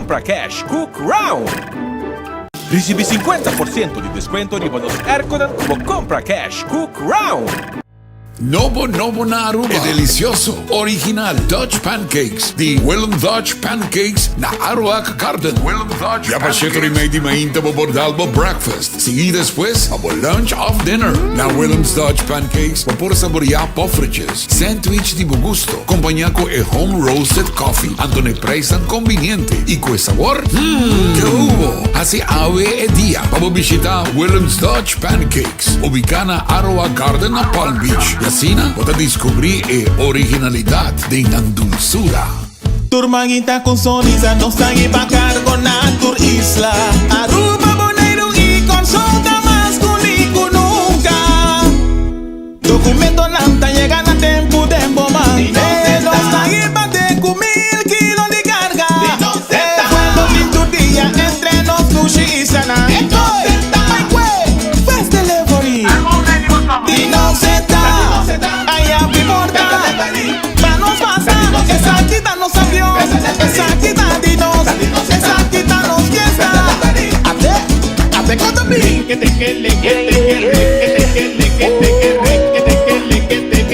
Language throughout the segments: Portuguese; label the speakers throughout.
Speaker 1: compra cash Cook Round. Recibi 50% di descuento riba nos airco ng Cubo compra cash Cook Round.
Speaker 2: Novo na Aruba. E delicioso, original Dutch pancakes. Di Willem Dutch pancakes na Aruac Garden. Willem Dutch ya pancakes. Rimay di mainta bo bordalbo breakfast. Sige después, abo lunch of dinner. Na Willem's Dutch pancakes, por saborear pofriches. Sandwich di gusto. Compañía con e home roasted coffee. Antone price and conveniente. Y con sabor, que hubo. Así ave e dia. Pabo visita Willem's Dutch pancakes. Ubicana Aruac Garden na Palm Beach. Sina, pode descobrir a originalidad de Nandulsura.
Speaker 3: Turmanguita con sonisa, no están para cargo na tur isla. Aruba, Bonaire y consulta más único nunca. Documento nanta llega a tiempo de bomba. No están para de 1000 kilos de carga. Cuando sin tu día entre nos sushi y sana. Fast delivery. Dino Z. Esa quita nos avión, esa quita dinos, esa quita nos fiesta. Ate con también.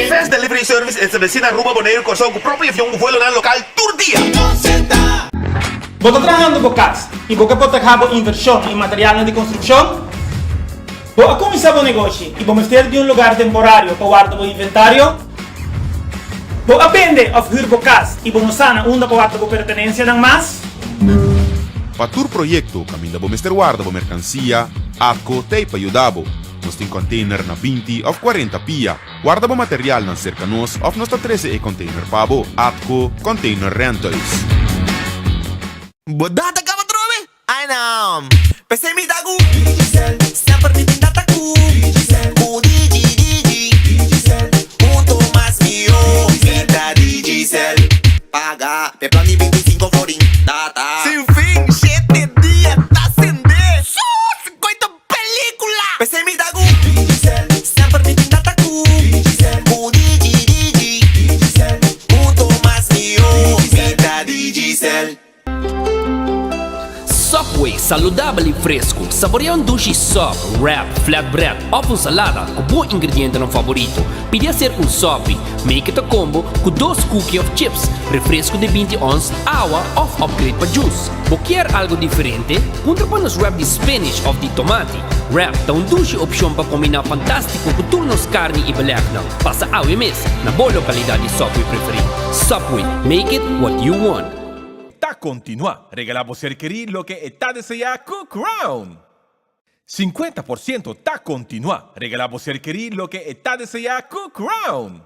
Speaker 4: Fast Delivery Service estabelecida en Aruba, Bonaire, con su propio avión, un vuelo local, tour día.
Speaker 5: Vos estás trabajando con CAS y vos que puedes trabajar inversión en materiales de construcción. Vos has comenzado un negocio y vos me de un lugar temporario para guardar tu inventario. Vos aprende a huir por casa y vos no sana una para guardar tu pertenencia nada más.
Speaker 6: Para tu proyecto, caminda bo Mr. Guarda bo mercancia, ACO te pa ayudabo. Nos tem container na 20 of 40 pia. Guarda bo material na cerca nos of nos 13 e container pabo. ACO Container Rentals.
Speaker 7: Bodata ka ba trove? I know. Pese mi tagu. Digicel. Sempre mi tindataku. Digicel. Junto más mío. Vida Digicel. Paga. Pe plan de 25 florin. Data. Sin fin. 7 días. Estás en D. ¡Sus! ¡Cuento película! Pese mi tagu. Digicel. Sempre mi tindataku. Digicel. Digicel. Junto más mío. Vida Digicel.
Speaker 8: Subway, saudável e fresco. Saboreia sushi sub, wrap, flatbread ou uma salada com bom ingrediente no favorito. Pide ser sub, make it a combo com 2 cookies of chips, refresco de 20 ons, água ou upgrade para juice. Ou quer algo diferente? Punta para nos wrap de spinach ou de tomate. Wrap dá sushi opção para combinar fantástico com turnos carne e belekna. Passa ao mês na boa localidade de Subway preferido. Subway, make it what you want.
Speaker 1: Ta continua, regalamos cerquerí lo que está desea Cook Round. 50% ta continua, regalamos cerquerí lo que está desea Cook Round.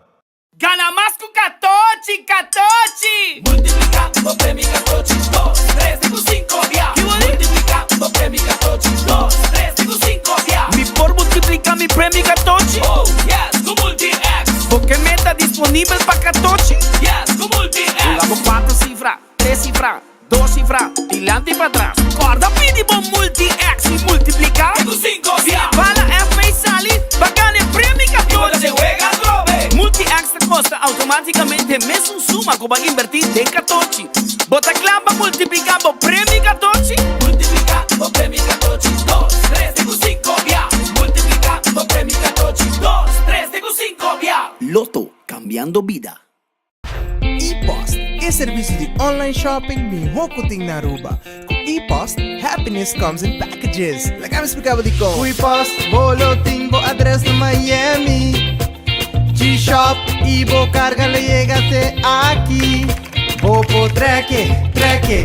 Speaker 9: Gana más con Catochi, Catochi. Multiplicando premi Catochi, 2, 3, 5 ya. Multiplicando premi Catochi, 2, 3, 5 ya. Mi por multiplica mi premi Catochi. Oh, yes, con Multi-X. Porque meta disponible para Catochi. Yes, con Multi-X. Hago 4 cifras. 3 cifras, 2 cifras, dilante y para atrás. Guarda mínimo Multi-X y multiplica. Con 5 ya. Para la F y salir, va a ganar premio Catochi. Se juega doble. Multi-X te costa automáticamente mes un suma que va a invertir en Catochi. Bota clava multiplicando premio Catochi. Multiplicando premio Catochi. 2, 3, 5 ya. Multiplicando premio Catochi. 2, 3, 5 ya.
Speaker 7: Loto, cambiando vida.
Speaker 10: ePost é serviço de online shopping de Hokuting na Aruba. Com ePost, happiness comes in packages. Like me explicava de como. ePost, boletim, bo address no Miami. G-Shop, e bo carga le llega até aqui. Bo po treque,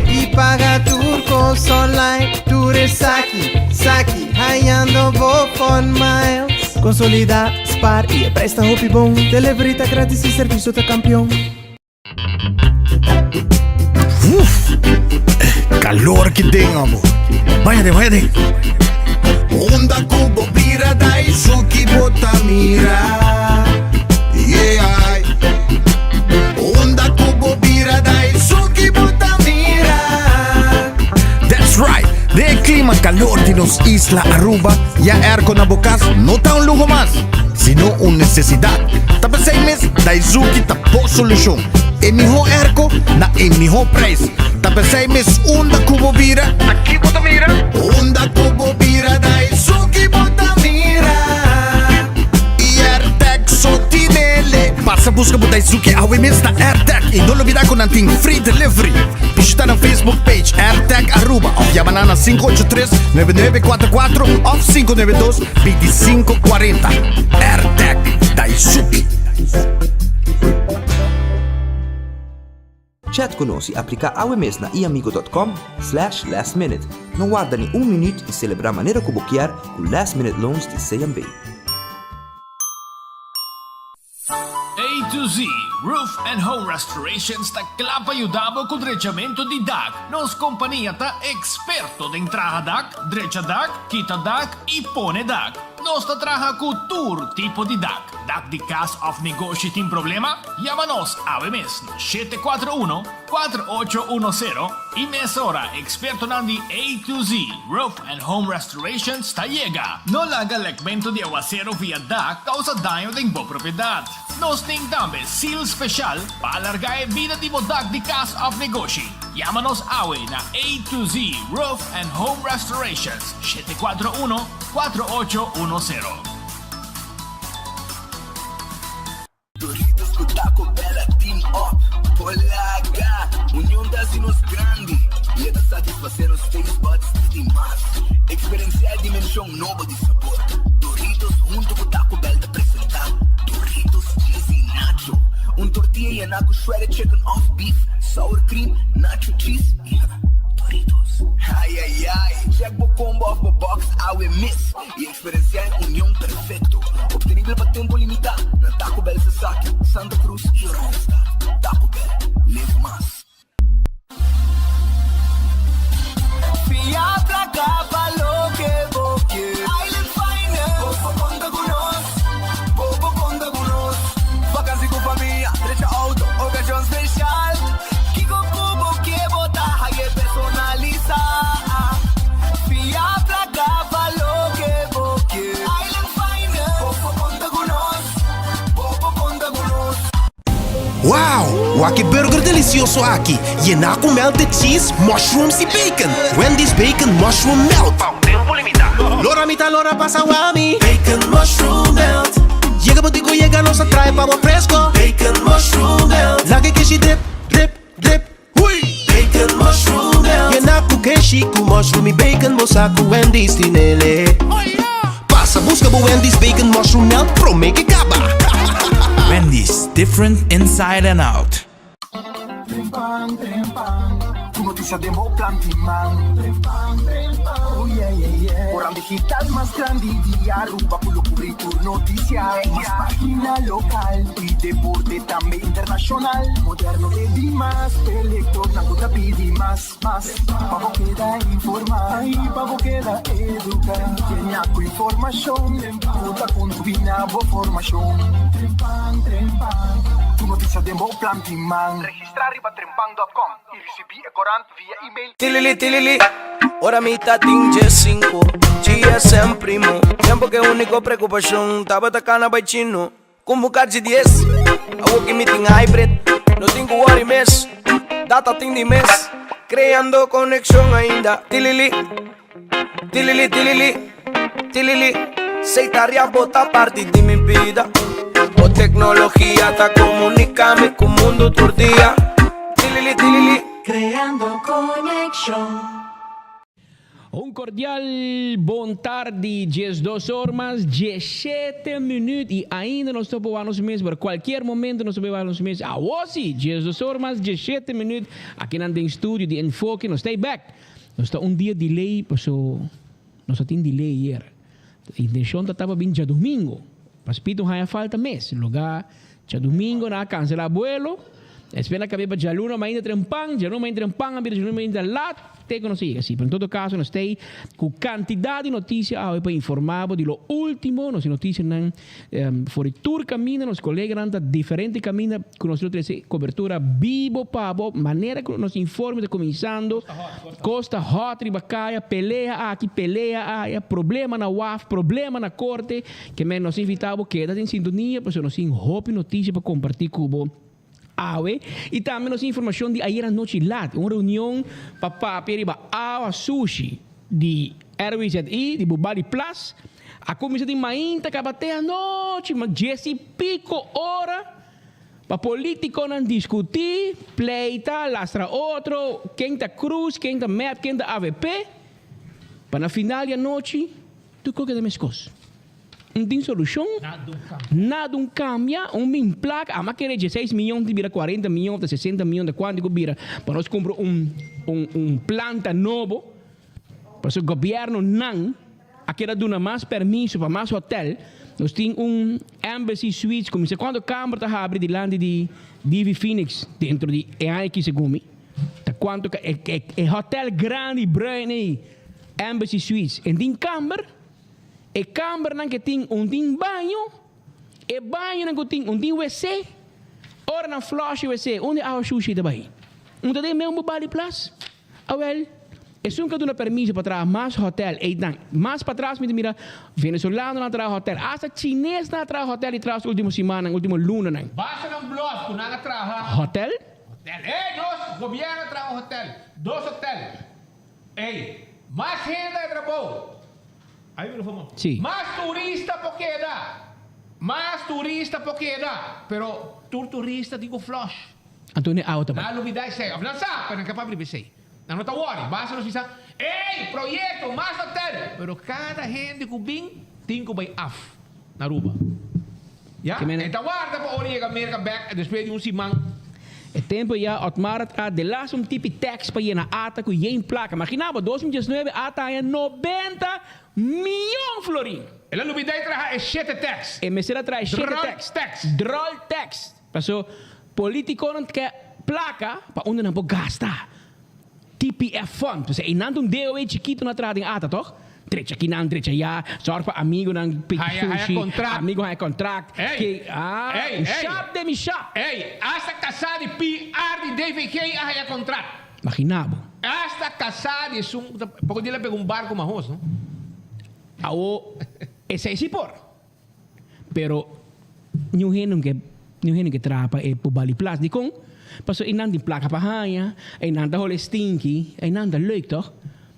Speaker 10: e paga turcos online. Ture saki, haiando bo phone miles. Consolida, spar e presta hopi bom. Delivery tá grátis e serviço tá campeão.
Speaker 2: Calor que tem, amor. Vai de. Onda cubo pira Daisuke botamira. Yeah. Onda cubo pira Daisuke botamira. That's right. De clima calor de nos isla Aruba. Ya airco na bocas no tá lujo más, sino necesidad. Tapa 6 meses Daisuke tá por solução. E melhor airco na e melhor preço. Tá
Speaker 10: per sei miss unda cubo vira. A chi bota mira? Unda cubo vira dai su chi bota mira. AirTag sotinele. Passa busca budai suki awe miss na AirTag. E non lo vida con anting free delivery. Visita na Facebook page AirTag Aruba. Of llama na 583-9944 of 592-2540. AirTag dai suki.
Speaker 11: Chat conosci aplica AWMS na iamigo.com/lastminute. Não guarda ni un minuto e celebra maneira como boquear com last minute loans de CMB.
Speaker 12: A to Z Roof and Home Restorations ta clapa aiutavo con drecciamento di DAC. Nos compagnia ta esperto de entraja DAC, dreccia DAC, quita DAC e pone DAC. Nos ta traja con tour tipo di DAC. DAC di cas of negoci tin problema? Llámanos a AWMS 741-4810 y mesora experto nandi A to Z Roof and Home Restorations ta llega. No la haga legmento de aguacero via DAC causa daño de bo propiedad. Nos ting tambe seal special para alargar vida di DAC di cas of negoci. Llámanos awe na A to Z Roof and Home Restorations 741-4810.
Speaker 7: Doritos com Taco Bella Team Up. Polaga, união das inos grande. E é da satisfazer os taste buds demais. Experienciar a dimensão nova de sabor. Doritos junto com Taco Bell te apresentar. Doritos cheesy nacho. Tortilla e naco shredded chicken off beef. Sour cream, nacho cheese. Doritos. Ai, ai, ai. Check o combo off the box, awe miss. E experienciar união perfeito. Obtenível para tempo limitado. Na Taco Bell Sasaki, Santa Cruz e Ronsta. Taco Bell, live mais.
Speaker 9: Fiat la capa lo que vos quieres. Island Finance. Popo conta con nos. Popo conta con nos. Vacancy con familia, derecha auto, ocasión special. Kiko Kubo que botar, hay personaliza. Fiat la capa lo que vos quieres. Island Finance. Popo conta con nos. Popo conta con nos.
Speaker 10: Wow! Waki burger delicioso aqui. Llena com melted cheese, mushrooms e bacon. Wendy's bacon mushroom melt.
Speaker 4: Tempo limitado.
Speaker 10: Lora mitad, lora pasa wami. Bacon mushroom melt. Llega botico, llega, nos atrae pavo fresco. Bacon mushroom melt. Lage kishi dip, dip, dip. Hui! Bacon mushroom melt. Llena com kishi, com mushroom e bacon. Bosa com Wendy's tinele. Passa, busca bo Wendy's bacon mushroom melt. Pro make it gaba.
Speaker 3: Wendy's, different inside and out.
Speaker 7: Trempang, trempang. Tu noticia de Mo Plantiman. Trempang, trempang. Oh yeah, yeah, yeah. Orang digital más grande de Aruba. Pulo currículum noticia. Más página local. Y deporte también internacional. Moderno de Dimas. Electrónico tapi Dimas. Más. Pavo queda informar. Ay, pavo queda educar. Tiene aku información. Puta combina bo formación. Trempang, trempang. Tu noticia de Mo Plantiman. Registrar riba trempang.com e recebi corante via e-mail.
Speaker 9: Tilili, ora mitad tinge 5 GSM primo. Tempo que único preocupação tava tacana by chino. Convocar de 10 a working meeting hybrid. No tenho worry mess. Data tem de mês. Criando conexão ainda. Tilili. Seitaria bota parte de minha vida. O tecnologia tá comunicando com o mundo todo dia. Tilili.
Speaker 13: Creando conexão.
Speaker 8: cordial bom tarde, 12 horas, 17 minutos e ainda não estou para os meses, por qualquer momento não estou para os meses. Ah, hoje, 12 horas, 17 minutos, aqui no estúdio de Enfoque, nós estamos back. Nós estamos dia de delay, nós temos delay hier. A intenção estava bem já domingo, mas pito não falta mês, lugar, já domingo, na cancelar abuelo. Espera que abbiamo già l'uno ma in trempang, già l'uno in trempang, abbiamo già l'uno in là, te conosci, sì, per in tutto caso noi stai con quantità di notizie per informare di lo ultimo, nos notizie fuori tour cammina, nos collegano da differenti cammina con nostra copertura vivo pabo, maniera che nos informa da cominciando, costa hot ribacaia, pelea aqui, pelea aí, problema na UAF, problema na corte, che me nos invitavo, queda in sintonia, per nos in hope notizie per compartir com
Speaker 14: AWE. E também nossa informação de ayer à noite lá. Uma reunião para periba AWA Sushi de RWZI, de Bubali Plus. A comissão de Mainta que até à noite, mas 10 e pico hora. Para político não discutir, pleita, lastra outro, quem está Cruz, quem está MEP, quem está AVP. Para na final da noite, tu coloca de mescos. Não tem solução. Nada cambia. Min placa. A máquina de 6 milhões de vira 40 milhões, de 60 milhões de quanto vira. Para nós comprar planta novo. Para o governo não. Aquela dona mais permisso para mais hotel. Nós temos Embassy Suites. Como se quando a Câmara está abrindo de land de Divi Phoenix. Dentro de EAQ Segumi. Quanto é hotel grande, brand Embassy Suites. E tem Câmara. E Câmara não tem banho. E banho não tem WC. Ora não flush WC. Onde há o sushi também? Onde tem mesmo Bali Plus? Well, é só que dá permisso para trazer mais hotel. E então, mais para trás, mira, venezuelano não traz hotel. Hasta chinês não traz hotel e traz última semana, última luna. Não.
Speaker 15: Basta não bluff, tu não traz.
Speaker 14: Hotel?
Speaker 15: Nós, governo traz hotel. 2 hotéis. Ei, mais gente é trabalho. Aí me lo
Speaker 14: sí.
Speaker 15: Más turista porque da. Más turista porque da. Pero turista digo flush.
Speaker 14: Antônio auto.
Speaker 15: Na lubidai sei. Não sabe, não é capaz de sei. Não está worry. Basta não se sabe. Ei, projeto, mais hotel. Pero cada gente que vem tem que vai af na Aruba. Ja? Então guarda para origa America back depois de simang.
Speaker 14: É tempo já Otmar de lá tipo de tax para ir na ata com em placa. Imaginava 2019 ata é 90 milhões florim.
Speaker 15: Ela não me dá trazer 7 tax.
Speaker 14: E me será trazer 7 tax. Droll tax. Passou político não quer placa para onde não pode gastar. TPF fund. Então e não DOE chiquito na trada em ata, toch? Trecha aqui não, trecha já. Sorte para amigo não pedir sushi. Amigo é contrato.
Speaker 15: Ei,
Speaker 14: shop de mi shop.
Speaker 15: Ei, hasta casar de PR de DVK é contrato.
Speaker 14: Imaginava.
Speaker 15: Hasta casar de porque ele pegou barco marros, não?
Speaker 14: Esse é por. Pero não é que trapa é por Bali Plus de com. Passou e não tem placa para hanha, e não dá hole stinky, e não dá leuk toch?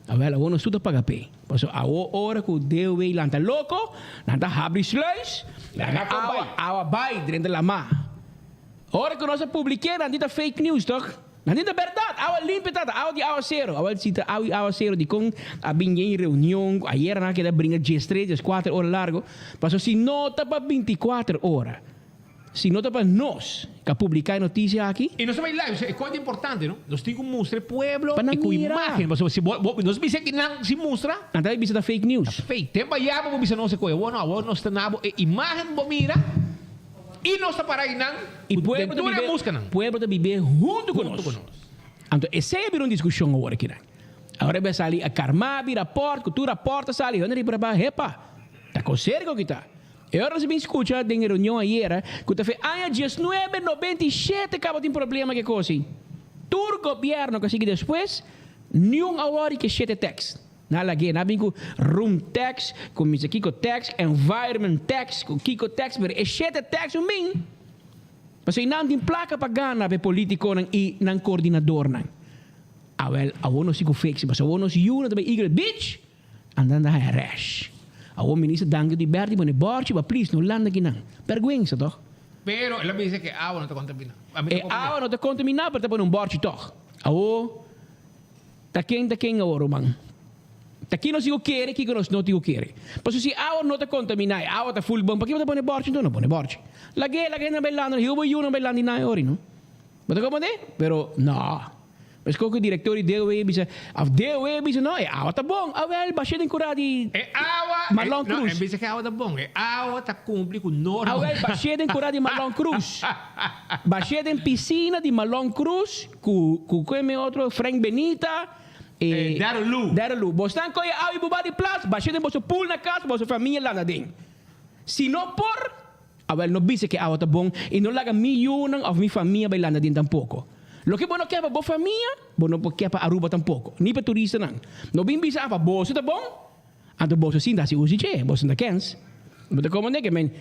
Speaker 14: Awel, não estuda pagar pay. Passou a hora que o deu e lanta louco, não dá abre sluis, awa vai dentro da má. Hora que nós publiquemos, não dá fake news toch? Não dá verdade, awa limpa tata, awa de awa zero, awa cita awa zero de com a binha reunião, ayer na que da brinca 10 4 horas largo, passou se nota para 24 horas. Se nota para nós que publicar notícia aqui.
Speaker 15: E nós também lá, é coisa importante, não? Nós temos que mostrar pueblo e com imagem. Nós dizemos que não se mostra.
Speaker 14: Não tem vista da fake news.
Speaker 15: Fake. Tempo já vamos dizer não se coisa. Nós estamos imagem vamos mira. E nós estamos para aí não.
Speaker 14: E pueblo também música não. Pueblo também viver junto conosco. Então essa é uma discussão agora aqui. Agora vai sair a Carmabi, rapport, cultura porta sair. Onde ele para repa. Tá com sério que tá. Eu recebi escuta de reunião ayer que eu falei, ah, 1997 acaba de problema que coisa. Todo governo que sigue depois, nenhum agora que 7 tax. Nada que na bingo room tax, com isso aqui com tax, environment tax, com kiko tax, mas é 7 tax um bem. Mas aí não tem placa para ganhar para político e não coordenador não. Ah, well, não sigo fix, mas não se une também Eagle Beach, andando a rash. O ministro danke di Berti bone borci, ma please non landa aqui não. Vergüenza toch?
Speaker 15: Pero ela me dice que agua não te contamina.
Speaker 14: E agua não te contamina, pero te pone um borci toch. Tá quem agora, man. Tá quem não se quer, que nós não te quer. Mas se agua não te contamina, agua tá full bom, para que você pone borci? Então não pone borci. La que não bellando, eu não bellando na hora, não? Mas como é? Pero não. Mas qual que o diretor DOE dice, não, é água tá bom, well, baixa de curar de Marlon Cruz.
Speaker 15: Não, dice que água tá bom, é água tá cumpre com norma.
Speaker 14: Well, baixa de curar de Marlon Cruz. Baixa de piscina de Marlon Cruz, com quem outro, Frank Benita, Darulu. Bostan coi água e bubá de plato, baixa de vosso pool na casa, vossa família lá na dentro. Se não por, well, não dice que água tá bom, e não laga milhões of minha família vai lá na dentro tampouco. Lo que não quer para a família, não quer para Aruba tampouco. Nem para turista não. Não vem bisa para bolso, tá bom? Então bolso sim, dá se usa che, bolso da Kens. Mas como é que men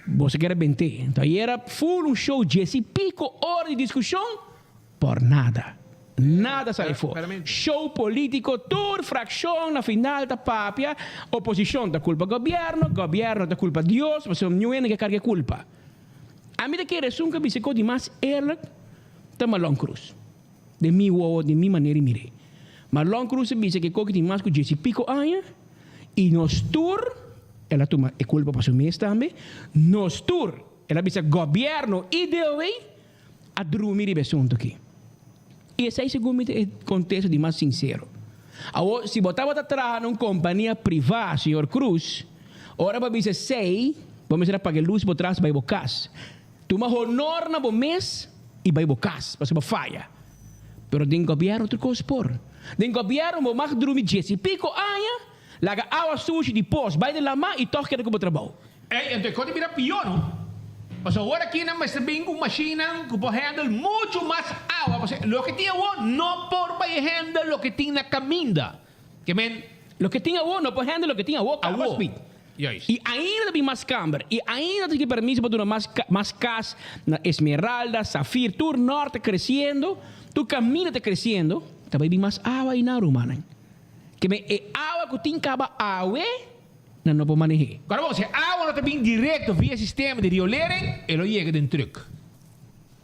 Speaker 14: Você quer bente. Então era full um show Jesse Pico, hora de discussão por nada. Nada sai fora. Show político, tour, fração, na final da papia, oposição da culpa governo da culpa Deus, mas não é que carga culpa. A mim que resumo que se codi mais eerlijk, tá Marlon Cruz. De minha maneira mire. Marlon Cruz dice que coque tem mais com Jesse Pico aia e nos tour, ela toma é culpa para o mês também. Nos tour, ela dice governo e DOE a dormir e assunto aqui. E esse aí, segundo me, é o contexto de mais sincero. Se botava atrás numa companhia privada, senhor Cruz, ora para dizer, sei, vamos dizer, apagar luz por trás, vai bocas. Tu me honor na bom mês e vai bocas, para ser falha. Pero den governo outro coisa por. Den governo, mo mag dormir Jesse Pico, aia, laga água suja de pós, vai de lama e toque com o trabalho.
Speaker 15: Então, quando mira pior, não? Mas agora aqui na mas bem com máquina que pode handle muito mais água. Mas lo que tinha o não por vai handle lo que tinha na caminda. Que men
Speaker 14: lo que tinha o não pode handle lo que tinha o carro speed. E ainda tem mais câmera. E ainda tem permisso para dar mais cas na Esmeralda, Safir, Tour Norte crescendo, tu caminho está crescendo, também tem mais água aí na Romana. Que men é água que tem caba água não pode manejar.
Speaker 15: Agora você, a água não está bem direto via sistema de riolering, ela chega dentro do truck.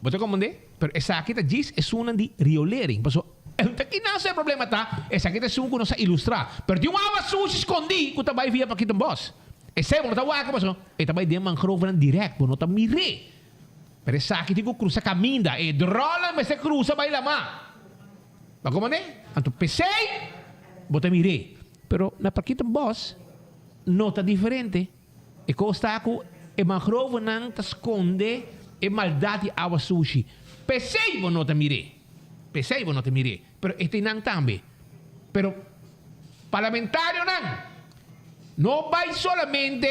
Speaker 15: Você compreende? Mas essa aqui diz é uma de riolering. Aqui não é problema, tá? Essa aqui é uma que não se ilustrar. Mas tem uma água suja escondida que vai via para aqui também. Essa é uma que está aqui, mas também tem mangrove direto, não está mirê. Mas essa aqui tem que cruzar caminho, e drola, mas você cruza vai lá, mas compreende? Então, pensei, bota mirê. Pero na paquita boss nota diferente. E costa ako e mangrove nang ta esconde e maldade água sushi. Pensei vou nota mire. Pero este nang tambe. Pero parlamentario nang não vai solamente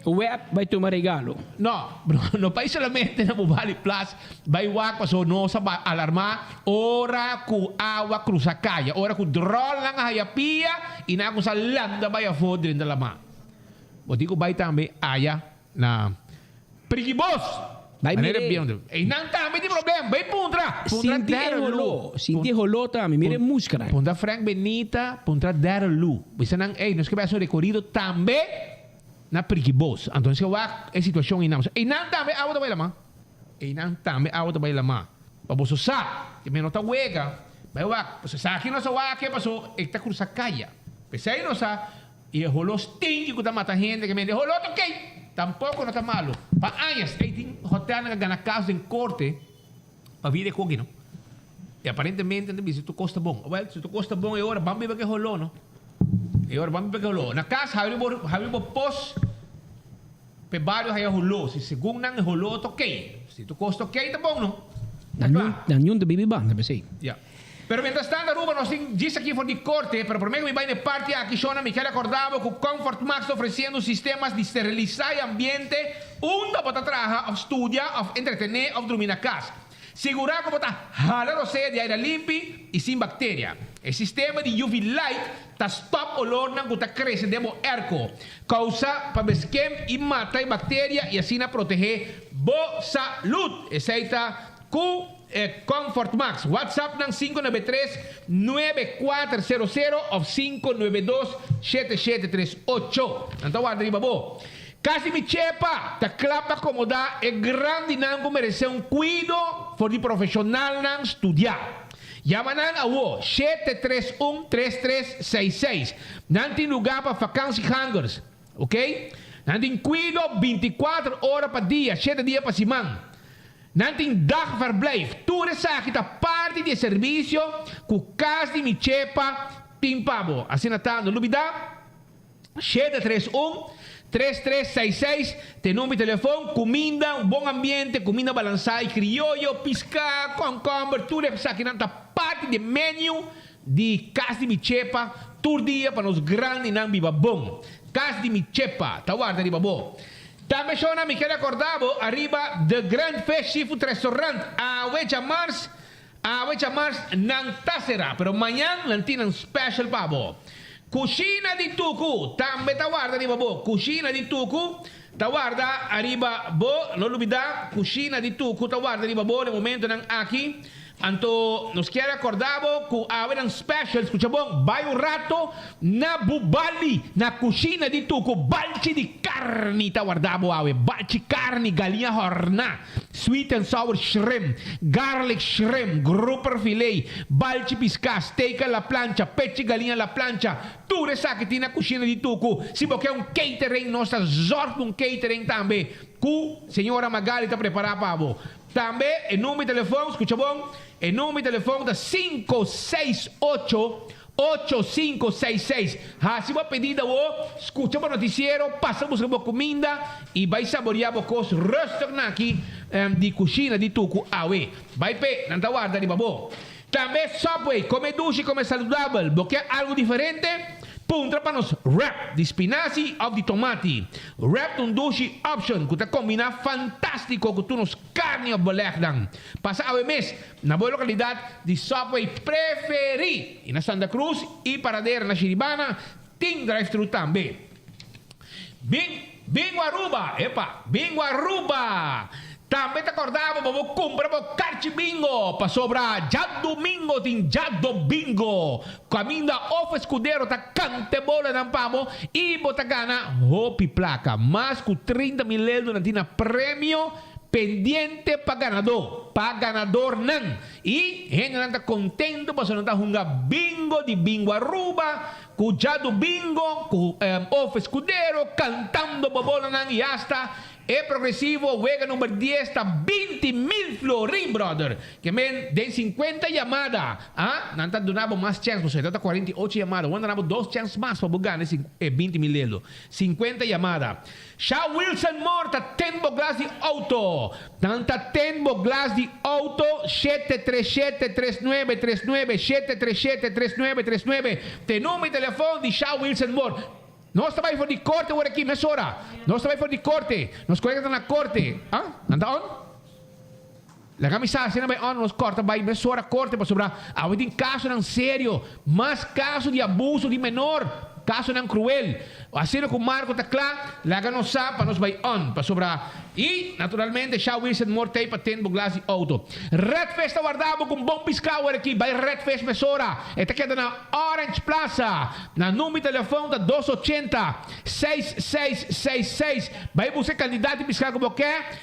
Speaker 14: o web vai tomar regalo.
Speaker 15: Não vai solamente na Bubali Plus, vai wak paso no sa alarmar ora ku água cruza caia, ora ku drol lang hayapia e na ku sa landa vai a fodre na lama. O digo vai também aya na perigibos.
Speaker 14: Vai mire.
Speaker 15: E não também tem problema, vai puntra.
Speaker 14: Sinti rolou também, mire música.
Speaker 15: Punta Frank Benita, punta Darlu. Bisa nang nós que vai ser recorrido também na perigibos. Então se wak é situação inam. E não também água vai lama. E não também água vai lama. Paboso sa, que menota wega. Vai wak, paso sa aqui nossa wak, paso está cruza caia. Pensei nossa e o rolo stinky que mata gente que me dice rolo ok tampoco no está malo pa años tem hotel na gana caso em corte pa vida com no e aparentemente se tu costa bom se tu costa bom é hora vamos ver que rolo no é hora vamos ver que rolo na casa havemos pos pe barrio hay rolo se segundo não rolo ok se tu costa ok tá bom não
Speaker 14: Nanyon de baby banda pensei.
Speaker 15: Pero mientras tanto, Aruba nos dice aquí por de corte, pero por medio de mi parte aquí Shona me quiere acordar que Comfort Max ofreciendo sistemas de esterilizar ambiente, para trabajar, estudiar, entretener, dormir na casa. Segurar como está jalando de aire limpo e sem bactéria. O sistema de UV light está stop olor na que cresce demo erco, causa para esquema e matar bactéria e assim proteger boa saúde. Essa está com Comfort Max. WhatsApp ng 593-9400 ou 592-7738. Ang tawag na po. Kasi mi chepa, ta klapa komoda e grande nang merece cuido for di profesional nang estudiar. Yaman awo 731-3366. Nantin lugar para vakantie hangers. Ok? Nantin cuido 24 horas pa dia, 7 dias pa simang. Nanting dagverblijf. Toere kita parte de serviço ku kas di mi chepa timpabo. Assim natando lubida 731-3366. Tem nome de telefone, comida, bom ambiente, comida balançada, criollo, pisca, concombre, tudo isso aqui nanta parte de menu de kas di mi chepa. Tour dia para nos grandes não biba bom. Kas di mi chepa, tawarda di babo. Também Shona me quer acordar arriba The Grand Fish Seafood Restaurant a Wecha Mars não tá será, pero amanhã não tem um special pabo. Cucina di Tucu, também tá guarda di babo. Cucina di Tucu, Tawarda, arriba bo, non olvidar, cucina di tu, tawarda, arriba bo, no momento nang aqui. Anto, nos quiere acordavo que haver un special, escuchabon, vai un rato na bubali, na cucina di tu, ku balci di carne, tawarda ave, balci carne, galinha horna, sweet and sour shrimp, garlic shrimp, grouper filet, balci pisca, steak alla plancha, pezzi galinha alla plancha, tu sa che ti na cucina di tu, ku, si bo che è un catering, nostra zorg un catering tambe, ku, signora Magali ta preparata avo. Também, em nome do telefone, escuta bom? Em nome do telefone da 568-8566. Se você pedir escuta o noticiero, passamos a comida e vai saborear o coisa restaurante aqui de cozinha de Tucu Awe. Vai pe, não tá guarda de babo. Também Subway, come duche, come saudável, porque é algo diferente. Punta para nos wrap de spinaci ou de tomate. Wrap um duche option que combina fantástico com tu nos carne ou beleg dan. Passa ao mês na boa localidade de Subway preferi. E na Santa Cruz e Paradeira na Chiribana tem drive-thru também. Bingo Aruba, Bingo Aruba. Também te acordava, vou comprar o Carchi Bingo para sobrar. Já domingo tem já do bingo. Caminho da Off Escudeiro tá cante bola na pamo e bota gana hopi placa. Mas com 30 mil euros na tina prêmio pendiente para ganador não. E gente não está contente porque não está jogando bingo de Bingo Aruba. Com já do bingo, com Off Escudeiro cantando bola não e hasta. É progressivo, juega número 10, está 20 mil florín, brother. Que men, den 50 llamadas. Não está dando mais chance, você está 48 llamadas. Vamos dar 2 chances mais para bugar nesse 20 mil euros. 50 llamadas. Shaw Wilson Moore, está 10 glass de auto. Está 10 glass de auto, 737-3939, 737-3939. Tem nome e telefone de Shaw Wilson Moore. Nós estamos fora de corte agora aqui, nessa hora. Nós estamos fora de corte. Nós conectamos na corte. Anda on? La camisa, se não vai on, nós corta, vai nessa hora corte para sobrar. Há um caso não sério, mas caso de abuso de menor, caso não cruel. Assim como o Marco está claro, lá não sabe, nós vai on para sobrar. E, naturalmente, Shaw Wilson Mortei para ter glass de auto. Red Fest aguardamos com bom piscauer aqui. Vai Red Fest mesora. Está queda na Orange Plaza. Na número de telefone da 280-6666. Vai você candidato a piscar como quer.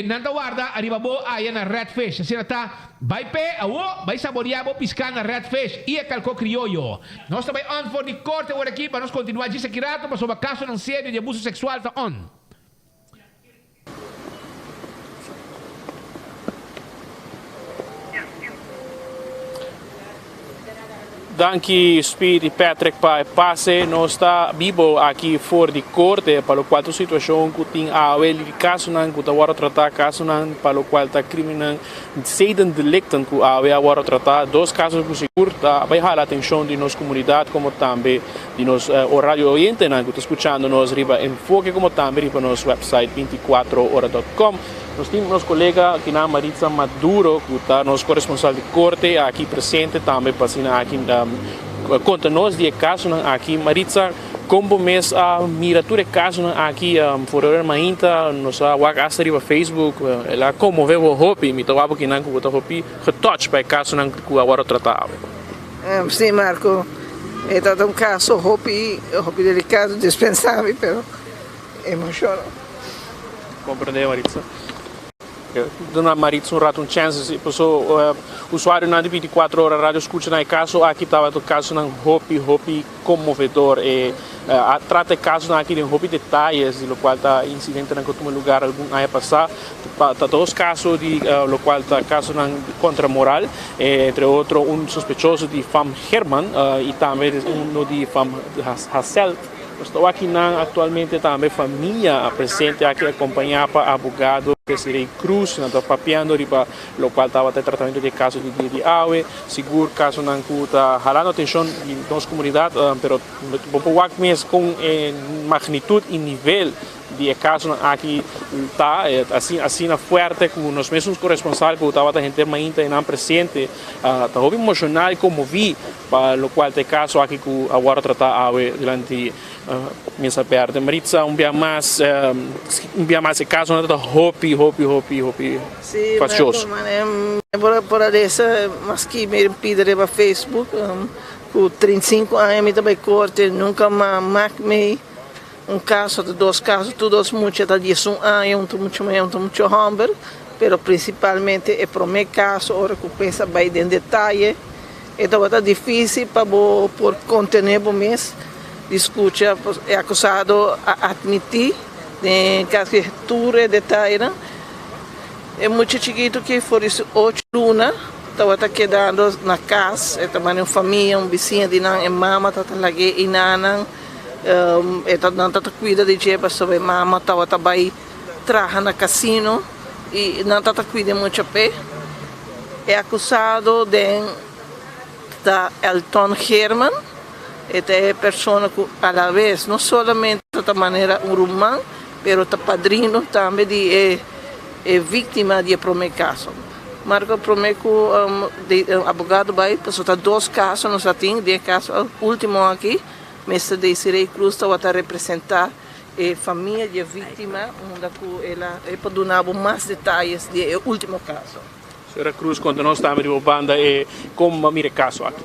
Speaker 15: Nanda guarda, arriba bo aí na Red Fest. Assim está. Vai pé, vai saborear, vou piscar na Red Fest. E é calco criollo. Nós também on for de corte agora aqui para nós continuar de secreto para sobre caso não sério de abuso sexual. Está on.
Speaker 16: Danke Speed e Patrick para passe, nós está vivo aqui fora de corte, para o qual a situação que tem a ver de caso não que agora tratar caso não para o qual está criminal seiden delicten que a ver agora tratar dois casos que seguro tá vai dar atenção de nossa comunidade como também de nos horário oriente não que está escutando nós riba enfoque como também para nosso website 24hora.com. Nós temos nosso colega que na Maritza Maduro, que está nosso corresponsal de corte aqui presente também para assinar aqui conta-nos de caso aqui Maritza como mês a miratura caso aqui fora mainta nossa WhatsApp riba Facebook ela como vê o hopi me tava que não com o hopi retouch para caso não que agora tratar.
Speaker 17: Sim, Marco. É todo um caso hopi delicado, dispensável, pero emociona.
Speaker 16: Compreende, Maritza? Dona Maritza um chance se pessoa usuário na 24 horas rádio escuta na caso aqui estava o caso não hopi comovedor e trata caso aqui de hopi detalhes do qual está incidente em algum lugar algum aí passar tá todos casos de lo qual está caso não contra moral entre outro suspeitoso de fam Herman e também de fam Hassel. Estou aqui atualmente também família presente aqui acompanhada para advogado que seria Cruz, não estou papiando para o qual estava até tratamento de caso de AUE, seguro caso não está jalando atenção de nossa comunidade, pero pouco mesmo com magnitude e nível de caso aqui tá assim na forte com nós mesmos corresponsáveis por a gente ainda não presente tá houve emocional e comovi para o qual tem caso aqui com agora tratar durante mesa perto Maritza um dia mais caso não tá hopi
Speaker 17: Sim, por adesso mas que me pidere para Facebook com 35 anos me também corte nunca mais caso de 2 casos todos muito tá disso ano muito humble pero principalmente é para meu caso ora que pensa bem em detalhe então é difícil para por contener o mês discutir é acusado a admitir de que tudo detalhe é muito chiquito que for isso 8 lunas estava quedando na casa é também uma família vizinho de não é mama tá lá e nanang não tá cuida de jeito sobre mama estava também trabalha na casino e não tá cuida muito bem é acusado de da Elton Herman é pessoa que a la vez não somente de maneira rumana pero tá padrino também de vítima de primeiro caso Marco prometo advogado vai passou 2 casos nós tem 10 casos último aqui Mr. Desiree Cruz está a representar a família de vítima onde ela pode dar mais detalhes do último caso.
Speaker 16: Senhora Cruz, quando nós estamos de banda como mira caso aqui?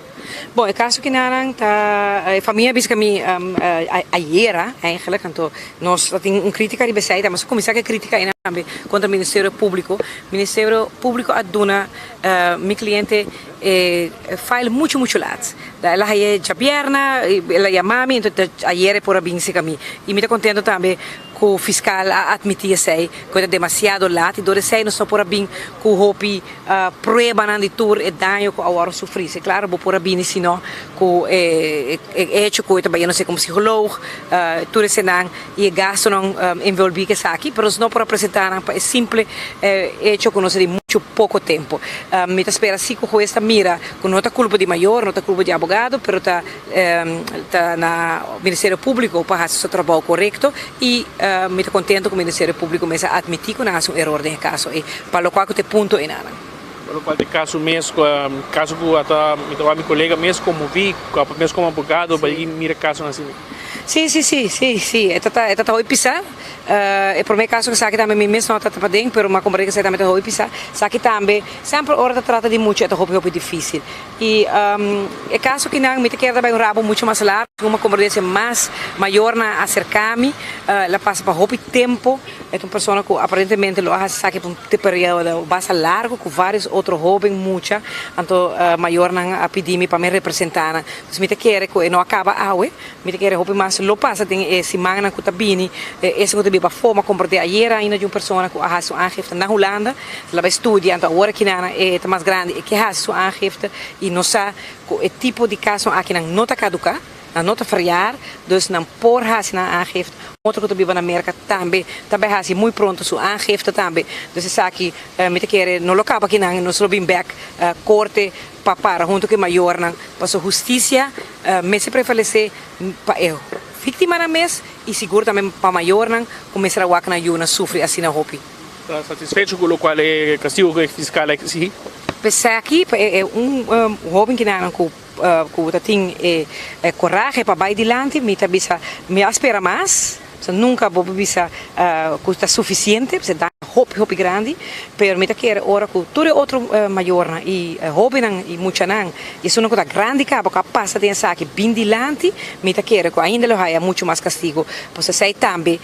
Speaker 18: Bom, o caso que narang a família bisca mi ayer eigenlijk então nós tem crítica de besaida mas começar a crítica também contra o Ministério Público aduna mi cliente file muito lado ela é jabierna ela chamava então ayer por abinse kami e me está contento também com o fiscal admitir sei que é demasiado late dore sei não só por abin com hopi prueba na de tour e dano que agora sofri se claro por abin sino com hecho que também não sei como psicólogo tudo esse não e gasto não envolvi que aqui mas não por apresentar é simples hecho que não se de muito pouco tempo me está espera se com esta mira com não tá culpa de maior não tá culpa de abogado pero tá na Ministério Público para fazer seu trabalho correto e me está contento com o Ministério Público mas admitir que não há erro de caso e para o qual te ponto em nada
Speaker 16: Pelo qual de caso mesmo, caso que até meu colega mesmo como vi, mesmo como advogado, para ir mira caso assim.
Speaker 18: Sim. Está hoje pisar. É por meu caso que sabe também mesmo não está para dentro, pero uma companhia que também está hoje pisar. Sabe também sempre hora trata de muito, é hoje difícil. E é caso que não me quer também rabo muito mais largo, uma companhia mais maior na acercar-me, ela passa para hoje tempo. É uma pessoa que aparentemente lo hace sabe por um período bastante largo, com vários outros jovens muita, então maior na a pedir-me para me representar. Se me quer que não acaba hoje, me quer hoje mais lo passa tem semana que tá bem, esse que tá para forma compartilhar ayer ainda de uma pessoa que a sua aangifte na Holanda, ela vai estudar então agora que na é mais grande que a sua aangifte e não sabe o tipo de caso aqui não tá caducar, não tá friar, dus não por has na aangifte outro que vive na América também has muito pronto sua aangifte também, dus isso aqui me quer no local aqui não só bem back corte para junto que maior na para justiça me se prevalecer para eu vítima na mês e seguro também para maior não começar a walk na yuna sofre assim na hopi.
Speaker 16: Está satisfeito com o qual é castigo fiscal aqui?
Speaker 18: Pensar aqui é jovem que não que tem coragem para vai adiante, me espera mais. Nunca vou bisa custa suficiente, você dá hopi grande, pero me quer ora com todo outro maior e hobby não e muito não, isso não é grande cabo que passa tem saque bem dilante, me quer que ainda lo há muito mais castigo, você sei também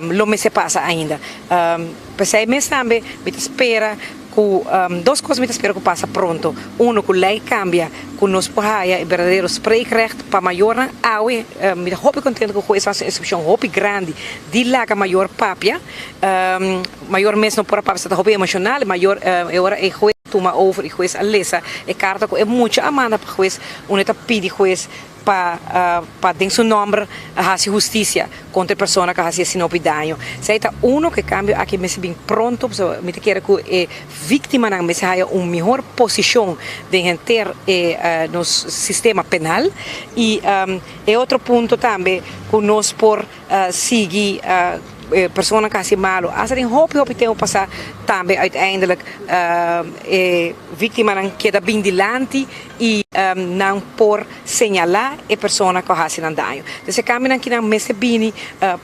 Speaker 18: lo me se passa ainda, pensei mesmo também me espera duas coisas me espero que passa pronto. Que a lei cambia, que nós podemos verdadeiro spreekrecht para maior aue, me hope contente com essa excepção hope grande, de lá que maior papia, maior mês não por papia, está hope emocional, maior agora é juiz toma over e juiz alessa, é carta que é muito amanda para juiz, está pede juiz para ter seu nome a justiça contra a pessoa que faz esse dano. Se está que cambia aqui me bem pronto, me quer que é vítima não me haja uma melhor posição de ter no sistema penal e é outro ponto também que nós por seguir personen kan zien malo. Als er een hoop tempo passa, dan uiteindelijk víctima dan queda bem dilante e não por señalar a persona que faz um dano. Então, se caminha que não messe bem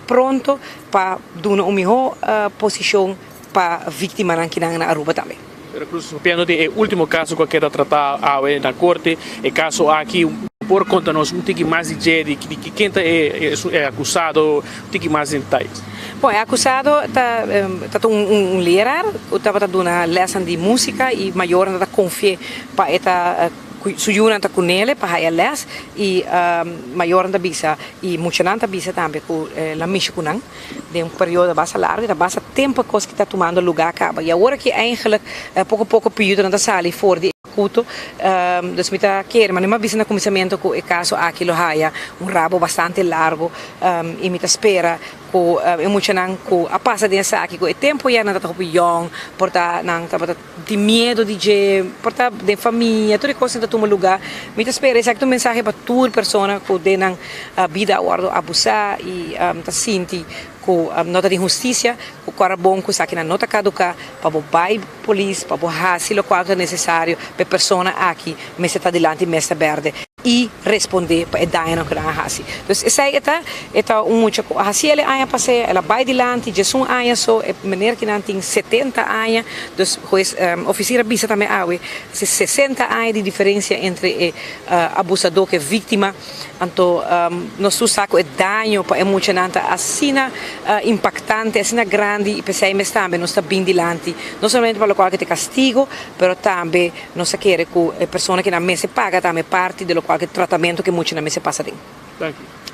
Speaker 18: pronto para dar uma melhor posição para a vítima que não na Aruba também.
Speaker 16: Pero Cruz, piano de último caso que queda tratar na corte, é caso aqui por conta-nos tique mais de quem é acusado, tique mais em detalhes.
Speaker 18: Bom, é acusado tá um leraar, estava dando uma lição de música e maior não confia para esta sujuna ta kunele para a les e maior da bisa e muchananta bisa também com la miskunang de um período bastante largo, da bastante tempo que está tomando lugar acaba. E agora que eigenlijk pouco período na sala for de acuto, dus me tá quer, mas não bisa na começamento com o caso aqui lo haya rabo bastante largo e me tá espera com emocionante com a passa dessa aqui com o tempo já não tá tão young, porta não tá de medo de porta de família, tudo coisa que toma lugar. Me tá espera exato mensagem para toda pessoa que denang vida guardo abusar e tá senti com nota de injustiça, com o cara bom que está aqui na nota caduca para o bai polícia, para o raci, o quanto é necessário para a pessoa aqui, mesa está delante, mesa verde e responder para o dano que não raci. Então, essa é muito a raci ela aia passei, ela vai delante, Jesus aia só, é maneira que não tem 70 anos, então oficina bisa também awe, 60 anos de diferença entre abusador e vítima, então nós saco é dano para emocionante assim impactante, assim grande e pensei mas também nós está bem delante, não somente para o qual que te castigo, mas também nós quer que a pessoa que na mesa paga também parte do qual que tratamento que muito na mesa passa dentro.
Speaker 16: Thank you.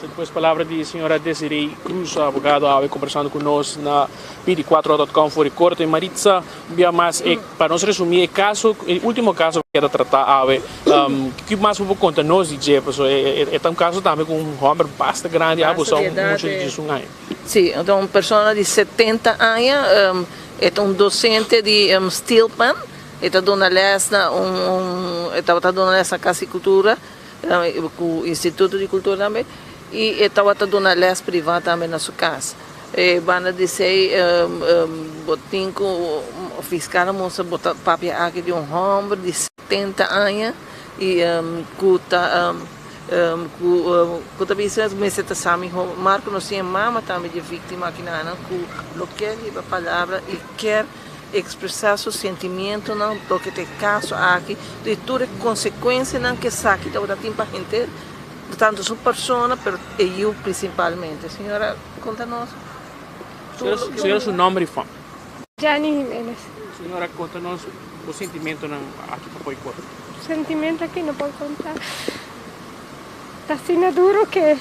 Speaker 16: Depois palavra de senhora Desiree Cruz, abogado, conversando conosco na 24.com for corte Maritza, via mais para nós resumir o último caso que era tratar que mais vou contar nós de é um caso também com um homem bastante grande, abusou muito de Jesus.
Speaker 17: Sim, então uma pessoa de 70 anos, é um docente de Stilpan, está dando les na estava dando les na Casa de Cultura, com o Instituto de Cultura também, e estava dando les privada também na sua casa. Bana dizer, botin com o fiscal moça botar papel aqui de um homem de 70 anos e kuta bisa meseta sami marco no sim mama também de vítima aqui na com lo que a palavra e quer expressar seu sentimento não do que te caso aqui de toda consequência não que saque da outra tempo gente tanto sua persona pero eu principalmente senhora conta-nos
Speaker 16: senhora seu nome e fama
Speaker 19: Jani Jiménez
Speaker 16: senhora conta-nos o sentimento aqui para o corpo
Speaker 19: sentimento aqui não pode contar está sendo duro que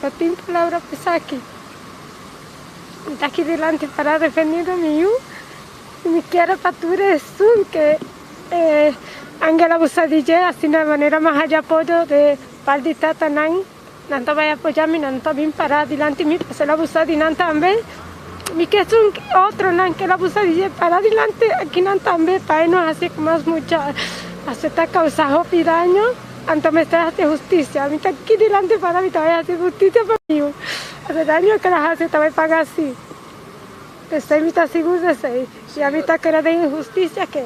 Speaker 19: não tenho palavra para aqui está aqui delante para defender o meu e me quero para tudo isso que Angela Busadije assim de maneira mais de apoio de parte de Tatanang não vai apoiar-me, não está bem para delante de mim, para ser abusada não também me quer outro não que ela Busadije para delante aqui não também para não fazer mais muita acertar causar roupa dano antes me está haciendo justicia, me está aquí delante para mí, te voy a hacer justicia para mí. Hace daño que las hace, te voy a pagar así. Estoy me está seguro de eso. Y a mí está que de injusticia que.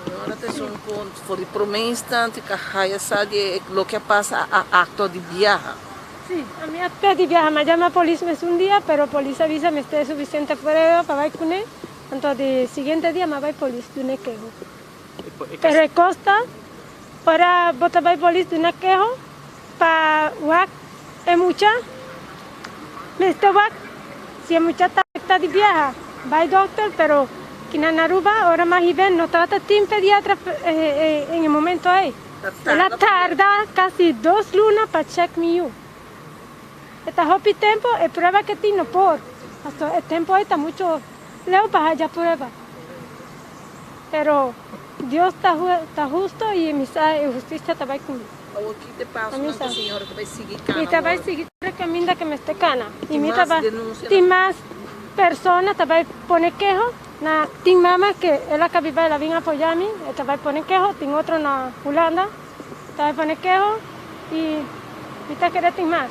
Speaker 17: Senhora, tem por um instante que a sabe o que passa a acto de viaje.
Speaker 19: Sí, a mí acto de viaje me llama a policía un día, pero policía avisa me esté suficiente fuera para ir con él. Entonces, el siguiente día me va a policía de un quejo. Pero costa. Para botar para policía de una quejo para WAC es mucha me está WAC si es mucha está de viaje va el doctor pero que en Aruba ahora más y ven no trata de pediatra en el momento ahí la tarda casi 2 lunas para check me you esta hopi tiempo es prueba que tiene por hasta el tiempo está mucho leo para allá prueba pero Deus está justo e a justiça também comigo.
Speaker 17: O que te passa, a senhora que vai seguir cana?
Speaker 19: E vai seguir o caminho que me está cana. E me tem mais pessoas também põe queijo. Tem mama que ela que vive ela vem apoiar me, ela vai põe queijo. Tem outro na Holanda, também põe queijo e está querendo tem mais.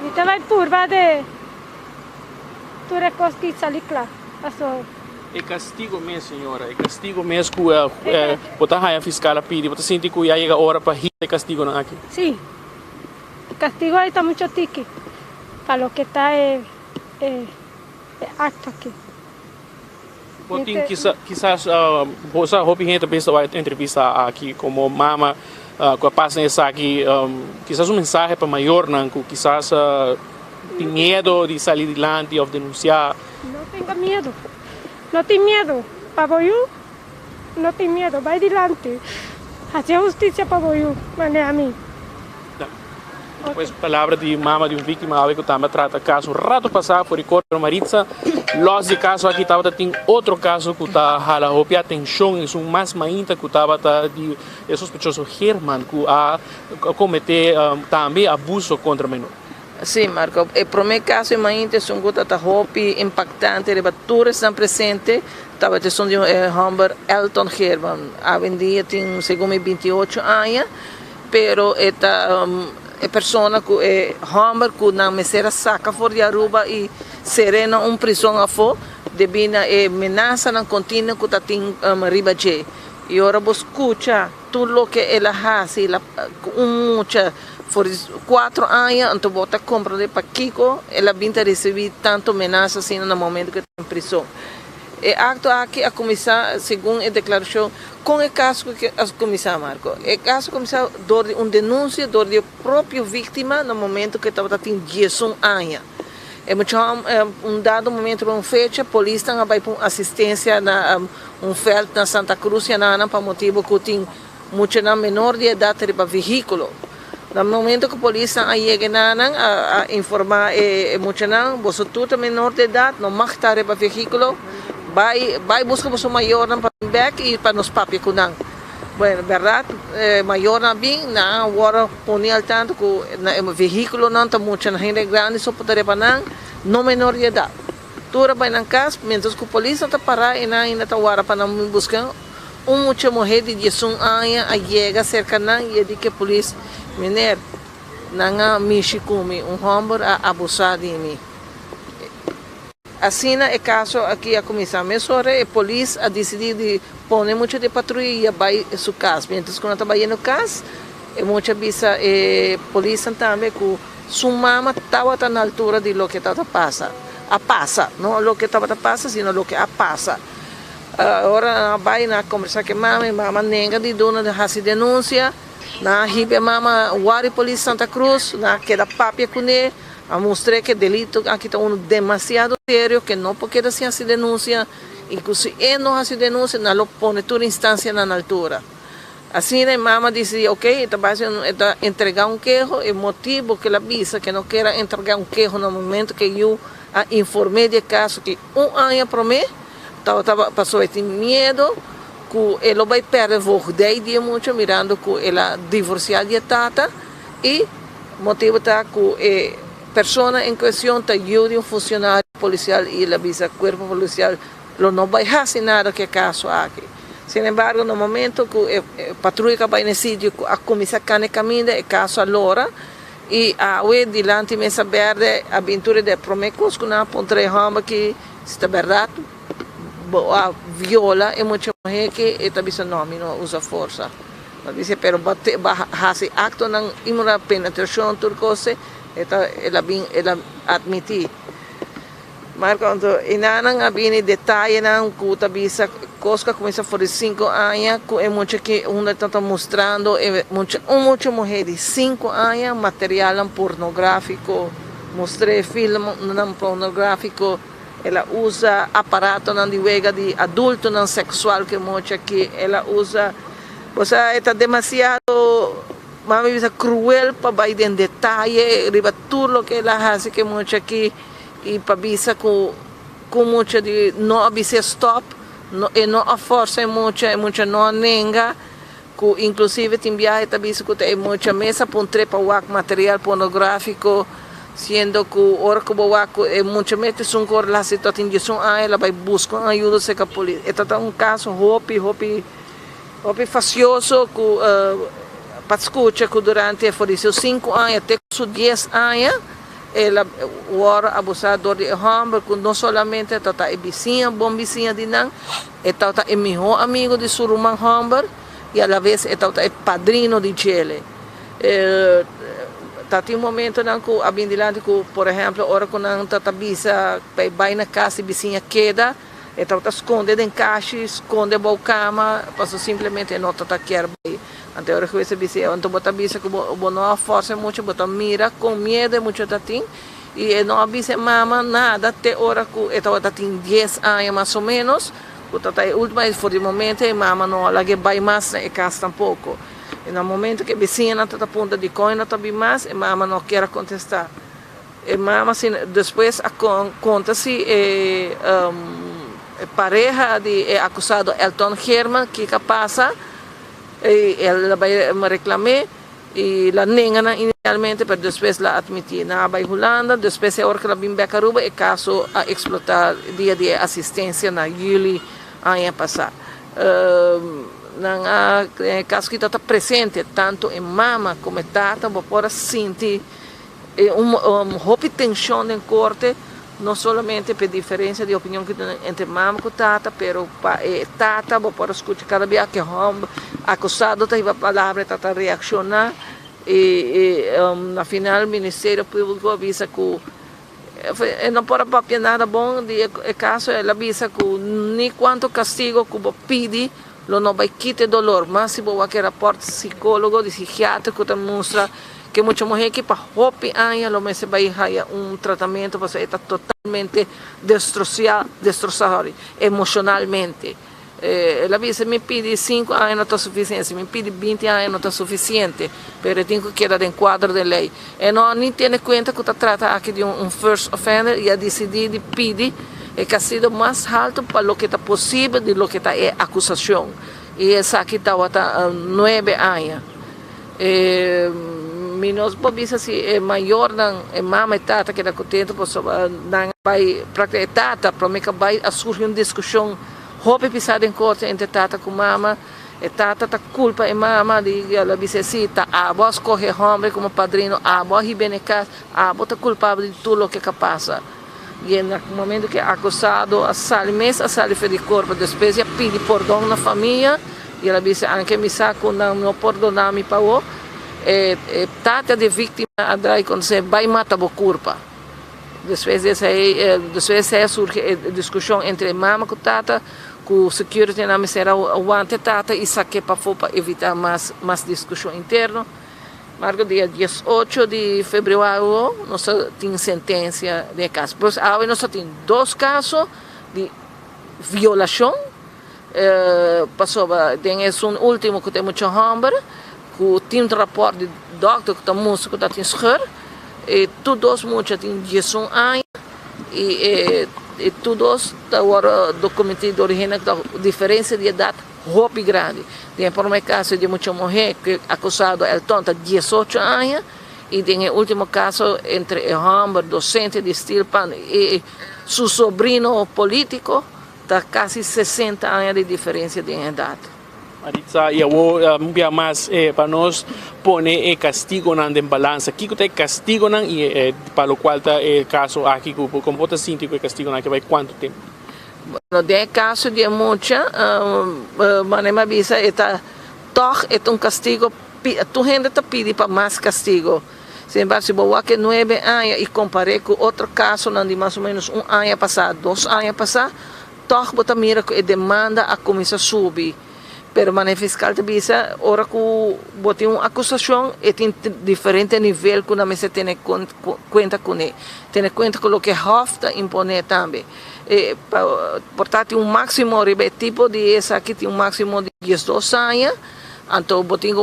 Speaker 19: E também por de tu recosti sali claro. Paso.
Speaker 16: E castigo mesmo, senhora. E castigo mesmo que botar a fiscal a pedir. Você sente que já chega a hora para rir de castigo não aqui?
Speaker 19: Sí. El castigo ahí está mucho tiki. Para lo que está acto aquí.
Speaker 16: Botin quizás você houve gente pensa vai entrevista aqui como mama com a passa nessa aqui quizás mensagem para maior não quizás tem medo de sair adiante ou denunciar.
Speaker 19: No tenga miedo. No tenga miedo. Paboyu, no tenga miedo. Vai adelante. Hace justicia Paboyu, mané a mim.
Speaker 16: Depois, palavra de mama de vítima, algo que também trata caso rato passado por Ricardo Maritza. Los de caso aqui estava tem outro caso que está hala houve atenção é mais mainta que estava de sospechoso Herman que a cometer também abuso contra menor.
Speaker 17: Sim, Marco. O primeiro caso mainta é um gota houve impactante, rebatures estão presentes. Estava de som de Humber Elton Herman. A vendia tem segundo 28 anos, pero esta persona que é Humber que na mesera saca fora de Aruba e serena prisão a fo debina ameaça na contínua que tá tem ribaje e ora vos escuta tudo o que ela faz mucha por 4 anos então bota compra de paquico ela vinha receber tanto ameaça assim no momento que está em prisão. E acto aqui a começar, segundo a declaração, com o caso que a começar, Marco. O caso começar de uma denúncia da própria vítima no momento que estava tendo 11 anos. É dado momento, uma fecha, a polícia vai para assistência na feld na Santa Cruz, para motivo que tem muito menor de idade para veículo. No momento que a polícia chega a informar muito você tudo menor de idade, não mais estar para veículo. Vai buscar você maior para back e para nos papéis com não. Bueno, verdade, maior na bem, na hora ponir tanto que o veículo não está muito na gente grande só para para não menor de idade. Tudo vai na casa, menos que a polícia está parada e ainda está hora para não buscar muita mulher de 11 anos a chega cerca não e diz que a polícia menor não mexe comigo, homem a abusar de mim. Assim, é caso aqui a comissão mesora, a polícia a decidir de pôr muito de patrulha vai sua casa. Então, quando estava indo casa, muita vez a polícia também que sua mama estava na altura de lo que estava passa. A passa, não lo que estava passa, sino lo que a passa. Agora vai na conversa com mama nega de dona de fazer denúncia, na ribe mama Wari Polícia Santa Cruz, na queda papia com ele. A mostrar que o delito aqui está demasiado sério, que não pode ser assim denúncia, inclusive não assim denúncia, não lo põe toda instância na altura. Assim, a mama disse, ok, está entregar queijo, o motivo que ela avisa que não quer entregar queijo no momento que eu informei de caso que ano para mim, passou esse medo, que ele vai perder o 10 dias muito, mirando que ela divorciada de tata, e o motivo está que persona em questão está ajuda um funcionário policial e ele avisa o corpo policial não vai fazer nada que caso aqui. Sin embargo, no momento que a patrulha vai no sítio, a comissão cane caminha, é caso allora, e a dilante mesa verde, a aventura de promecos, que não apontrei rama que está verdade, a viola é muito mulher que está dizendo não usa força. Mas dice, pero hace acto na imura penetração turcose, ela admitir. Mas quando inanang abini detalhe na kuta bisa coisa começa por 5 anos, é muito que está mostrando muita mulher de 5 anos material pornográfico, mostrei filme pornográfico, ela usa aparato na diwega de adulto não sexual que muito que ela usa, você está demasiado mami bisa cruel para vai em detalhe, riba tudo que ela faz que muito aqui e para bisa com muito de não avisa stop, e não a força é muito não nenga, que inclusive tem viagem também que tem muita mesa para trepa o material pornográfico, sendo que ora que o é muito mete são cor lá se tá tem ela vai buscar ajuda se a polícia. Então um caso hopi facioso que para escutar que durante 5 anos até 10 anos ela era abusador de homem, que não somente é vizinha, bom vizinha de não, é melhor amigo de seu irmão homem, e a la vez é padrino de ele. Tem momento não que a bindilante que, por exemplo, hora que não tá bisa vai na casa e vizinha queda, então esconde em caixa, esconde a cama, passo simplesmente não tá quer bem. Então hora que você vizinha, então bota bisa que não força muito, bota mira com medo muito tatim e não avisa mama nada até hora que então tem 10 anos mais ou menos, então a última vez for de momento e mama não ela que vai mais na casa tampouco. E no momento que a vizinha está a ponta de coina também mais, a mama não quer contestar. E mama depois conta-se a pareja de acusado Elton Herman que passa e ela vai me reclamar e la nega inicialmente, mas depois la admitir na vai Holanda, depois é hora que ela vem para Aruba e caso a explotar dia de assistência na julho ano passado. Nel caso que está presente tanto em mama como em tata, pode sentir uma tensão em corte, não somente por diferença de opinião que entre mama e tata, mas tata pode escutar cada vez que o acusado tem a palavra, tata reaccionar e na final o Ministério Público avisa que não pode papiar nada bom de caso, ela avisa que nem quanto castigo que pede não vai quitar dolor, mas se você quer rapport psicólogo, de psiquiatra que demonstra que muita mulher que para hopi anos, lo mais vai ter tratamento, você está totalmente destroçado emocionalmente. Ela diz, me pede 5 anos não está suficiente, me pede 20 anos não está suficiente, mas tem que quedar em quadro de lei. E não nem tem conta que está tratando aqui de first offender e a decidir de pedir é castigo mais alto para o que está possível de lo que está é acusação. E essa aqui está 9 anos. Menos pobisa se é maior dan mama e tata que está contente, porque vai para que tata para mim que vai surgir uma discussão roupa pisada em corte entre tata com mama. E tata tá culpa e mama de ela visita a voz corre homem como padrino, a voz ribenecas, a voz tá culpável de tudo o que passa. E no momento que é acusado a sair de corpo, depois ele pede perdão na família e ela diz anche mi sa que não perdonar me pagou tata de vítima andrai quando se vai matar a culpa. Depois dessa surge a discussão entre mama e tata, que o security na misera aguante tata e saque para evitar mais discussão interna. Marco dia 18 de fevereiro, nós temos sentença de caso. Pois agora nós temos 2 casos de violação. Passou, tem um último que tem muito homem, que tem rapport de doctor que está músico que está scheur. E todos muitos têm 11 anos e todos agora documentado de origem com diferença de idade muito grande. Tem por um caso de muita mulher que acusado Elton está 18 anos e tem o último caso entre o homem docente de Stilpan e seu sobrinho político está quase 60 anos de diferença de idade.
Speaker 16: Maritza, eu vou mais para nós pôr o castigo na balança. Que tem castigo na e para o qual está o caso aqui como você sente que o castigo na que vai quanto tempo?
Speaker 17: No caso de muita, manema visa toch é castigo, tu gente está pedindo para mais castigo. Sem embargo, se você que 9 anos e comparei com outro caso de mais ou menos 1 ano passado, 2 anos passado, toch você mira que demanda a comissão subir. Pero o fiscal te visa, ora que você uma acusação e tem diferente nível que você tem conta com ele. Tem conta com o que Hofta impõe também. Portanto, máximo tipo de essa aqui tem máximo de 12 anos. Então, você tem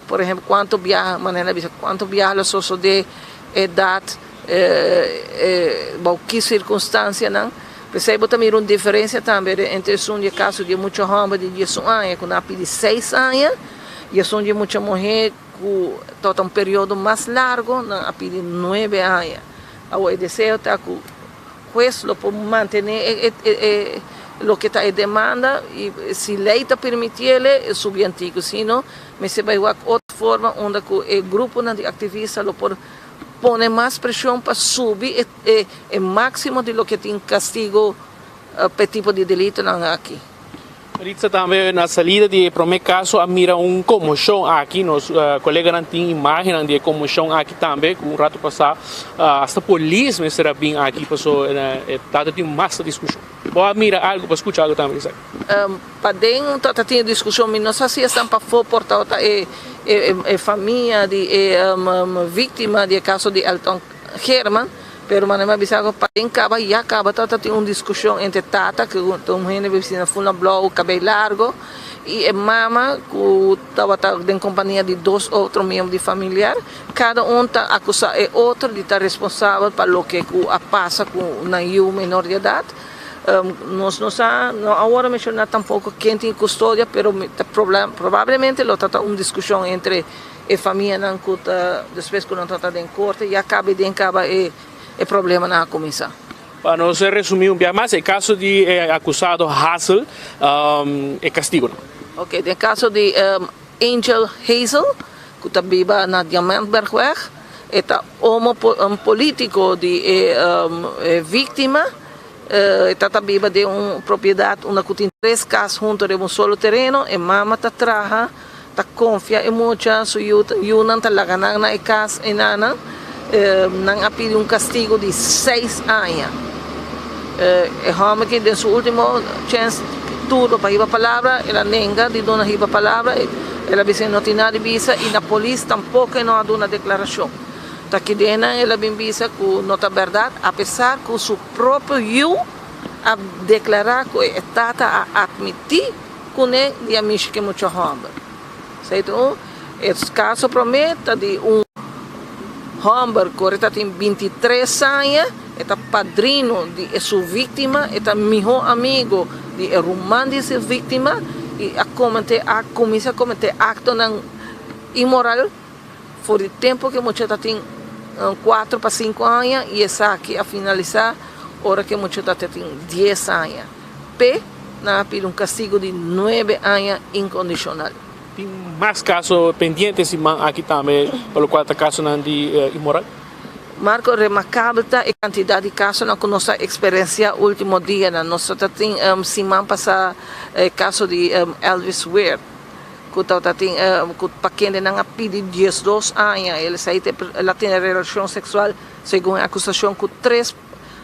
Speaker 17: por exemplo, quanto viaja, quanto viaja a sua de idade, que circunstância, não? Percebe também uma diferença também entre um caso de muitos homens de 10 anos, que não pede 6 anos, e um de muitas mulheres que está um período mais largo, não pede 9 anos. O desejo está que o juez pode manter o que está em demanda, e se a lei está permitindo, é subantigo, senão, mas se vai outra forma, onde o grupo de ativistas pode pone más presión para subir el máximo de lo que tiene castigo per tipo de delito aquí.
Speaker 16: Maritza, também na salida de primeiro caso, mira comoção aqui, nos colegas não têm imagem de comoção aqui também, com rato passado, hasta a polícia me será bem aqui, passou, tá tem mais discussão. Boa, mira algo para escutar algo também, sabe?
Speaker 17: Para dentro, tá tem discussão, mas não sei se estão para fora, portanto, família de vítima de caso de Elton Herman. Pero manema bisago pa acaba e acaba tem uma discussão entre tata que um gente vecina funa blow cabelo largo e mama que estava em companhia de 2 outros membros de familiar, cada está acusado é outro de estar responsável para o que passa com uma menor de idade. Nós não sabemos, agora mencionar tampouco quem tem custódia, pero provavelmente lo trata uma discussão entre a família não que depois que não trata em corte e acaba é problema na comissão.
Speaker 16: Para nós resumir mais, o caso de acusado Hazel é castigo.
Speaker 17: Ok, no caso de Angel Hazel, que está viva na Diamantbergweg, é político de vítima, está viva de uma propriedade, que tem 3 casas junto de solo terreno, e mama está traja, está confia em muita, yuna está laganan na casa e nana. Não ha pedido castigo de 6 anos. O homem que em sua última chance tudo para ir a palavra, ela nega de dona ir a palavra, ela disse não tem nada de visa e na polícia tampouco não há uma declaração. Tá que dentro ela bem visa que não está verdade, apesar que o seu próprio a declarar que está a admitir que não é de amigo que muito homem. Então, esse caso promete de Homber, que tem 23 anos, é padrino de sua vítima, é melhor amigo de irmã de sua vítima, e a comissão cometeu acto imoral, por o tempo que muita tem 4 para 5 anos, e essa aqui a finalizar, hora que muita tem 10 anos. P, na pede castigo de 9 anos incondicional.
Speaker 16: Tem mais casos pendentes aqui também, pelo qual está caso de imoral?
Speaker 17: Marco, remarcável a quantidade de casos na nossa experiência último dia. Nós temos semana passada caso de Elvis Weir, que para quem não pediu 12 anos, ela tem relação sexual, segundo a acusação, com 3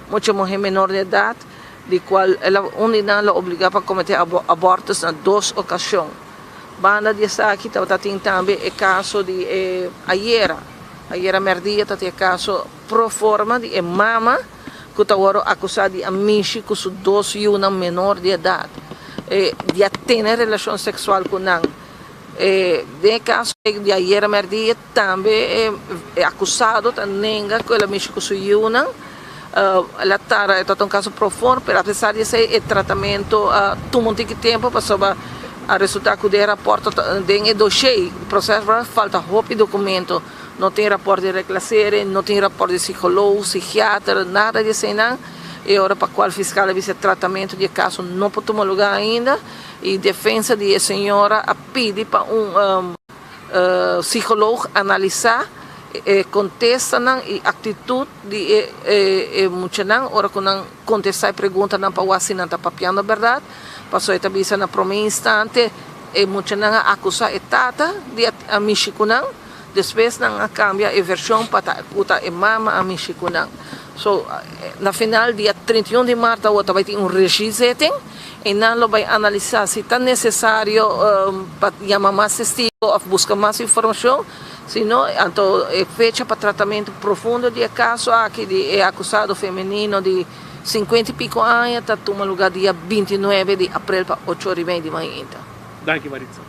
Speaker 17: muitas mulheres menores de idade, de qual ela única obrigava a cometer abortos em 2 ocasiões. Banda de aqui tem também o caso de Ayera Merdia, tem o caso pro forma de mama que está acusada de amishi com seus 2 e uma menor de idade, de ter relação sexual com ela. No caso de Ayera Merdia também é acusado de nega que ela mexe com sua uma. Ela está um caso pro forma, mas apesar de ser o tratamento tomou um tempo para a resultar que o rapporto tem dossiê, o processo falta roupa documento, não tem rapporto de reclassere, não tem rapporto de psicólogo, psiquiatra, nada disso não. E agora para qual fiscal esse tratamento de caso não pode tomar lugar ainda, e defesa de senhora pede para psicólogo analisar contesta e atitude de muitos não, ora quando contestar e pergunta não para o assinante está papiando a verdade. Passou a tabisa na primeiro instante, e muitos não acusam a tata de a Michikunang, depois não cambia a versão para a mama a Michikunang. So, na final, dia 31 de março, vai ter registro, e não vai analisar se está necessário para chamar mais testigo ou buscar mais informação, senão, então, fecha para tratamento profundo de caso aqui de acusado feminino de 50 e pico anos, está tomando lugar dia 29 de abril para 8h30 de manhã.
Speaker 16: Danke, Maritza.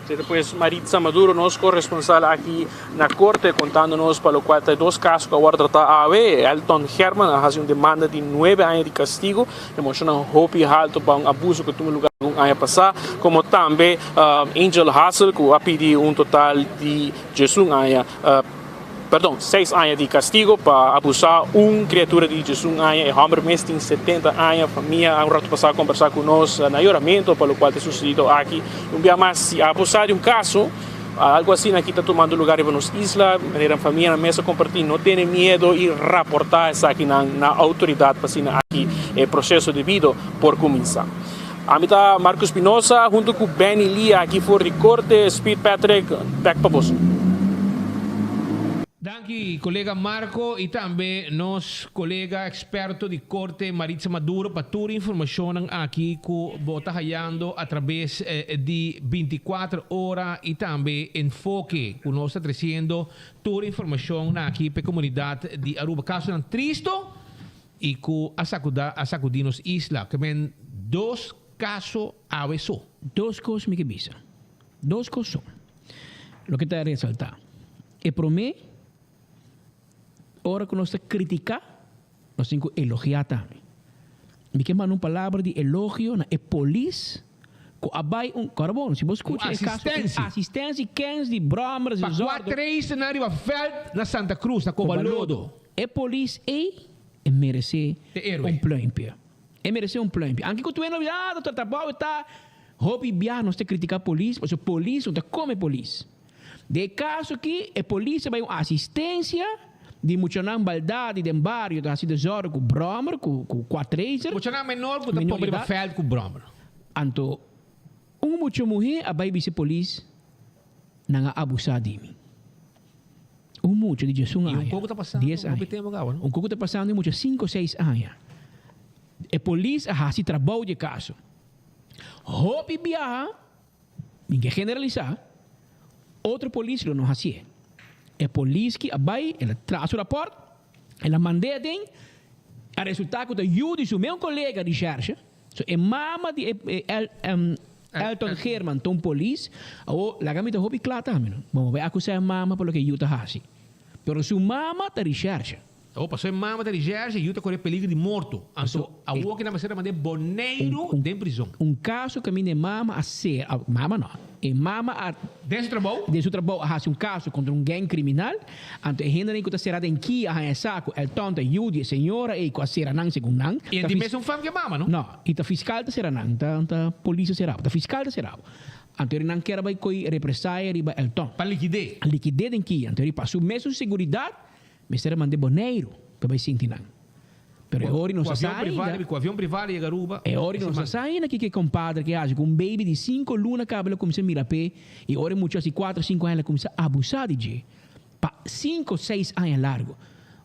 Speaker 16: Depois, Maritza Maduro, nosso corresponsal aqui na corte, contando-nos para o qual tem 2 casos que agora está a ver. Elton Herman faz uma demanda de 9 anos de castigo, demonstra um roupa alto para um abuso que tomou lugar no ano passado, como também Angel Hazel, que a pedir total de 6 anos de castigo para abusar criatura de 18 anos. O homem mesmo tem 70 anos, a família, há rato passado conversar com nós no juramento, pelo qual tem sucedido aqui. Mais, se abusar de caso, algo assim aqui está tomando lugar em nos islas, a família na mesa compartilhar, não tem medo e reportar isso aqui na autoridade para aqui o processo devido por começar. A mim está Marcos Espinosa junto com Benny Lee aqui fora de corte, Speed Patrick, back para você.
Speaker 15: Danke, colega Marco e também nosso colega experto de corte Maritza Maduro para toda a informação aqui que está rayando através de 24 horas e também enfoque que nós está trazendo toda a informação aqui para a comunidade de Aruba. Caso não triste e que a sacudir nos isla, que tem 2 casos a vez.
Speaker 14: 2 coisas me que bisa. 2 coisas. Lo que te resaltar. E para mim, ahora que nós critica, nós temos que elogiar também. Me quer mandar uma palavra de elogio na polícia, que abai carbono, se você escuta assistência, cães de bromas,
Speaker 15: para 4 na Riva Veld, na Santa Cruz, na Covalodo.
Speaker 14: A polícia merece plump. Merece plump. Anche que tu é novidade, tu trabalho está hobby biar, nós te criticar a polícia, porque a polícia não come polícia. De caso que a polícia vai assistência de muitas baldade de barrio da cidade de Zorro com Bromer, com quatreiser.
Speaker 15: Muitas menor com da pobre Veld com Bromer.
Speaker 14: Anto muita mulher a vai vice polícia não abusar de mim. Muito de Jesus
Speaker 15: anos. E pouco está passando.
Speaker 14: 10 anos. Pouco está passando muito 5 ou 6 anos. A polícia a se trabalho de caso. Hopi biar, ninguém generalizar. Outro polícia não fazia. A polícia que vai, ela traz o rapport, ela manda a resultado da ajuda do meu colega de recherche, a mama de Elton Herman, tom polícia, ou lá gamita hopi claro também. Vamos ver acusar a mama pelo que ajuda faz. Pero sua mama está recherche.
Speaker 15: Opa, sua mama está recherche e ajuda correr perigo de morto. Então, a que na maneira mandar boneiro de prisão.
Speaker 14: Caso que a minha mama a ser, mama não. E mama a
Speaker 15: desse trabalho
Speaker 14: faz caso contra gang criminal, anto e gente que está serada em que a saco, el tonto ajuda a senhora e com a será não segundo não.
Speaker 15: E de mesmo fam que mama, não?
Speaker 14: Não, e tá fiscal está será não, tá polícia será, tá fiscal está será. Anto ele não quer vai coi represália riba el tonto.
Speaker 15: Para liquidez.
Speaker 14: Liquidez em que, anto ele passou mesmo seguridade, me será mandar boneiro para vai sentir não. Pero ori não se sai.
Speaker 15: Com avião privado e garuba.
Speaker 14: Ori não se sai aqui que compadre que age com um baby de 5 lunas cabelo começa a mirar pé e ori muito assim 4, 5 anos começa a abusar de je. Pa 5, 6 anos largo.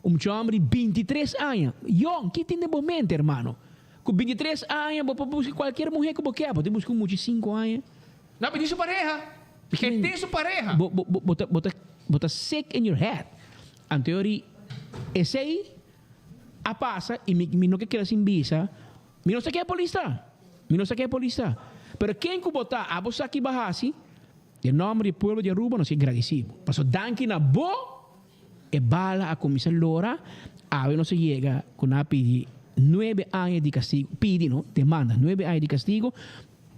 Speaker 14: Homem de 23 anos. Young, que tem de momento, hermano. Com 23 anos, vou buscar qualquer mulher que você quer, pode buscar muito 5 anos.
Speaker 15: Não, mas isso pareja. Que tem sua pareja.
Speaker 14: Bota sick in your head. Anteori, esse aí a passa e me não quer sin visa, me não sei que é polícia. Pero quem que botar a você aqui bahasi, em nome do povo de Aruba, nós é agradecido. Passo danke na bo e bala a comissão Lora, a não se chega com a pedir 9 anos de castigo, pedi, não, demanda 9 anos de castigo.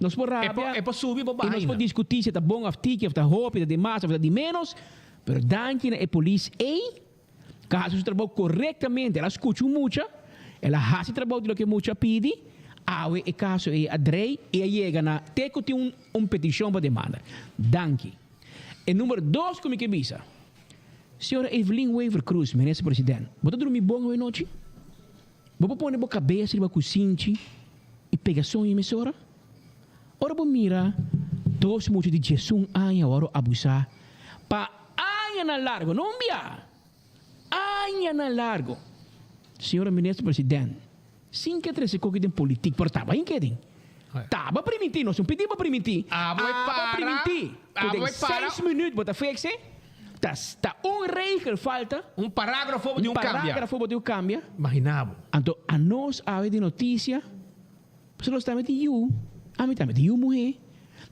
Speaker 14: Nós por rabia,
Speaker 15: é para subir para
Speaker 14: baixo. Nós por discutir se está bom, se está roupa, se está de mais, se está de menos, pero danke na polícia caso se trabalha corretamente, ela escuta muito, ela faz o trabalho de lo que muito pede, awe e caso e adrei e chega na teco tem petição para demanda. Danke. E número 2 como que visa? Senhora Evelyn Weaver Cruz, ministro presidente, você dormir bom hoje noite? Você põe a cabeça, você cozinha e pega sonho em mesora? Ora você mira, todos muito de Jesus, ora abusar, pa aia na largo, não via. Na largo. Senhora ministra presidente, sem que treze coque de política, por tava em que tem? Tava permitir, nós não pedimos permitir. Permitir. Por 6 minutos, bota fixe. Tá regel falta.
Speaker 15: Parágrafo de
Speaker 14: cambia.
Speaker 15: Imaginava.
Speaker 14: Então, a nós a de notícia, se nós estamos de a mim estamos de mulher,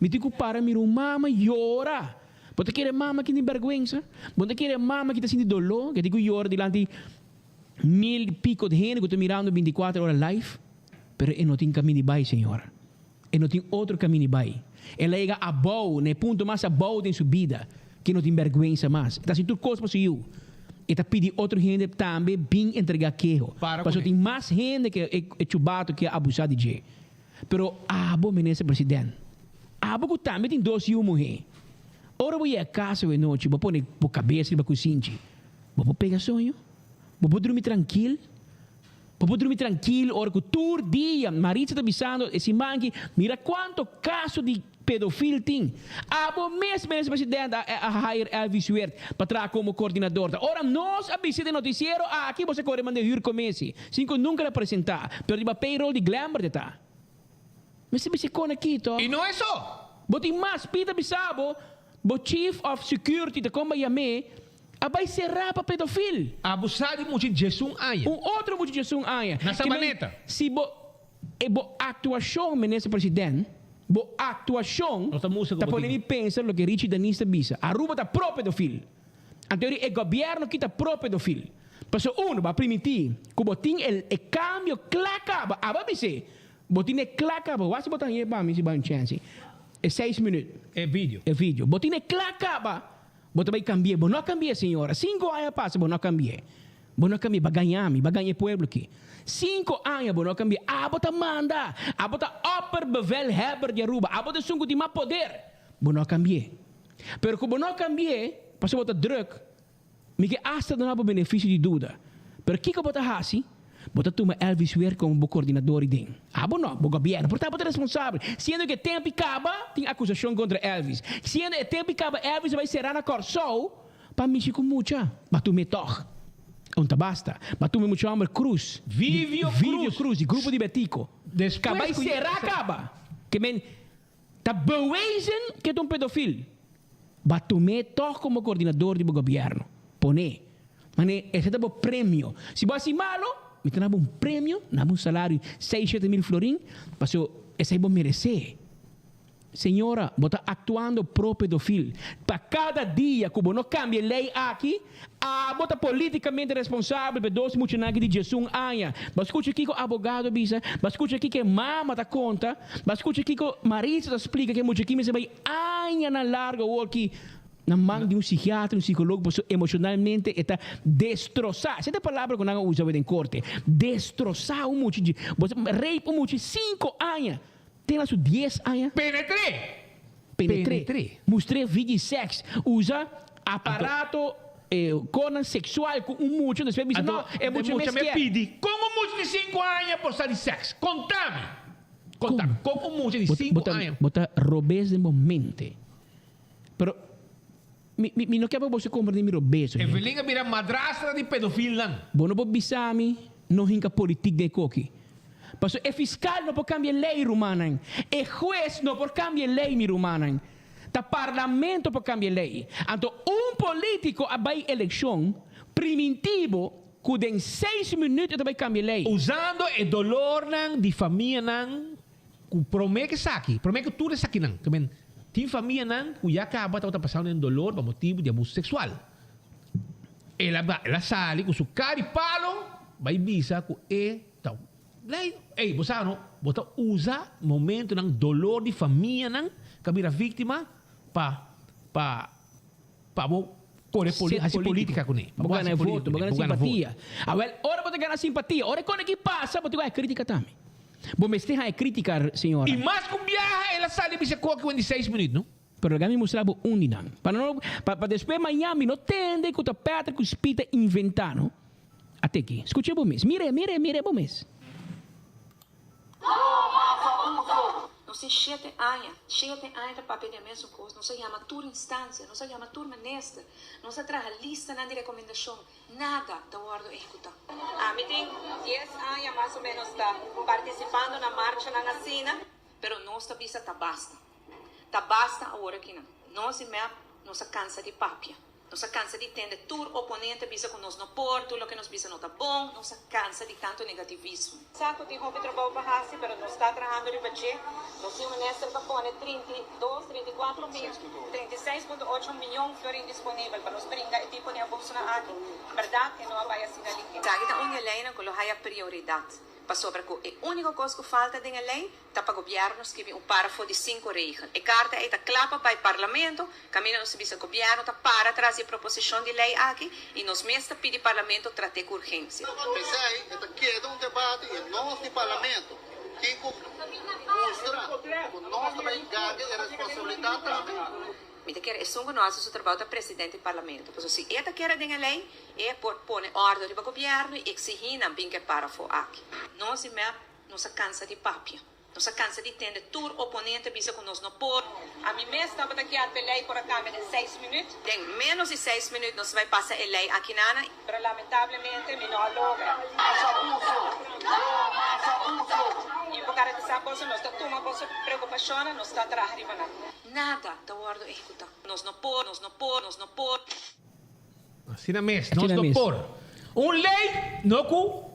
Speaker 14: me digo para mim mama llora. Você quer mama que tem vergonha? Você quer mama que está sentindo dolor? Que digo eu diante 1000 pico de gente que está mirando 24 horas live? Pero não tem caminho de vai, senhora. Não tem outro caminho de vai. Ela chega a bom, no ponto mais a bom em sua vida, que não tem vergonha mais. Está sentindo coisa para você. Está pedindo outra gente também bem entregar queijo. Porque tem mais gente que é chubato que é abusado de gente. Pero, bom, ministro presidente. Que também tem 2 mulheres. ora vou ir a casa de noite, vou pôr a cabeça e cozinha. Vou pegar sonho, vou dormir tranquilo. Vou dormir tranquilo, ora que todo dia, Maritza está avisando, esse mangue, mira quanto caso de pedofil tem. Abo mesmo presidente a hire Elvis Weert para trazer como coordenador. Ora, nós avisamos de noticiero, aqui você corre mandar vir com esse. Cinco nunca representar, pero de payroll de Glamour de tá. Mas se cona aqui, to.
Speaker 15: E não é só.
Speaker 14: Botem mais, pita bisabo, o chief of security da comba yame, vai serrar para pedofil.
Speaker 15: Abusar de muito Jesus Aya.
Speaker 14: Outro muito Jesus Aya.
Speaker 15: Na sabaneta.
Speaker 14: Se bo atuação, ministro presidente, bo atuação, tá podendo pensar o que Richie Danista bisa. Aruba tá pro pedofil. Então, o governo que tá pro pedofil. Passo vai permitir que botin o cambio clacaba. Aba bise. Botin o clacaba. Wasi botan aí para mim se vai um chance. É 6 minutos.
Speaker 15: É vídeo.
Speaker 14: É vídeo. Botin o clacaba. Você vai cambiar, você não cambia, senhora. 5 anos passa, você não cambia. Você não cambia, vai ganhar pueblo aqui. 5 anos, você não cambia. Você manda, você upper bevelhebber de Aruba, você sungo de mais poder. Você não cambia. Pero se você não cambia, passa você druk, me que hasta não há benefício de dúvida. Pero o que você faz? Você toma Elvis Weert como coordenador de não, o governo, portanto, você é responsável. Sendo que tempo acaba, tem acusação contra Elvis. Sendo que tempo acaba, Elvis vai ser na Corso, para mexer com muita. Mas tu me toca. Não basta. Mas tu me chama Cruz.
Speaker 15: Vívio
Speaker 14: Cruz, de grupo de Betico. Vai ser acaba. Que men, tá bewezen que é um pedofil. Mas tu me toca como coordenador do governo. Pone. Mas esse é o prêmio. Se você é malo, me tem um prêmio, um salário 6-7 mil florim, mas esse é bom merecer. Senhora, você está atuando pro pedofil. Para cada dia que você não cambia a lei aqui, você está politicamente responsável por 2 multinados de Jesus Anha. Mas escute aqui que o advogado bisa, mas escute aqui que a mama está conta, mas escute aqui que o marido explica que muito aqui, mas vai Anha na larga ou aqui. Na mão de um psiquiatra, um psicólogo, você emocionalmente está destroçado. Essa é a palavra que nós usamos em corte. Destroçar um monte de... Você rape um monte de 5 anos. Tem lá 10 anos. Penetrei. Mostrei vídeo de sexo. Usa aparato conan sexual com um monte de... Não, é muito mais que...
Speaker 15: Pedi. Como um monte de 5 anos por estar de sexo? Contame. Como um monte de 5 anos?
Speaker 14: Bota robês de momento. Pero... Mi não quer você compreender meu beijo.
Speaker 15: Evelyn vira madrastra de pedofil não.
Speaker 14: Bom, não pode bisami, não hinca política de coque. Mas o fiscal não pode cambiar lei romana. O juez não pode cambiar lei mi romana. O parlamento pode cambiar lei. Então, político vai eleição primitivo que em 6 minutos vai cambiar lei.
Speaker 15: Usando o dolor de família não, que promete que saque, promete que tudo saque não. Tem família não, que já acaba de passar um dolor por motivo de abuso sexual. Ela sai com seu cara e palo, vai bisa com tal. Ei, você não, você usa momento ng dolor de família não, que a vítima para correr política com ele.
Speaker 14: Para ganhar voto, para ganhar simpatia. Ora você ganhar simpatia, ora quando que passa, você vai crítica também. Bom, mas tem a criticar, senhora.
Speaker 15: E mais com viaja, ela sai de coque em 16 minutos, não?
Speaker 14: Pero agora me mostrava um dinam. Para depois amanhã, não tende que o Pedro que espita inventando. Até aqui. Escute bom mês. Mire bom mês.
Speaker 20: Não se 7 anos para pedir a mesma coisa. Não se chama toda instância, não se chama toda manesta, não se traz a lista de recomendação, nada da ordem executar. Me tem 10 anos mais ou menos está participando na marcha na Nacina, pero não está vista tá basta. Tá basta a hora que não. Não se cansa de papia. Não se cansa de entender tudo oponente visa que nós não por, tudo que nós visa não está bom, não se cansa de tanto negativismo. Saco de roupa trabalho para raça, pero não está trabalhando de budget. Nós temos nessa para pôr 32, 34 mil, 36,8 milhões de florim disponível para nós brincar e tipo de abuso na aqui. Verdade que não vai assinar ali. Sabe, então, uma lei não coloca a prioridade. Para sobre que a única coisa que falta da lei está para o governo escrever parágrafo de 5 regras. A carta está clapa para o parlamento, caminha no serviço do governo está para trazer proposição de lei aqui e nos mesmos pede o parlamento tratar com urgência.
Speaker 21: Pensei, queda um debate em nosso parlamento que mostra que nós também ganhamos a responsabilidade também.
Speaker 20: Me quer é só nós o trabalho da presidente do parlamento. Porque se esta quer de lei é por pôr ordem do governo e exigir não bem que para for aqui. Nós não se cansa de papia. Não se cansa de ter tur oponente bisa com nós não por. A mim mesmo estava daqui a lei por a câmera de 6 minutos. Tem menos de 6 minutos nós vai passar a lei aqui nana. Mas lamentavelmente me não logra. E por causa dessa coisa nós está uma coisa preocupação, nós está atrás de nada da ordem executar. Nós não por.
Speaker 15: Assim na mesa, nós não por. Lei não com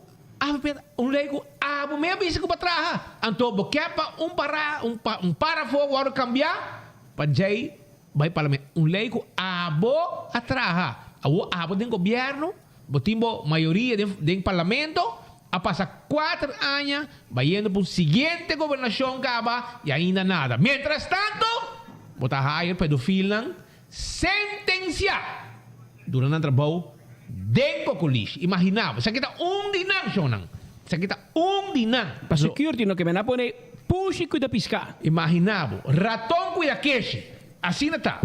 Speaker 15: lei com meia bisa que batraha. Anto bokepa parágrafo agora cambiar para jay vai parlamento. Lei com atraha. Abo do governo, botimbo maioria do parlamento, a passar 4 anos, vai indo para o seguinte governação caba e ainda nada. Mientras tanto, botar hire pedofilo sentenciar durante o trabalho dentro do colégio. Imaginava, isso aqui está dinang, Shonan. Isso aqui está dinang.
Speaker 14: Para security, no que me na pone push e cuida piscar.
Speaker 15: Imaginava, ratão cuida queixe. Assim está.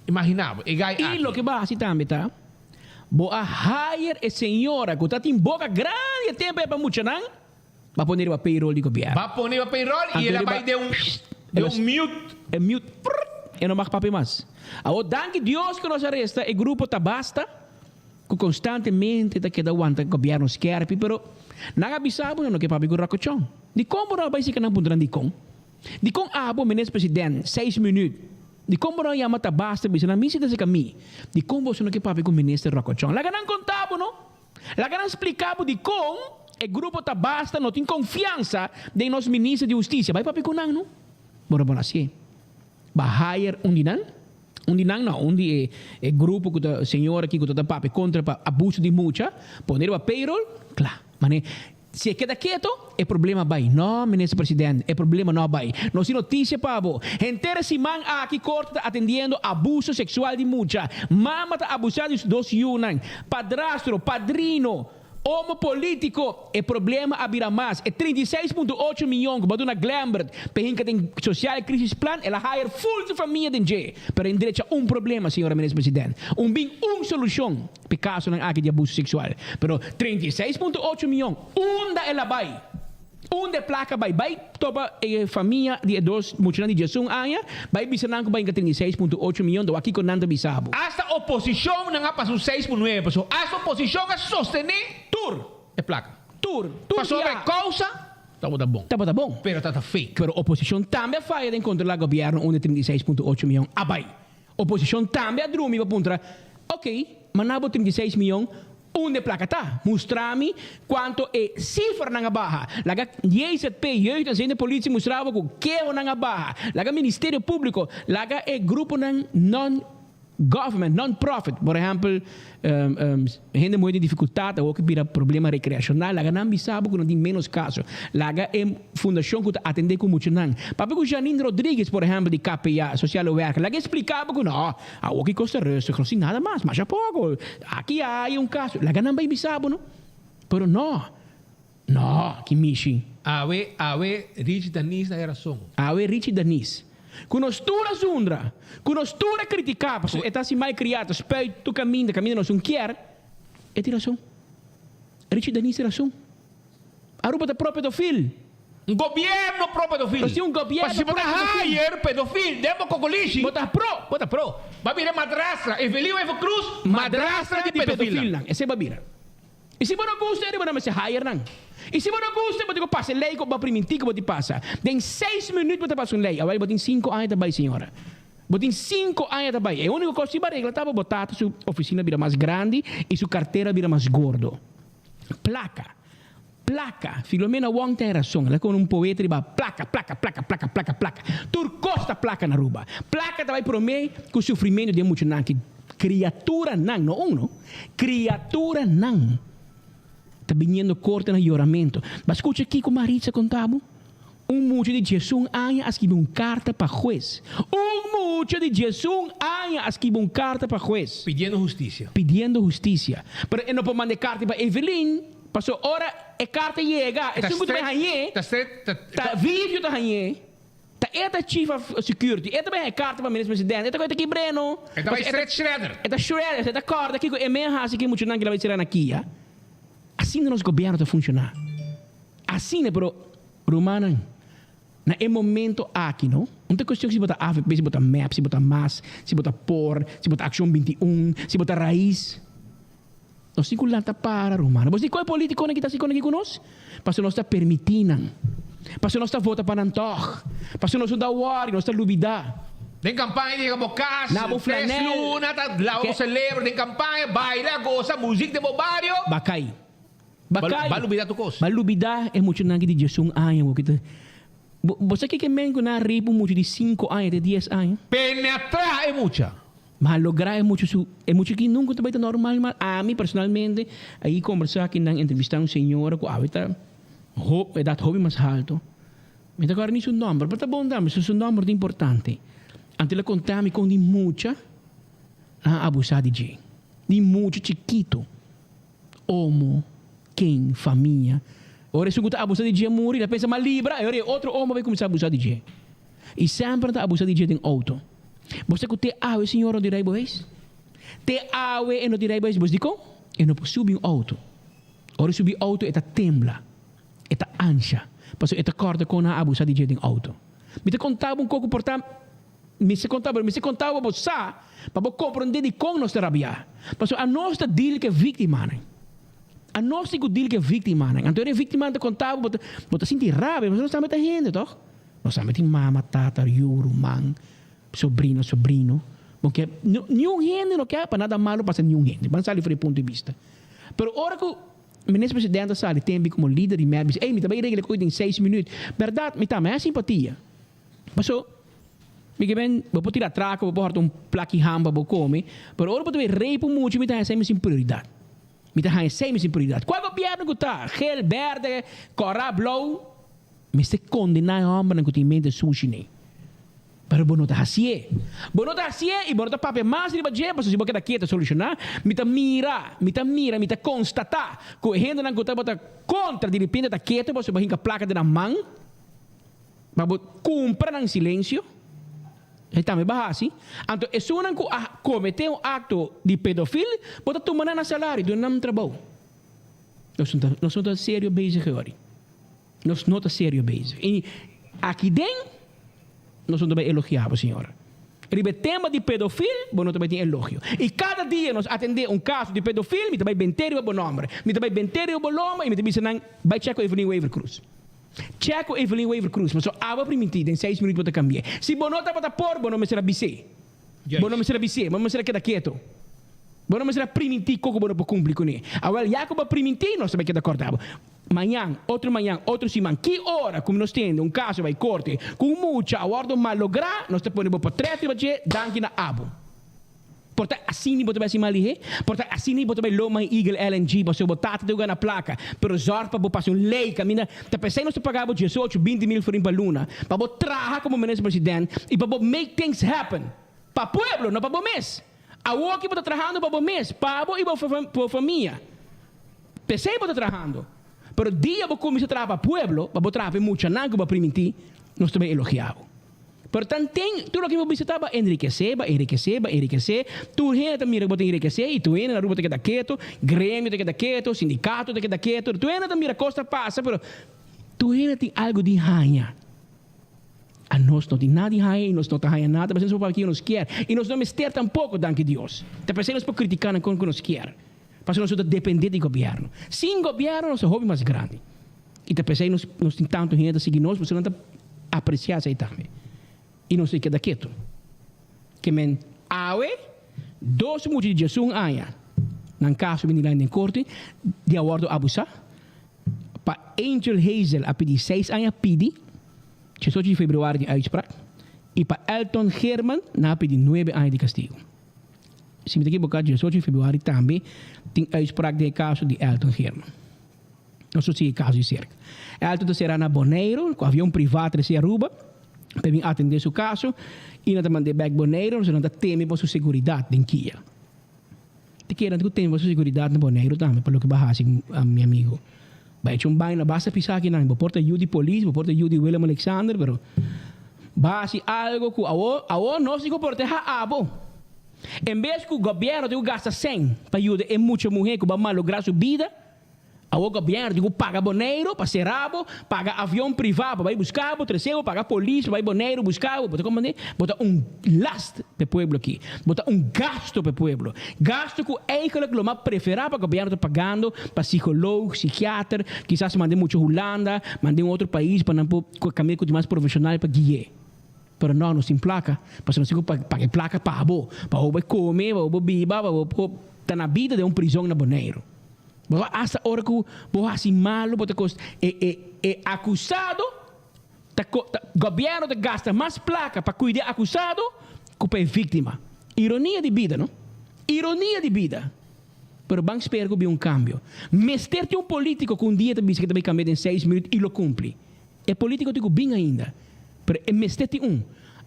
Speaker 15: Imaginava.
Speaker 14: E lo que va assim também, tá? Boa hire a senhora que está em boca grande tempo para muito não? Vai pôr a payroll de governo.
Speaker 15: Vai pôr a payroll e ela vai dar mute.
Speaker 14: É mute. E não mais papel mais. Agora, danke Deus que nos arresta, o grupo tá basta, que constantemente está que aguanta o governo scherpi, pero não avisamos não que papi com racochão. De como não vai se que não pondrão de com? De com abo ministro presidente 6 minutos. De como não chama tá basta, bisa na missa desse caminho. De como você não que papi com ministro racochão. Lá não contava não? Lá não explicava de como o grupo tá basta, não tem confiança de nos ministros de justiça. Vai papi com não? Bora assim. Bahayar undinan não, undi é grupo que a senhora aqui que está papi contra abuso de mucha, poner a payroll, claro, mas se queda quieto, é problema vai. Não, ministro presidente, é problema não vai. Não se notícia pavo. Entera si man aqui corta atendendo abuso sexual de mucha. Mama está abusando dos 2 yunan. Padrastro, padrino, homo político, é problema a virar mais. É 36,8 milhões, que na Glambert, porque tem social crisis plan, ela hire full de família de G. Pero em direito a problema, senhora ministro presidente. Solução, para caso não aqui de abuso sexual. Pero 36,8 milhões, onde ela vai? Onde placa vai? Vai topa família de 2 muitos de Jesus aia, vai bisanang vai em 36,8 milhões, do aqui com nanda bisabo.
Speaker 15: Esta oposição não passou 6,9 pessoas. Esta oposição a sostener é placa. Passou a causa. Estava bom.
Speaker 14: Estava bom.
Speaker 15: Pero está fake.
Speaker 14: Pero a oposição também falha de controlar o governo onde 36,8 milhões. Abai. Oposição também drumi para puntra. Ok, mas não 36 milhões. Onde placa tá? Mostra-me quanto é cifra na barra. Laga 17P, jeugd en polícia mostrava que é na barra. Laga Ministério Público, laga é grupo non-government, non-profit. Por exemplo, gente muito dificuldade ou que vira problema recreacional, laga não sabe que não tem menos casos. Laga é fundação que atende com muito não. Papai com Janine Rodrigues, por exemplo, de KPA, Social Work, laga explicava que não, o que custa resto, não sei nada mais, mas já pouco. Aqui há caso. Laga não vai sabe, não? Pero não, que michi.
Speaker 15: Awe Rich Danis na razão.
Speaker 14: Awe Rich Danis. Conostura zundra, conostura criticar, porque está assim mais criado, espelho tu caminho não são quer, é tiração. Rich Danis tiração. Aruba da próprio pedofilo.
Speaker 15: Governo pro pedofilo.
Speaker 14: Mas um governo
Speaker 15: pro pedofilo. Pedofilo, demo cocolishi. Bota pro. Babira madrastra, Evelio Evo Cruz, madrastra de pedofilo.
Speaker 14: Esse é babira. E se você não gosta, ele vai ser hire não. E se você não gosta, você passa lei que vai permitir que você passa. Em 6 minutos você passa uma lei. Agora você tem 5 anos também, senhora. Você tem 5 anos também. A única coisa que você regra estava botada, sua oficina vira mais grande e sua carteira vira mais gordo. Placa. Filomena Wong tem razão. Ela com um poeta diz placa. Turcosta placa na rua. Placa também promete que o sofrimento de muito não. Criatura não. Criatura não. Está vindo corte no juramento. Mas escuta aqui como Maritza contava. Mucho de Jesus aia escreve uma carta para o juez. Mucho de Jesus aia escreve uma carta para o juez.
Speaker 15: Pedindo justiça.
Speaker 14: Mas ele não pode mandar carta para Evelyn. Passou hora a carta chega. É tudo que está vivo está Eta chief of security, eta bem carta para ministro presidente, eta coisa que Breno.
Speaker 15: Eta vai shredder.
Speaker 14: Eta shredder, eta corda que é meia raça que muito não que vai tirar aqui, ja. Assim nosso governo está funcionar. Assim é pro Romana. Na momento aqui, não? Não tem questão que se botar AFP, se botar MAP, se botar MAS, se botar POR, se botar Action 21, se botar Raiz. Nós temos que lançar para Romana. Você qual é político que está se conectando conosco? Para nós está permitindo. Para nós está vota para Nantor. Para nós está worry, nós está lubida.
Speaker 15: Den campanha de bocas,
Speaker 14: Nabo flanel.
Speaker 15: luna, lá o celebra, den campanha, baila, goza, música de bobario.
Speaker 14: Bacai.
Speaker 15: Balubida tu cos.
Speaker 14: Balubida é muito nangue de Jesus anos. Você que mengo na ripo muito de 5 anos, de 10 anos.
Speaker 15: Penetrar é mucha.
Speaker 14: Mas lograr é muito que nunca também está normal. Mas a mim, personalmente, aí conversar aqui na entrevista um senhor com a idade hobby mais alto. Mas agora nem seu nome, mas tá bom, mas seu nome é importante. Antes de contar-me com de muita, abusar de gente. De muito chiquito. Homo, quem, família. Ora, se você abusa de gente, morre, pensa, mas libra, ora, outro homem vai começar a abusar de gente. E sempre está abusando de gente em auto. Você que tem água, senhor, não direi bois? Tem água e não direi bois, você diz, e não pode subir um auto. Ora, subir auto, é tembla, é ansia. Porque é corda com a abusar de gente em auto. Me te contava pouco, portanto, me se contava você, para compreender de como nós trabalhamos. Porque a nossa deal que é vítima, a nossa deal que é vítima, então é vítima te contava, você sentir raiva, mas não está metendo gente, toch? Nós estamos metendo mama, tata, yuru, man, sobrino, porque nenhum gente não quer para nada malo para nenhum gente, mas ali foi o ponto de vista. Pero ora que o ministro presidente sali tem como líder de MEB, ei, me também regra coisa em 6 minutos, verdade, me também é simpatia. Passou, me que bem, vou tirar traca, vou pôr plaque hamba, vou comer, pero ora para rei por muito, me tá sem prioridade. Me tá sem prioridade. Qual governo que tá? Gel, verde, cora, blue, me se condenar a homem que tem mente sushi nem. Pero bono tá assim. Bono tá assim e bono tá papel mais de baixo, para se você daqui tá solucionar, me tá mira, me tá constatar, que gente não tá bota contra de repente tá quieto, você vai hinca placa de na mão. Para cumprir em silêncio. Então, me barra assim. Então, se você cometer um acto de pedofilia, você toma na salário, do não trabalho. Nós não estamos sério basic agora. Nós não estamos sério basic. E aqui dentro, nós não estamos elogiando, senhora. O tema de pedofilia, nós também temos elogio. E cada dia nós atendemos caso de pedofilia, nós também benteiro o bom nome. Nós também benteiro o bom nome, e nós também dizemos, vai checar o Evelyn Weaver Cruz. Checo Evelyn Weaver Cruz, mas ava permitida em 6 minutos para cambiar. Se bonota para pôr, bono me será bicê. Bono me será bicê, bono me será queda quieto. Bono me será permitir coco bono para cumprir com ele. Agora, já que para permitir, nós também queda cortado. Manhã, outro semana, que hora, como nós temos caso vai corte, com muita, a hora mal lograr, nós te ponemos para 3 e danke na abo. Portanto, assim nem botar assim ali, portanto, assim nem botar Loma Eagle LNG, para se botar até na placa, pero zorpa para passar lei, caminha, tá pensando nós pagava 18, 20 mil for para luna, para trabalhar como ministro presidente e para make things happen, para pueblo, não para o mês. A que está trabalhando para o mês, para e para a família. Pensei para trabalhando, pero dia para começar a trabalhar para pueblo, para trabalhar muito, não para permitir, nós também elogiamos. Portanto, tudo que eu visitava enriquecer. Tu gente também pode enriquecer e tu gente na rua tem que dar quieto, grêmio tem que dar quieto, sindicato tem que dar quieto, tu gente também a costa passa, mas tu gente tem algo de ranha. A nós não tem nada de ranha e nós não tem nada, mas nós não aqui nos quer e nós não mester tampouco, danke Deus. Te pensamos para criticar com que nos quer, para nós não depender do governo. Sem governo, nosso hobby mais grande. E te pensamos nós tem tanto gente a seguir nós, mas não apreciar isso aí também. E não sei que é daquilo. Que men awe, 2 mulheres de Jesus aia, num caso de lá em corte, de acordo a abusar, para Angel Hazel a pedir 6 anos pedi, 18 de fevereiro de uitspraak, e para Elton Herman na pedir 9 anos de castigo. Se me equivocar, 18 de fevereiro também tem uitspraak de caso de Elton Herman. Não sei se é caso de cerca. Elton será na Bonaire, com avião privado de Aruba, para atender seu caso e não mandar back Bonaire, não teme para sua segurança em Kia. Te quero que tenha sua segurança na Bonaire também, para o que barrasse a meu amigo. Vai um banho na basta pisar aqui não, porta ajuda de polícia, porta ajuda de William Alexander, pero Base algo que a não se proteja abo. Em vez que o governo tem que gastar 100 para ajudar em muita mulher que vai lograr sua vida, o governo tem que pagar boneiro para ser rabo, pagar avião privado para ir buscar, terceiro, pagar polícia para ir boneiro buscar, botar last para o povo aqui, botar gasto para o povo. Gasto que eigenlijk o mais preferável para o governo está pagando para psicólogo, psiquiatra, quizás mandem muito Holanda, mandem outro país para não caminhar com mais profissional para guiar. Pero não se placa, porque não se paga placa para abo, para o comer, para o beber, para o estar na vida de prisão na boneiro. Hasta hora que você assim malo, porque é acusado, o governo gasta mais placa para cuidar acusado que para vítima. Ironia de vida, não? Ironia de vida. Pero vamos esperar que venha cambio. Mester-te político que dia te diz que vai cambiar em 6 minutos e lo cumpre. É político que bem ainda. Pero é mester-te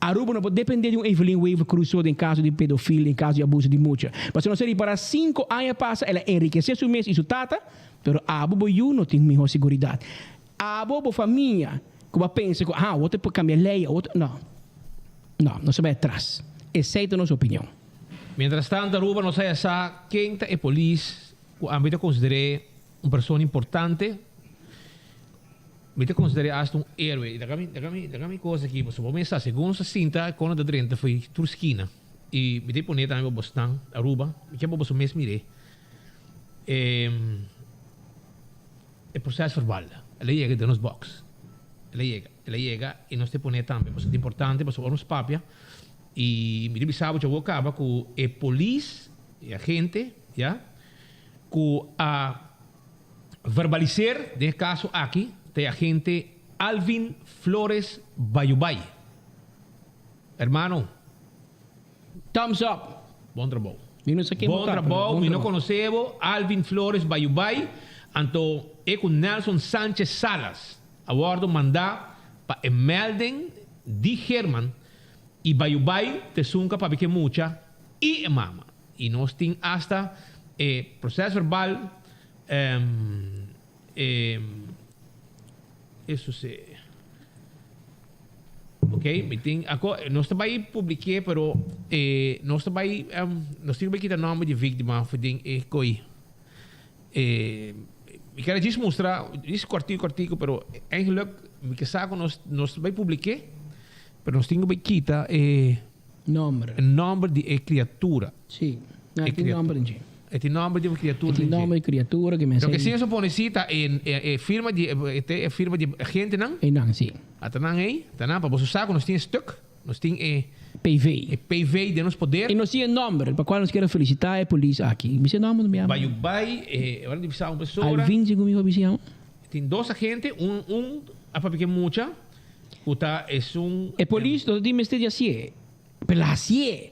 Speaker 14: Aruba não pode depender de Evelyn Wave Crusoe em caso de pedofilia, em caso de abuso de mucha. Mas não seria para 5 anos passa, ela enriquecer seu mês e sua tata, pero a Abu não tem melhor segurança. A Abu família, que vai pensar que outro pode cambiar lei, outro não se vai atrás. Aceita nossa opinião.
Speaker 15: Mientras tanto, Aruba não sai essa quem é polícia, o âmbito considera uma pessoa importante. Me te considerei hasta um héroe. Dagami coisa aqui, você pode pensar, segundo se sinta, quando da drenta foi Turskina. E me te pone também para Boston, Aruba, me chama para o mesmo mire. É processo verbal. Ela chega de nos box. Ela chega e nós te pone também, porque é importante, porque somos papia. E me sabe que eu acaba com a polícia e a gente, já, com a verbalizar, nesse caso aqui, de agente Alvin Flores Bayubay. Hermano.
Speaker 14: Thumbs up.
Speaker 15: Bom trabalho.
Speaker 14: Bom
Speaker 15: trabalho. Me não conhecebo Alvin Flores Bayubay. Então, é com Nelson Sánchez Salas. Agora mandar para a melding de Herman e Bayubay te sunca para que mucha e mama. E nós temos hasta processo verbal isso se ok, nós também publiquei, pero nós também nós temos que dar nome de vítima, eu quero dizer mostrar isso cortico, pero eigenlijk me que saco nós também publiquei, pero nós temos que quitar nome de criatura.
Speaker 14: Sim, não tem nome de
Speaker 15: Este nome de uma criatura.
Speaker 14: Este nome de criatura que me
Speaker 15: Então, que se isso ponecita firma de gente, não?
Speaker 14: Não, sim.
Speaker 15: Até não é? Até não, para você saber, nós temos stuk, nós temos
Speaker 14: PV.
Speaker 15: PV de nos poder.
Speaker 14: E nós temos nome, para qual nós queremos felicitar a polícia aqui. Me nome do meu.
Speaker 15: Bayubay, agora de uma pessoa.
Speaker 14: Alvin, se comigo, visão.
Speaker 15: Tem 2 agentes, a papel mucha, outra é
Speaker 14: A polícia, todo dia me está assim, pela assim.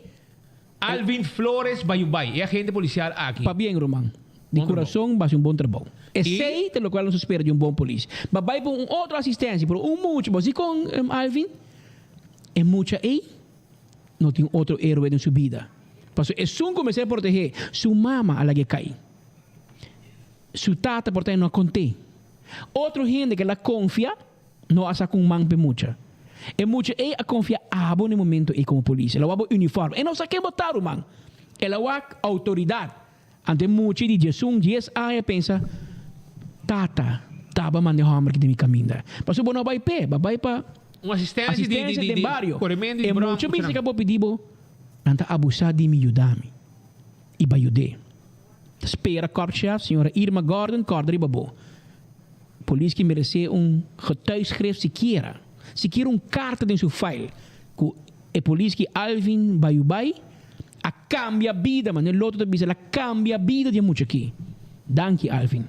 Speaker 15: Alvin Flores Bayubay, é agente policial aqui.
Speaker 14: Para bem, Román. De coração, vai ser um bom trabalho. É sei, pelo qual nós esperamos de um bom polícia. Mas vai para outra assistência, por muito, mas e com Alvin, é muita aí, não tem outro herói em sua vida. Porque é só começar a proteger sua mama, ela que cai. Sua tata, portanto, não acontece. Outra gente que ela confia, não asa com manpe muita. É muito a confiar no momento e como polícia. Ela vai uniforme. E não sabe quem botar, man. Ela vai autoridade. Ante muito de Jesus, 10 anos, pensa, tata, tava mandando homem que tem caminho. Mas o não vai para
Speaker 15: uma assistência de
Speaker 14: barrio. É muito bem que eu pedir, anta abusar de me ajudar. E vai ajudar. Espera, corte-chefe, senhora Irma Gordon, corda e babô. Polícia que merece getuigschrift sequer carta em seu file. Que a polícia que Alvin Bayubay a cambia a vida, mas no outro também ela cambia a vida de muito aqui. Danke, Alvin.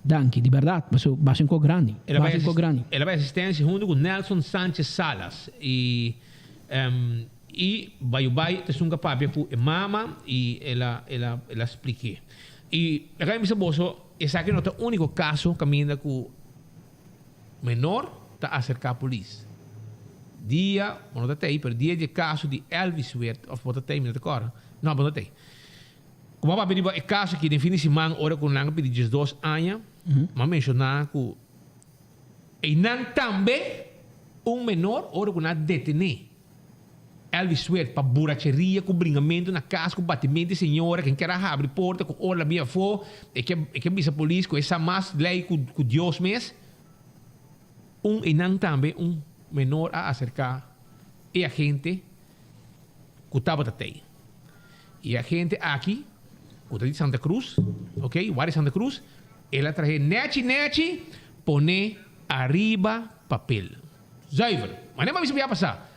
Speaker 14: Danke, de verdade. Mas é um grande.
Speaker 15: Ela vai assistência junto com Nelson Sánchez Salas. E Bayubay te sunga papel com a mama e ela explique. E agora me saboso, esse aqui não é o único caso caminha com menor está acercar a polícia. Dia, não está aí, pero dia de caso de Elvis Weert, of wat dat me acorda? Não, não está aí. Como eu vou pedir caso que definitivamente man ora com lang pedir 2 anos, mas mencionar que e não também menor ora que na detener. Elvis Sweat para borracheria, com bringamento na casa, com batimento de senhora, quem quer abrir porta, com hora minha avó, e que bisa polícia, com essa mais lei com Deus mesmo. E não também menor a acercar e a gente que estava até. E a gente aqui, o de Santa Cruz, ok? O de Santa Cruz, ela traz nete, pone arriba papel. Zuiver. Mas não vai passar.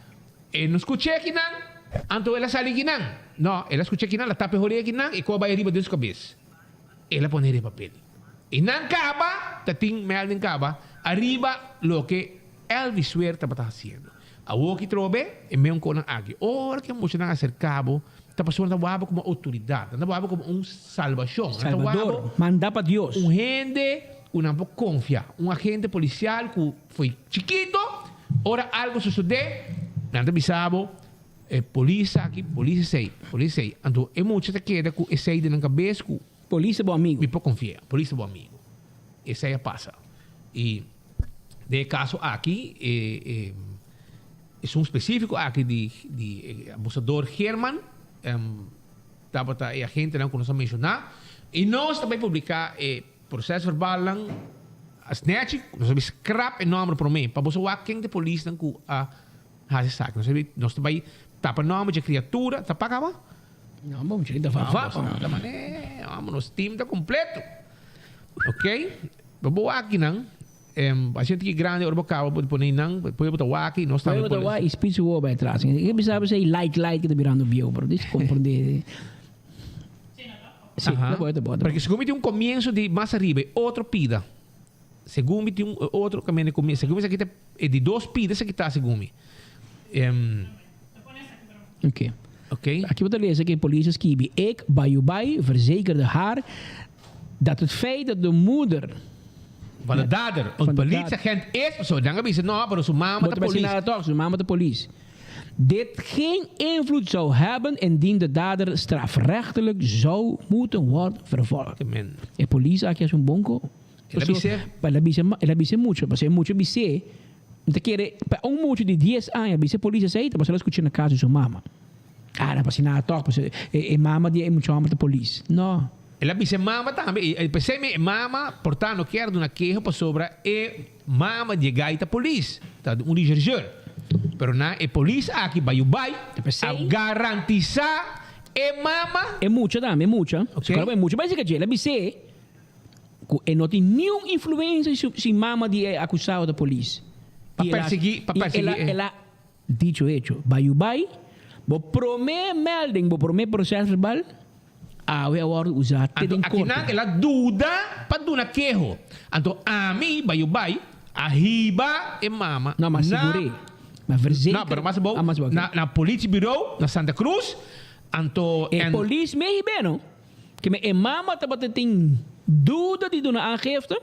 Speaker 15: Não escutei aqui não, então ela sai aqui não. Não, ela escutei aqui não, ela tapa a aqui não, e coba arriba de sua cabeça. Ela pone arriba papel. E não acaba, tating mel não acaba, arriba lo que Elvis Swear estava fazendo. A o que trobe, e meio com aqui. Ora que muito não acercava, está passando a como autoridade, está como salvação.
Speaker 14: Salvador, manda para Deus.
Speaker 15: Gente, uma confia, agente policial que foi chiquito, ora algo sucede, não bisabo, polícia aqui, polícia sei. Então, é muito que queda com esse aí na cabeça, com
Speaker 14: polícia bom amigo.
Speaker 15: Me pode confiar, polícia bom amigo. Esse aí passa. E de caso aqui, é um específico aqui de abusador Herman, a gente não conosco mencionar, e nós também publicar processo verbal lang as net, nós sabemos scrap enorme para mim, para você ver quem de polícia não a fazer saco. Nós também tapa nome de criatura, tapa acaba?
Speaker 14: Não, vamos chegar da
Speaker 15: vamos nos time tá completo. Ok? Vamos aqui não. A gente que grande orbo cabo pode pôr não, pode botar aqui, nós estamos
Speaker 14: pode botar e speech o vai atrás. Eu pensava você like que tá virando bio, pero deixa compreender.
Speaker 15: Sim, porque segundo tem começo de mais arriba, outro pida. Segundo tem outro caminho começo. Segundo aqui é de 2 pidas que está segundo.
Speaker 14: Ok. Aqui vou ler que polícia escreve: ik bij verzekerde haar dat het feit dat de moeder
Speaker 15: van de dader een politieagent is, zo dan hebben ze nou, maar zijn mama de politie.
Speaker 14: Zijn mama de politie. Dit geen invloed zou hebben indien de dader strafrechtelijk zou moeten worden vervolgd. De politie aqui é um bonco. Ela bise muito, porque muito bise. Então quer para muito de 10 anos, bise polícia sei, mas ela escuta na casa de sua mama. Ela passa na toca, porque mama de muito chama de polícia. Não.
Speaker 15: Ela disse mama também. Pensei me mama, portanto, quero uma queixa para sobre mama de gaita polícia, tá dirigeur. Pero na polícia aqui vai a garantizar mama.
Speaker 14: É muita também, é muita. É muita, mas é que ela disse que não tem nenhuma influência se mama de acusado da polícia.
Speaker 15: Para perseguir.
Speaker 14: Ela dicho hecho, vai, vou prometer melding, vou prometer processo verbal. We agora usar tudo em
Speaker 15: conta. Aqui ela dúvida para dar uma queixa. Então, a mim, vai, arriba e mama.
Speaker 14: Não, mas segurei. Mas verzekerd.
Speaker 15: Não, mas bom. Na Politie Bureau, na Santa Cruz. Então,
Speaker 14: politie mee beno. Que me mama tabat tem dúvida de uma aangifte.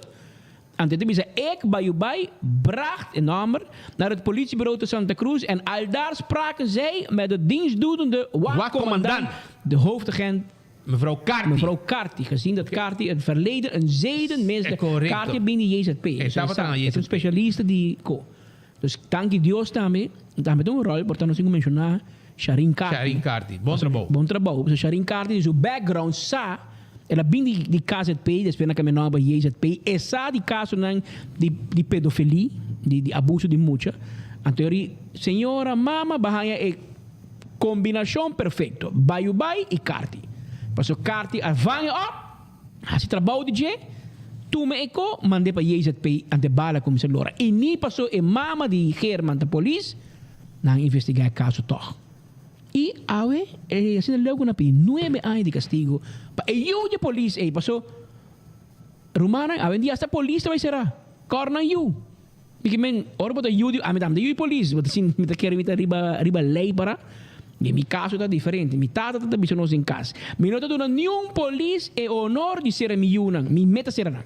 Speaker 14: Antes de dizer, ik bij bracht een nummer naar het politiebureau te Santa Cruz en al daar spraken zij met de dienstdoende wachtcommandant, de hoofdagent
Speaker 15: mevrouw
Speaker 14: Karti, gezien dat Karti het verleden een zedenmens is. Karti binnen JZP. Is een specialiste die dus dank je Dios também een rol, portanto não mencionar Sharin Karti. Bom trabalho. Dus Sharin Karti, zijn background sa, ela binnen die KZP, después na caminhada bij JZP, essa die caso die pedofilie, die abuso de mucha. Anterior, senhora, mama, bahaya é combinação perfeito. Bayu e Karti. Passou Karti avanya op, hasi trabalho de je, tu me eko, mandei para JZP ante bala como se lora. E ni passou e mama de Herman da polícia, não investigar caso toch. E awe, assim logo na pi 9 anos de castigo. Pa eu de polícia, passou Romana, awe dia esta polícia vai será. Corna you. Porque men, ora bota you, de you polícia, bota assim, me quer evitar riba lei para. E mi caso está diferente. Mi tata está bisognoso em casa. Mi não está nenhum polícia é honor de ser mi yunan. Mi meta será não.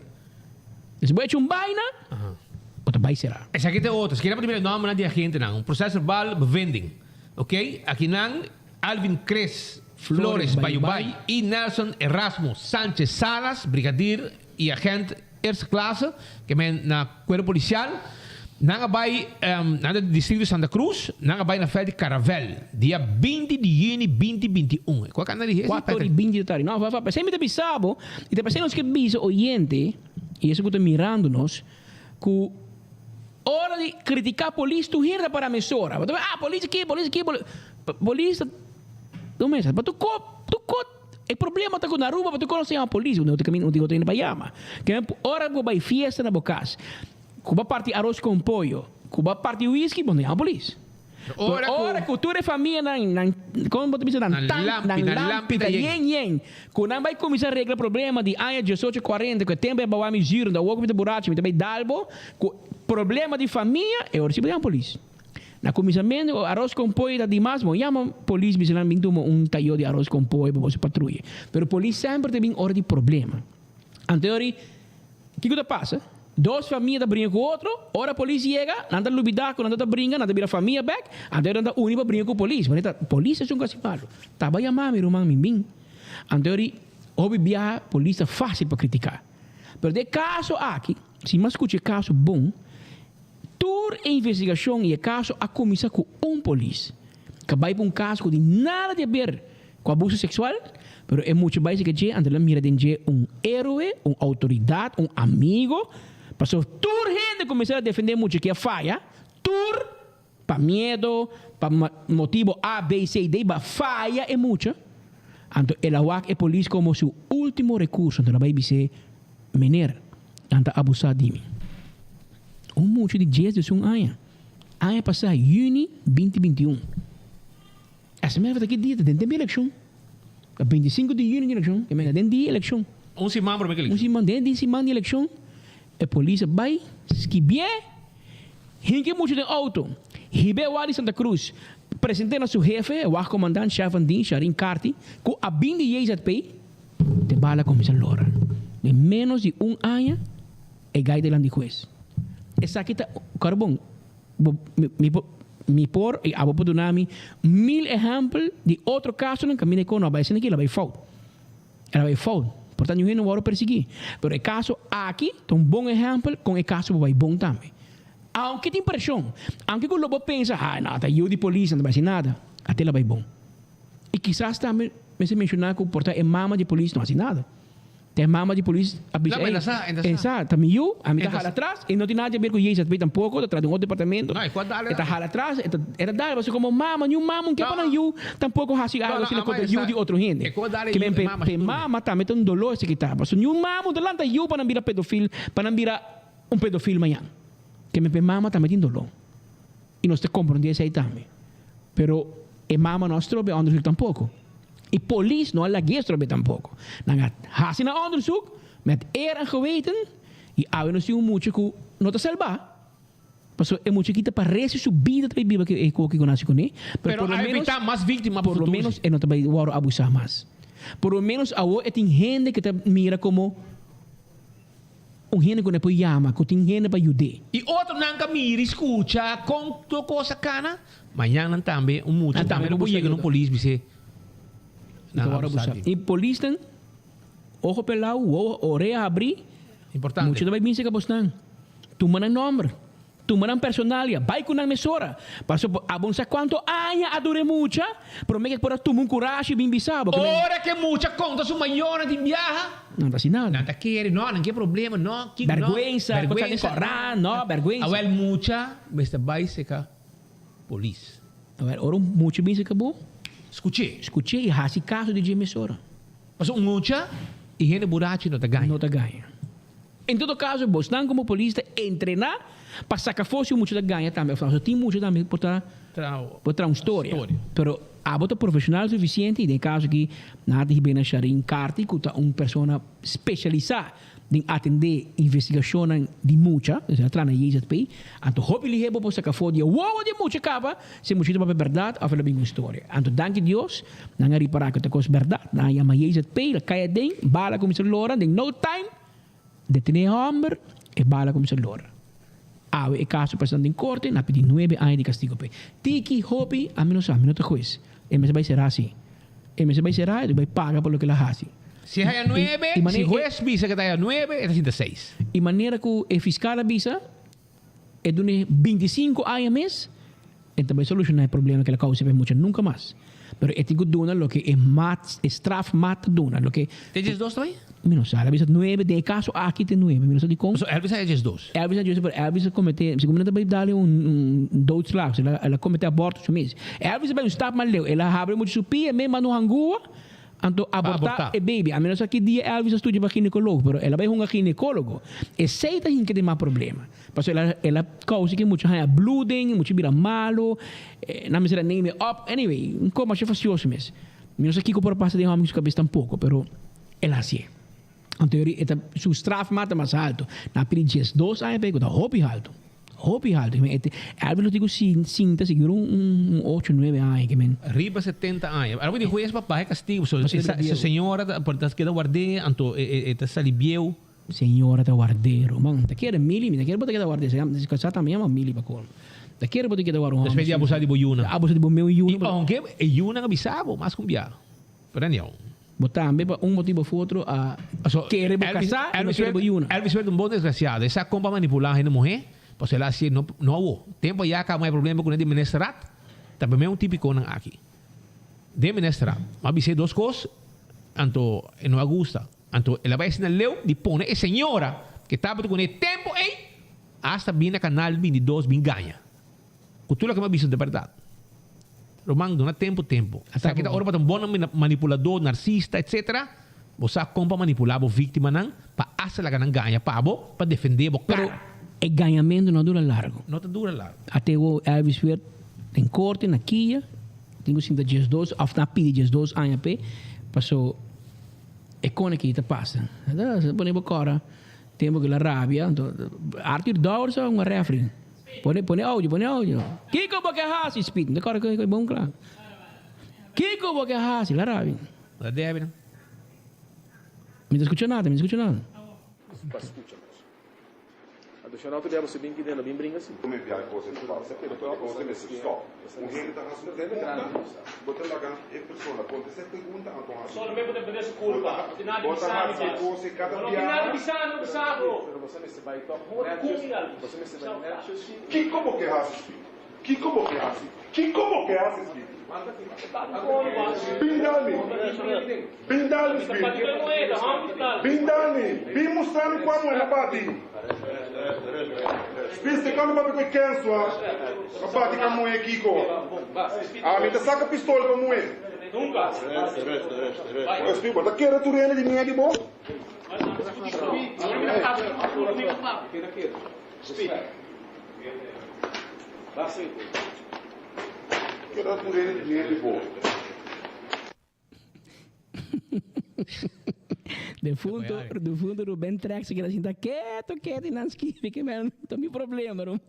Speaker 14: Se vai um baina, outra vai será.
Speaker 15: Essa aqui tem outra. Se quer primeiro nome de agente não. Um processo verbal bevending. Ok? Aqui não, Alvin Cres Flores Bayubay e Nelson Erasmo Sánchez Salas, brigadier e agente eerste classe, que men na cuerpo policial. Nangabay, nada distrito Santa Cruz, nangabay na Fede Caravel, dia 20 de junho 2021. Qual que é a nariz?
Speaker 14: 4 e 20 de tarde. Não, vai, sempre te bisabo, e te passei nos que bisa oyente, e isso que está mirando-nos, que hora de criticar a polícia, tu gira para a emissora. Polícia aqui, polícia, tu mesmo, mas tu o problema está com a rua, mas tu conhece a polícia, não tem indo para Yama. Que hora que vai festa na bocas, Cuba parte arroz com pollo, Cuba parte whisky, bom, não é a polícia. Ora, cultura e família como você diz, na lâmpada, yen. Quando não vai começar a arreglar problema de anos 1840, que tempo é para me giro, da outra borracha, também dalbo, problema de família, é hora de a polícia. Na começamento, arroz com pollo da demais, bom, chama a polícia, bisa lang tayo de arroz com pollo para você patrulha. Pero a polícia sempre tem hora de problema. Anterior, o que passa? 2 famílias brincam com o outro, ora a polícia chega, nada lubidar, quando nada brinca, nada vira família back, até nada unido para brincar com a polícia. Mas a polícia é um caso malo. Tava chamando meu irmão Mimbim. Anterior, houve a polícia fácil para criticar. Mas de caso aqui, se mais escute caso bom, toda a investigação e caso a começar com polícia. Que vai para caso que tem nada a ver com abuso sexual, mas é muito mais que a gente mira de héroe, autoridade, amigo. Passou toda gente começar a defender muito que é falha, para medo, para motivo A, B, C, D, falha é muito. Então, ela é polícia como seu último recurso, então ela vai ser maneira, então abusar de mim. Muito de dias de um ano. Ano passado, junho 2021. Essa mesma daqui dia, tem eleição. 25 de junho de eleição, que é dentro de eleição.
Speaker 15: Semana para eleição.
Speaker 14: Dentro de semana de eleição, a polícia vai, esquibier, hinque muito de auto, ribe Wali Santa Cruz, apresentei a seu jefe, o comandante Chavandin, Sharin Carti, com a bim de IZP, te bala começa a lora. De menos de ano, é gai de landijuez. Essa aqui está, carbon, me por, e abo por nami, 1000 exemplos de outro caso, não caminha com a base aqui, ela vai fall. Ela vai fall. Portanto, eu não vou perseguir. Mas o caso aqui é um bom exemplo, com o caso vai bom também. Aunque tem pressão, aunque o lobo pensa, nada, eu de polícia não vai ser nada, até ela vai bom. E quizás também, me mencionar que o mama de polícia não vai ser nada. Tem mama de polícia, exato, também eu, a mim está atrás, e não tem nada a ver com isso, tampouco, atrás de outro departamento. Não, está atrás, era dar, você como mama, nenhum mama, que para eu, tampouco hasi algo assim contra eu de outro gente. Que me mama também tem dolor se que tá, mas nenhum mama delante eu para não virar pedofilo, para não virar pedofilo amanhã. Que me mama também tem dolor. E nós te compreendemos aí também. Pero e mama nós trobe onde tampouco. E polícia não é guest trobe tampouco. Nanga hasi na onderzoek met eer en geweten e há não se muito que não te salvar. Mas é muito que te parece subida para viver que é o que conhece com ele.
Speaker 15: Pero para evitar mais vítimas
Speaker 14: por lo menos é não te vai abusar mais. Por lo menos há tem gente que te mira como gente que não pode chamar, que tem gente para ajudar.
Speaker 15: E outro não mira, escuta, com tua coisa cana, amanhã também muito também não chega no polícia você.
Speaker 14: E polícia ojo pelado, orelha abrir.
Speaker 15: Importante.
Speaker 14: Muitos vai vir que postan. Tu manang nome, tu manang personalia, vai com a emissora. Passou a bom quanto anos a dure muita, pero me que por tu coragem bem bisabo.
Speaker 15: Ora que muita conta su maior de viaja.
Speaker 14: Não está assim nada.
Speaker 15: Não está querendo, não tem problema, não.
Speaker 14: Vergüenza, não, vergüenza.
Speaker 15: A ver muita, mas vai seca polícia.
Speaker 14: A ver, ora muito bem se acabou. Escutei e hasi caso de emissora.
Speaker 15: Mas muita e gente burachi não te ganha.
Speaker 14: Não te ganha. Em todo caso, você não como polícia treinar para sacar fosse muito da ganha também. Você tem muito também para uma história. Pero há outro profissional suficiente, em caso que nada de bem Sharin Carti, que é uma pessoa especializada em atender investigação de muita, atrás na IZP, então hobby lhe para sacar fosse de muita capa, se muito para verdade, a falar bem uma história. Então, danke Deus, não é reparar que é coisa verdade, não é uma IZP, a caia den, bala como se lora, em no time, detener homem e bala como se lora. Ah, o caso passando em corte, na pedir 9 anos de castigo. Tiki, hobby, a menos não te coisa. E me vai ser assim. E me vai ser assim, vai pagar por lo que ela faz.
Speaker 15: Se é 9, se o juez visa que está 9, é 6.
Speaker 14: E maneira que o fiscal avisa, é de 25 anos mês, então vai solucionar o problema que ela causa para mucho nunca mais. Pero é tipo dona lo que é straf mata dona, lo que
Speaker 15: Tem 2 também?
Speaker 14: não sabe, Elvis 9, tem caso aqui tem 9, não sabe como.
Speaker 15: So, Elvis é 2.
Speaker 14: Elvis comete, segundo também dá-lhe doodslag, ela comete aborto mesmo. Elvis vai estar mal leu, ela abre muito supia, mesmo no hangua, anto abortar e baby. A menos que dia Elvis estuda para ginecólogo, pero ela vai a ginecólogo. E sei que tem mais problema. Porque ela causa que muito bleeding, muito vira malo, não me será name up. Anyway, como é facioso mesmo. Menos aqui que por passa de homens cabeça tampouco, pero ela assim. En teorie, su strafmaat mais alto. Na pedi 2 anos, pego da hobby alto. Hobby alto. Elvis lo digo cinta, seguro 8, 9 anos.
Speaker 15: Riba 70 anos. Agora, o juiz papai castigo. Essa senhora, por das que da guarde, anto, esta salibieu.
Speaker 14: Senhora da guardeiro. Man, te quer mili, te quer botar que da guardeiro. Se casar também é uma mili para colo. Te quer botar que da guardeiro.
Speaker 15: Después de abusar de boiuna.
Speaker 14: Abusar de meu iuna.
Speaker 15: E aunque iuna abisavo, mas cumbia. Pero não.
Speaker 14: Botar motivo ou outro a querer casar e não querer boiuna.
Speaker 15: Elvis é bom desgraciado. Essa compa manipular a gente mulher, pues ela assim não há. Tempo já que há problema com ele de ministrar. Também é típico não aqui. De ministrar. Mas bisa 2 coisas, anto não gusta. Anto ela vai ensinar leu de pone e senhora que estava com ele tempo hasta bem na canal 22 bem ganha. Cultura que me bisa de verdade. Romang, dona tempo. Sa kita ora pa bom manipulador, narcisista, etc. Você compra manipular a vítima não para asa lá ganhar ganha pabo para defender o
Speaker 14: cara. Pero o ganhamento não dura largo.
Speaker 15: Não dura largo.
Speaker 14: Até o Elvis ver em corte na Kia, tenho 2 of na pedi 2 anos pe, passou e com aqui te passa. Se põe por cora, tempo que la rabia, Arthur Dowers é um refri. Põe áudio. Kiko porque hasi speed, de cara que é bom claro. Kiko porque hasi, la rabia.
Speaker 15: La deve, não?
Speaker 14: Me escucha nada.
Speaker 16: Addicional tu diabo se bem que dentro bem brinca assim.
Speaker 6: Come piace cose tu fai, sapete poi cose messe sto. Un gente da casa deve botar la gana e persona ponte 7 punta a tua.
Speaker 16: Solo me potete vedere curva, finale di
Speaker 6: sano. Cose cada piano.
Speaker 16: Finale di sano, saco. Pero você me se vai top. Você me se vai nervous.
Speaker 6: Chi como que haces? Chi como que haces? Chi como que haces? Bindani, vi mostrando como é na bati. Spiste quando vai per canso, a bati como é Kiko. Ah, me saca pistola como é.
Speaker 16: Nunca.
Speaker 6: Eu estou bota quero tu rene de minha de bom. Quero tu rene de minha de bom.
Speaker 14: De fundo do Ben Trex que assim tá quieto e não esquive que não tem problema, não.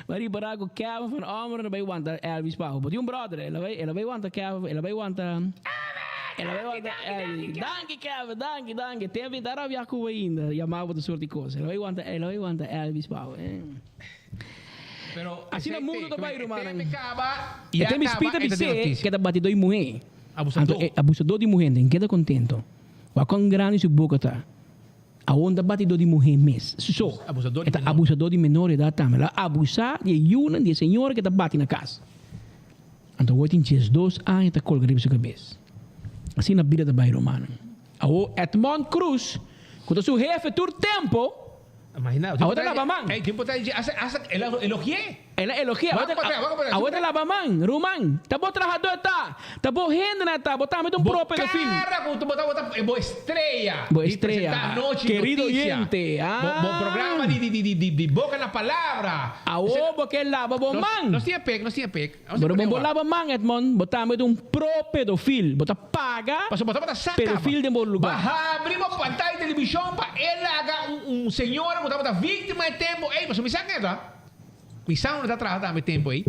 Speaker 14: Maar die barago Kevin van Ameren bij want Elvis Pauw. Maar die brother, ela vai want Kevin, ela vai want Danke Kevin, danke. Tem vi daar via ku ainda, chamava de soort de coisa. Ela vai want Elvis Pauw.
Speaker 15: Pero
Speaker 14: assim no mundo do bairro, mano.
Speaker 15: E
Speaker 14: tem me espita dizer que tá batido em mulher. Abusador de mulher, nem queda contento. Wa com grande su boca tá. A onda batidor de mulher mês. So, abusador de menor idade também. Ela abusa de uma de senhora que está bate na casa. Então, hoje tem 2 anos que colga de sua cabeça. Assim na vida do bairro, mano. O Edmond Cruz, quando seu jefe todo tempo,
Speaker 15: imagina.
Speaker 14: A outra lava man.
Speaker 15: Ela elogié.
Speaker 14: Ela elogia. A outra lava man. Roman. Tá bom trabajador tá. Tá bom renda tá. Botar muito próprio do filme.
Speaker 15: Cara, tu botar boa estreia.
Speaker 14: Boa estreia. Querido oyente.
Speaker 15: Bom programa de boca na palavra.
Speaker 14: A ovo que lava bom man.
Speaker 15: Não tinha pec.
Speaker 14: Pero bom lava man, Edmond. Botar muito pedofil. Botar paga.
Speaker 15: Botar saca.
Speaker 14: Pedofil de bom lugar.
Speaker 15: Abrimos pantalla de televisão para ele haga senhora botar vítima de tempo. Ei, mas me saca tá? Quizá não está trabajando tempo aí.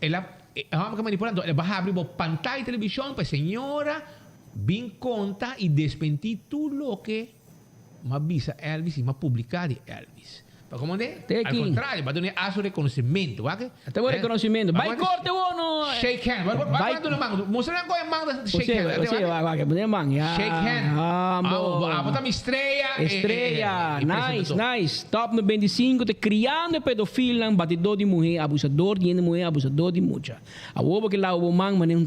Speaker 15: Ela vamos manipulando. Ela vai abrir a pantalla de televisão para a senhora vir conta e desmentir tudo o que me avisa Elvis e me publicar de Elvis. Como é?
Speaker 14: Tem
Speaker 15: Al contrário, vai dar aço reconhecimento, ok?
Speaker 14: Até o reconhecimento. Vai corte uno.
Speaker 15: Shake hand. Vai quando mão. Mostra qual é mão da shake hand.
Speaker 14: Você vai poder mão.
Speaker 15: Shake hand. Botar estrela.
Speaker 14: Estrela. Nice. Top 95 te criando pedofilo, batidor de mulher, abusador de mulher, abusador de mulher. A ovo que lá o man mané um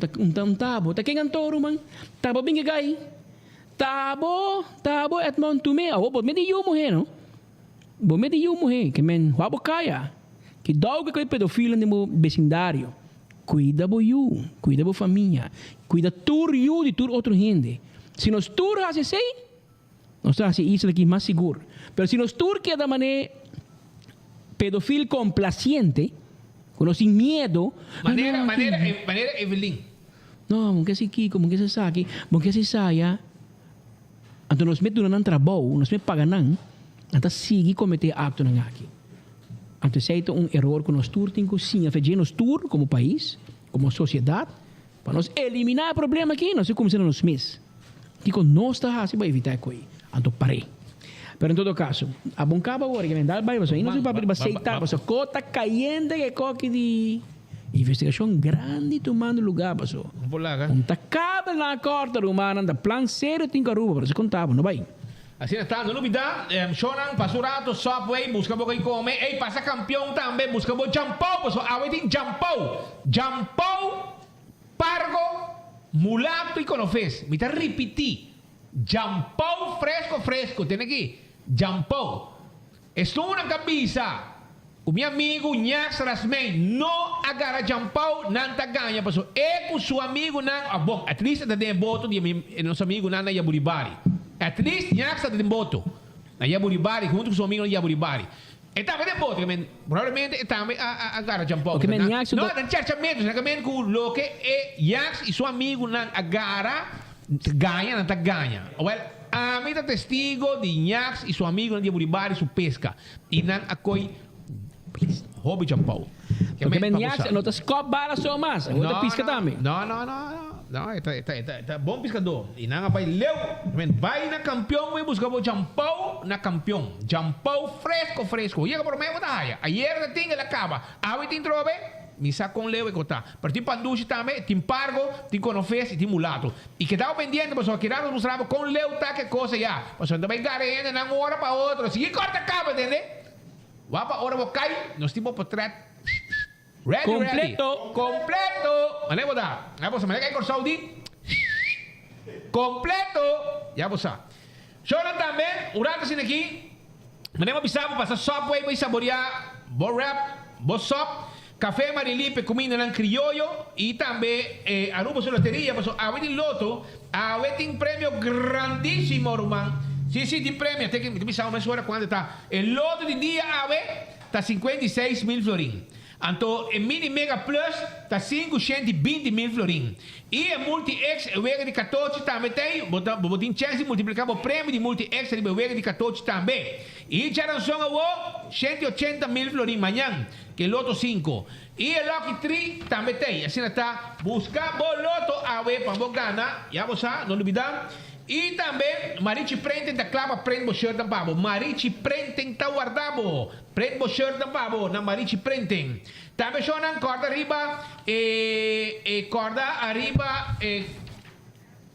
Speaker 14: tabo. Tá quem antoro man. Tabo bem que gai. Tabo et mon tume. A ovo me de eu mulher, não? Bom, me diu mulher que men wabo kaya que dog que pedofilo no vecindário cuida bo you, cuida bo família, cuida tur you de tur outro gente. Se nos tur hace sei, nós hace isso aqui mais seguro. Pero se nos tur que da maneira pedofilo complaciente, com sin miedo,
Speaker 15: maneira Evelyn.
Speaker 14: Não, mong kasi kiko, mong kasi saki, mong kasi saya. Anto nos met doon ng trabaho, nos met paganan. Então, sigue cometer acto na aqui. Então, se é erro que nós temos sim a fazer nós como país, como sociedade, para nós eliminar o problema aqui, nós começamos nos meses. Digo, nós está assim para evitar coisa. Então, parei. Mas, em todo caso, a bom cabo agora, que me dá o bairro, aí não se pode aceitar, mas a cota caindo que coque de investigação grande tomando lugar, pessoal. Tá cabo na corta humana, da plan sério tem que arrubar, para se contar, não vai.
Speaker 15: Assim está, não novidade, Shonan, Pasurato, Subway, busca boca e come, ei, passa campeão também, busca boca Jampou, pessoal, tem Jampou, Pargo, Mulato e Conofes, me tá repetir, Jampou fresco, tem aqui, Jampou, estou na cabeça, o meu amigo Nhax Rasmei, não agarra Jampou, não tá ganha, pessoal, é com seu amigo, não, bom, at least está dentro voto de nosso amigo Nana Yaburibari. At least, Nhax está de voto. Na Yaburibari, junto com seu amigo na Yaburibari. E também de voto, provavelmente também agarra Jampou.
Speaker 14: Okay, não, não
Speaker 15: cercamente, não com o que é Nhax e seu amigo na agarra, ganha, não tá ganha. Well, a mim tá testigo de Nhax e seu amigo na Yaburibari, sua pesca. E não acoi hobby Jampou.
Speaker 14: Porque Nhax não tá scope bala só mais. Outra pisca também.
Speaker 15: Não, é bom pescador. E não vai leu. Vai na campeão e busca o Jampou na campeão. Jampou fresco. E agora mesmo tá aí. Ayer tem ele acaba. Aí tem trove. Misa com leu e cotar. Para ti panduchi também, tem pargo, tem conofes e tem mulato. E que estava pendiente, pessoal, que nós mostrava com leu tá que coisa já. Pessoal, também garante na hora para outro. Se corta acaba, entende? Vai para hora vou cair, nós temos portrait.
Speaker 14: Completo.
Speaker 15: Mana boda? Ya bosa, mana kay Saudi? Completo. Ya bosa. Shona também, urata sin aqui. Mana mo bisabo para sa Subway may saborear, bo wrap, bo sop, café Marilipe, comida ng criollo e também arubo sa loteria, paso awetin loto, awetin premio grandísimo, Roman. Sí, tem premio, tem que bisabo mais hora quando tá. El loto de dia ave tá 56,000 florin. Anto em Mini Mega Plus está 520,000 florin. E a Multi-X é wega de 14 também tem. Botin chance de multiplicar o prêmio de Multi-X é wega de 14 também. E já não são a 180,000 florin amanhã, que é Loto 5. E a Lucky 3 também tem. Assim está. Buscar o Loto a ver para ganhar. Já você, não duvidar. E também, Marichi Prenten da clava prende o shirt ng pabo. Marichi Prenten ta guardabo. Prende o shirt ng pabo na Marichi Prenten. Também siya ng corda arriba,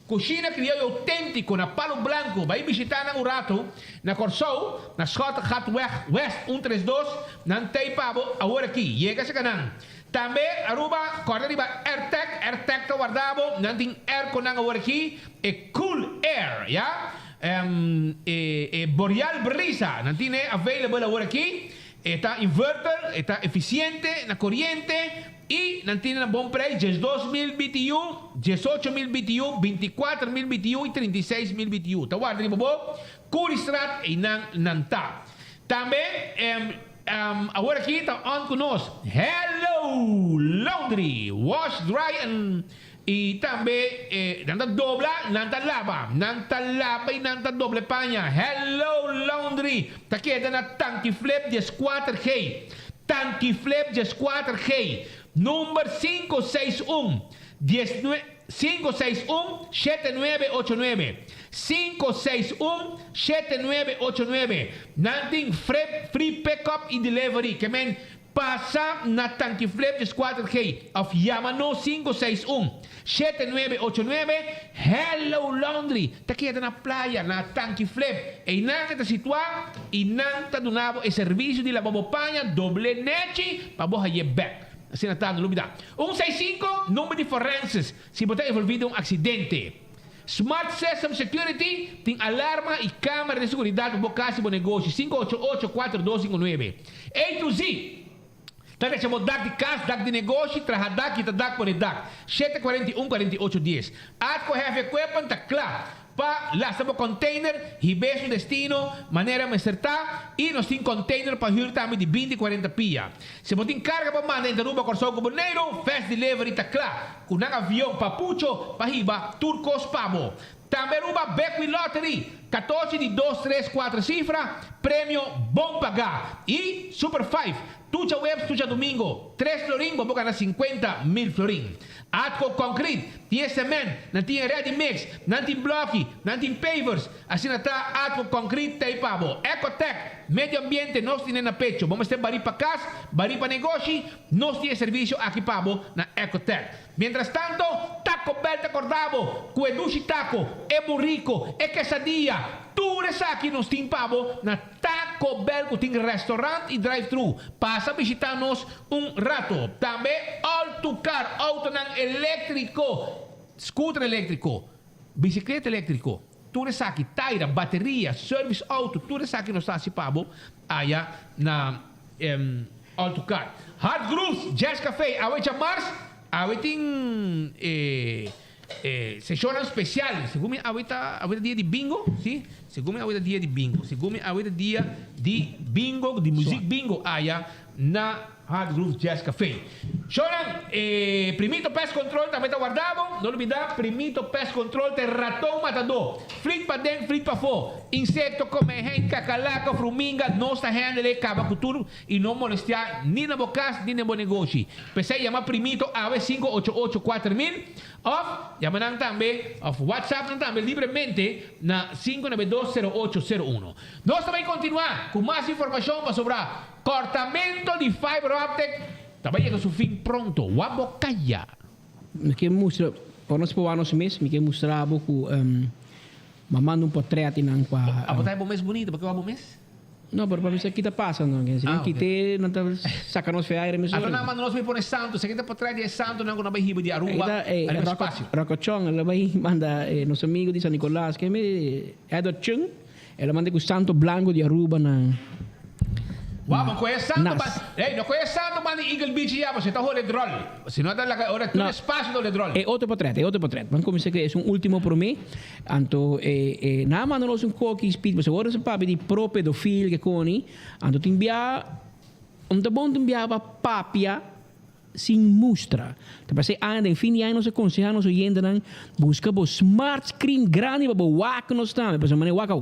Speaker 15: Cucina criollo autêntico na Palo Blanco. Vai visitar ng Urato, na Corsou, na Scott Hat West 132, ng Tay Pabo, agora aqui. Llega sa kanang. Também, Aruba, corda riba, AirTag to guardabo, nanting air ko nang aqui, Cool Air, ya? Boreal Brisa, nanting available agora aqui, está inverter, está eficiente na corriente, e nanting na bom preço, 12,000 BTU, 18,000 BTU, 24,000 BTU e 36,000 BTU. Tá guarda riba bo, Cool Strat e nanta. Também, agora aqui está on conosco. Hello Laundry, wash, dry e também nanta dobla, nanta lava e nanta doble panha. Hello Laundry, tá aqui na Tanque Flip 4G. Tanque Flip 4G, número 561 19 561-7989. 561-7989. Nanting free pick-up e delivery. Que men passa na Tanki Flip de 4K of Yamano 561-7989. Hello Laundry. Takita na playa na Tanki Flip. E nang ta situar e nang ta donavo e serviço de lavabopanya doble neci pa boha ye back. Sinatado lumida. 165 número de forenses. Se botar envolvido um acidente. Smart System Security tem alarma e câmera de segurança para bocar seu negócio. 588-4259. A to Z. Tata chamou DAC de casa, DAC de negócio, traha DAC e DAC por DAC. 741-4810. Atco have equipment, tá claro. Pa lasta po container, hibes no destino, maneira me acertar, e nós tem container para huir também de 20 e 40 pia. Se você tem carga para mandar em Taruba, Corsão Comuneiro, fast delivery, tá claro. Com um avião para Pucho, para Hiba, Turcos Pabo. Também Ruba Beckwith Lottery, 14 de 2, 3, 4 cifras, prêmio bom pagar. E Super 5, tuja web, tuja domingo, 3 florin, vou bocar na 50,000 florin. Atco Concrete, tinha cement, não tinha ready mix, não tinha bloque, não tinha pavers. Assim está Atco Concrete, Taipabo. Ecotec, medio ambiente, nós temos na pecho. Vamos ter bari para casa, bari para negócio, nós temos serviço aqui Pabo na Ecotec. Mientras tanto, Taco Bell te acordavo, Cuedushi Taco, é burrico, é quesadilla. Tudo isso aqui nós temos Pabo na Taco Bell, que tem restaurante e drive-thru. Passa a visitar-nos rato. Também All-to-Car, auto elétrico, scooter elétrico, bicicleta elétrico. Tudo isso aqui, taira, bateria, service auto, tudo isso aqui nós está se Pabo, aí na All-to-Car. Hard Grooves, Jazz Café, a chamar Awe tem sessão especial. Segundo awe dia de bingo, sim? Segundo awe dia de bingo. Segundo awe dia de bingo, de música bingo, aya na Hard Groove Jazz Café. Choran, Primito Pest Control também está guardado. Não olvidar, Primito Pest Control tem ratão matador. Flit para dentro, flit para fora. Insecto como gente, cacalaca, fruminga, não está handle, cava cultura e não molestar nem na boca, nem no bom negócio. Pensei chamar Primito AV 588-4000. Of, llaman também, of WhatsApp também, livremente, na 592-0801. Nós também continuar com mais informação para sobre cortamento de fibra óptica. Também chega ao fim pronto. Wabocaya.
Speaker 14: Me quer mostrar, para nós por anos mesmo, me quer mostrar pouco, mamando portrait nang pa.
Speaker 15: Abo tayo mês bonito, porque o abo mês?
Speaker 14: Não, pero para isso kita passa, não. Se não kita não tá sacanos feia mesmo.
Speaker 15: Ano naman nós me pone santo, se kita portrait de santo não na bahibo de Aruba, ali no espaço.
Speaker 14: Racochong, ela vai manda nosso amigo de San Nicolás, que me Edward Chung, ela manda com o santo branco de Aruba na.
Speaker 15: Wow, não conhece santo, mas não conhece santo, mas Eagle Beach já, você está o ledrol. Se não dá agora tem espaço do ledrol.
Speaker 14: É outro portrait. Vamos começar que é um último para mim. Anto na mano nós coque speed, mas agora se papi de pro pedofil que coni, anto tem enviar bom enviava papia sem mostra. Te passei anda em fim de ano se aconselha nos oyentes busca bo smart screen grande para bo wak nos tá, mas mané wak